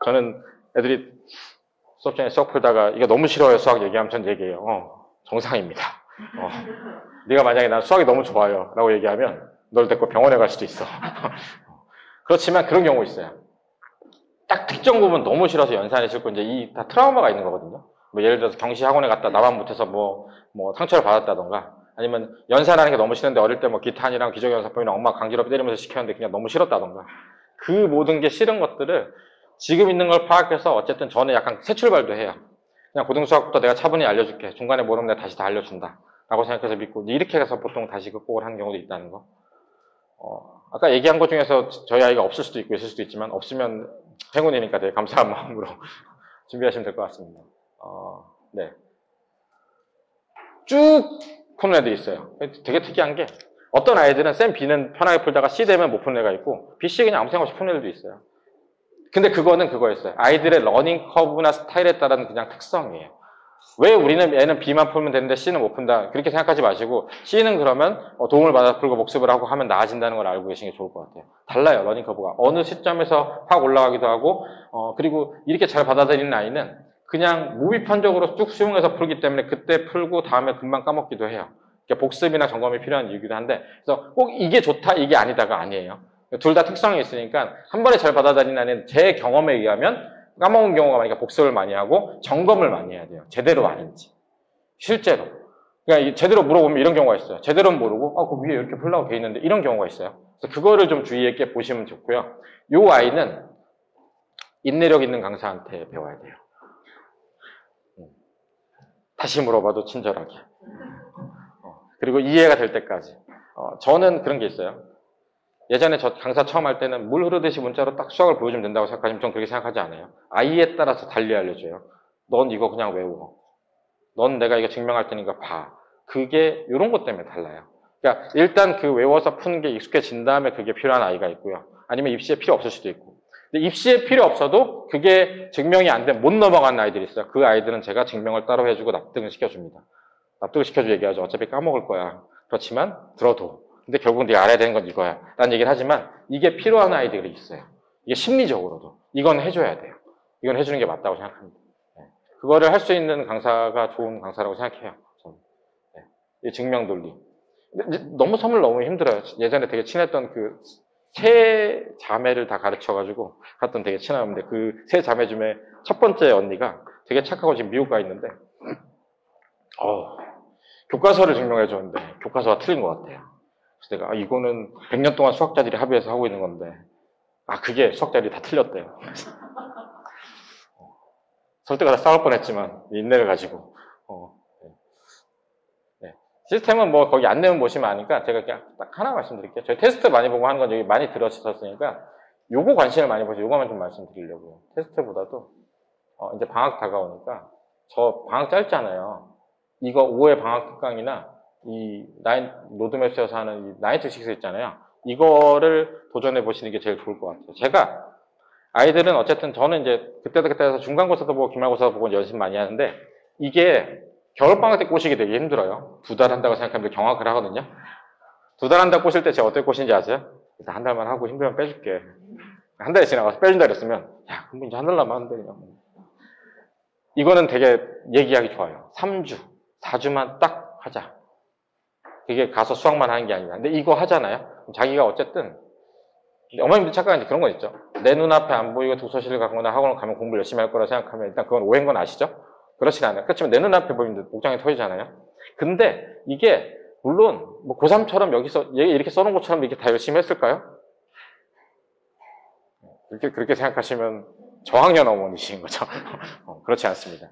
저는 애들이 수업 중에 수학 풀다가 이거 너무 싫어요. 수학 얘기하면 전 얘기해요. 정상입니다. 네가 만약에 난 수학이 너무 좋아요. 라고 얘기하면 널 데리고 병원에 갈 수도 있어. 그렇지만 그런 경우 있어요. 딱 특정 부분 너무 싫어서 연산이 싫고 이제 이 다 트라우마가 있는 거거든요. 뭐 예를 들어서 경시 학원에 갔다 나만 못해서 뭐 상처를 받았다던가 아니면 연산하는 게 너무 싫은데 어릴 때 뭐 기탄이랑 기저연산법이랑 엄마가 강제로 때리면서 시켰는데 그냥 너무 싫었다던가 그 모든 게 싫은 것들을 지금 있는 걸 파악해서 어쨌든 저는 약간 새 출발도 해요. 그냥 고등수학부터 내가 차분히 알려줄게. 중간에 모르면 내가 다시 다 알려준다. 라고 생각해서 믿고 이렇게 해서 보통 다시 극복을 하는 경우도 있다는 거. 아까 얘기한 것 중에서 저희 아이가 없을 수도 있고 있을 수도 있지만 없으면 행운이니까 되게 감사한 마음으로 준비하시면 될 것 같습니다. 네. 쭉 푸는 애들이 있어요. 되게 특이한 게 어떤 아이들은 쌤 B는 편하게 풀다가 C 되면 못 푸는 애가 있고 B, C 그냥 아무 생각 없이 푸는 애들도 있어요. 근데 그거는 그거였어요. 아이들의 러닝 커브나 스타일에 따른 그냥 특성이에요. 왜 우리는 얘는 B만 풀면 되는데 C는 못 푼다. 그렇게 생각하지 마시고 C는 그러면 도움을 받아 풀고 복습을 하고 하면 나아진다는 걸 알고 계시는 게 좋을 것 같아요. 달라요. 러닝 커브가. 어느 시점에서 확 올라가기도 하고 그리고 이렇게 잘 받아들이는 아이는 그냥 무비판적으로 쭉 수용해서 풀기 때문에 그때 풀고 다음에 금방 까먹기도 해요. 복습이나 점검이 필요한 이유기도 한데 그래서 꼭 이게 좋다 이게 아니다가 아니에요. 둘 다 특성이 있으니까 한 번에 잘 받아들이는 아이는 제 경험에 의하면 까먹은 경우가 많으니까 복습을 많이 하고 점검을 많이 해야 돼요. 제대로 아닌지. 실제로. 그러니까 제대로 물어보면 이런 경우가 있어요. 제대로는 모르고 그 위에 이렇게 풀라고 돼 있는데 이런 경우가 있어요. 그래서 그거를 좀 주의 있게 보시면 좋고요. 이 아이는 인내력 있는 강사한테 배워야 돼요. 다시 물어봐도 친절하게. 그리고 이해가 될 때까지. 저는 그런 게 있어요. 예전에 저 강사 처음 할 때는 물 흐르듯이 문자로 딱 수학을 보여주면 된다고 생각하지만 전 그렇게 생각하지 않아요. 아이에 따라서 달리 알려줘요. 넌 이거 그냥 외워. 넌 내가 이거 증명할 테니까 봐. 그게 이런 것 때문에 달라요. 그러니까 일단 그 외워서 푸는 게 익숙해진 다음에 그게 필요한 아이가 있고요. 아니면 입시에 필요 없을 수도 있고. 근데 입시에 필요 없어도 그게 증명이 안 되면 못 넘어가는 아이들이 있어요. 그 아이들은 제가 증명을 따로 해주고 납득을 시켜줍니다. 납득을 시켜주고 얘기하죠. 어차피 까먹을 거야. 그렇지만 들어도. 근데 결국은 네가 알아야 되는 건 이거야. 라는 얘기를 하지만 이게 필요한 아이들이 있어요. 이게 심리적으로도. 이건 해줘야 돼요. 이건 해주는 게 맞다고 생각합니다. 그거를 할 수 있는 강사가 좋은 강사라고 생각해요. 저는. 이 증명 논리. 너무 선물 너무 힘들어요. 예전에 되게 친했던 그 세 자매를 다 가르쳐가지고 갔던 되게 친한데 그 세 자매 중에 첫 번째 언니가 되게 착하고 지금 미국 가 있는데 교과서를 증명해 줬는데 교과서가 틀린 것 같아요. 그래서 내가 이거는 100년 동안 수학자들이 합의해서 하고 있는 건데 그게 수학자들이 다 틀렸대요. 설득하다 싸울 뻔했지만 인내를 가지고 시스템은 뭐 거기 안내문 보시면 아니까 제가 그냥 딱 하나 말씀드릴게요. 저희 테스트 많이 보고 하는 건 여기 많이 들으셨으니까 요거 관심을 많이 보세요. 요거만 좀 말씀드리려고요. 테스트보다도 이제 방학 다가오니까 저 방학 짧잖아요. 이거 5회 방학 특강이나 이 로드맵스에서 하는 이 9to6 있잖아요. 이거를 도전해 보시는 게 제일 좋을 것 같아요. 제가 아이들은 어쨌든 저는 이제 그때도 해서 중간고사도 보고 기말고사도 보고 연습 많이 하는데 이게 겨울방학 때 꼬시기 되게 힘들어요. 2달 한다고 생각하면 경악을 하거든요. 2달 한다고 꼬실 때 제가 어떻게 꼬시는지 아세요? 일단 한 달만 하고 힘들면 빼줄게. 한 달이 지나가서 빼준다 그랬으면 야 그럼 이제 한 달만 하는데 그냥. 이거는 되게 얘기하기 좋아요. 3주, 4주만 딱 하자. 그게 가서 수학만 하는 게 아니라. 근데 이거 하잖아요. 자기가 어쨌든 어머님도 착각한 게 그런 거 있죠. 내 눈앞에 안 보이고 독서실을 가거나 학원을 가면 공부를 열심히 할 거라 생각하면 일단 그건 오해인 건 아시죠? 그렇진 않아요. 그렇지만 내 눈앞에 보이는데 목장이 터지잖아요. 근데 이게 물론 뭐 고3처럼 여기서 얘 이렇게 써놓은 것처럼 이렇게 다 열심히 했을까요? 그렇게 생각하시면 저학년 어머니신 거죠. 그렇지 않습니다.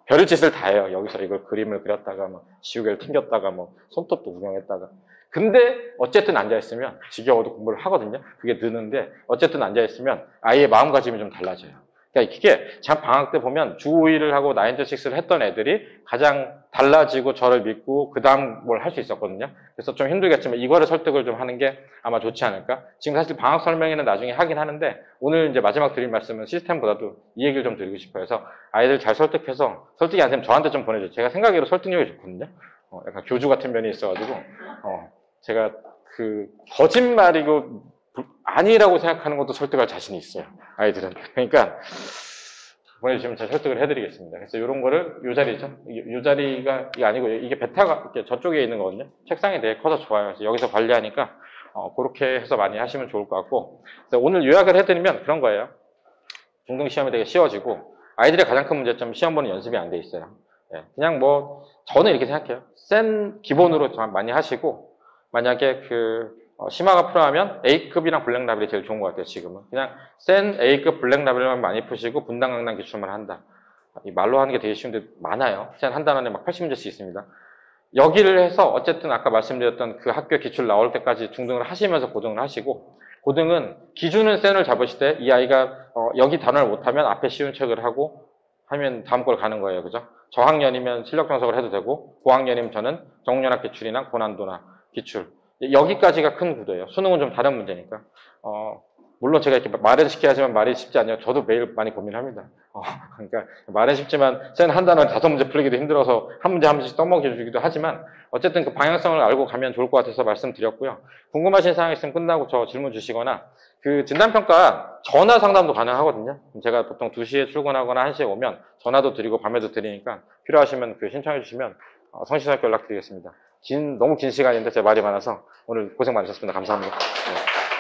별짓을 다 해요. 여기서 이걸 그림을 그렸다가 뭐 지우개를 튕겼다가 뭐 손톱도 구경했다가. 근데 어쨌든 앉아있으면 지겨워도 공부를 하거든요. 그게 느는데 어쨌든 앉아있으면 아이의 마음가짐이 좀 달라져요. 그러니까 이게 참 방학 때 보면 주 5일을 하고 9to6를 했던 애들이 가장 달라지고 저를 믿고 그 다음 뭘 할 수 있었거든요. 그래서 좀 힘들겠지만 이거를 설득을 좀 하는 게 아마 좋지 않을까. 지금 사실 방학 설명회는 나중에 하긴 하는데 오늘 이제 마지막 드릴 말씀은 시스템보다도 이 얘기를 좀 드리고 싶어요. 그래서 아이들 잘 설득해서 설득이 안 되면 저한테 좀 보내줘요. 제가 생각으로 설득력이 좋거든요. 약간 교주 같은 면이 있어가지고 제가 그 거짓말이고 아니라고 생각하는 것도 설득할 자신이 있어요. 아이들은. 그러니까 보내주시면 제가 설득을 해드리겠습니다. 그래서 이런 거를 요 자리죠. 요 자리가 이게 아니고 이게 베타가 이렇게 저쪽에 있는 거거든요. 책상이 되게 커서 좋아요. 그래서 여기서 관리하니까 그렇게 해서 많이 하시면 좋을 것 같고. 그래서 오늘 요약을 해드리면 그런 거예요. 중등 시험이 되게 쉬워지고 아이들의 가장 큰 문제점은 시험 보는 연습이 안 돼 있어요. 그냥 뭐 저는 이렇게 생각해요. 센 기본으로 많이 하시고 만약에 심화가 필요하면 A급이랑 블랙라벨이 제일 좋은 것 같아요, 지금은. 그냥 센 A급 블랙라벨만 많이 푸시고 분당, 강당 기출만 한다. 이 말로 하는 게 되게 쉬운데 많아요. 센 한 단원에 막 80문제씩 있습니다. 여기를 해서 어쨌든 아까 말씀드렸던 그 학교 기출 나올 때까지 중등을 하시면서 고등을 하시고 고등은 기준은 센을 잡으실 때 이 아이가 여기 단원을 못하면 앞에 쉬운 책을 하고 하면 다음 걸 가는 거예요, 그죠? 저학년이면 실력 정석을 해도 되고 고학년이면 저는 정년학 기출이나 고난도나 기출 여기까지가 큰 구도예요. 수능은 좀 다른 문제니까. 물론 제가 이렇게 말은 쉽게 하지만 말이 쉽지 않아요. 저도 매일 많이 고민합니다. 그러니까 말은 쉽지만 센 한 단원 5문제 풀기도 힘들어서 한 문제 한 문제씩 떠먹여주기도 하지만 어쨌든 그 방향성을 알고 가면 좋을 것 같아서 말씀드렸고요. 궁금하신 사항 있으면 끝나고 저 질문 주시거나 그 진단평가 전화 상담도 가능하거든요. 제가 보통 2시에 출근하거나 1시에 오면 전화도 드리고 밤에도 드리니까 필요하시면 신청해 주시면 성실하게 연락드리겠습니다. 너무 긴 시간인데 제 말이 많아서 오늘 고생 많으셨습니다. 감사합니다. 네.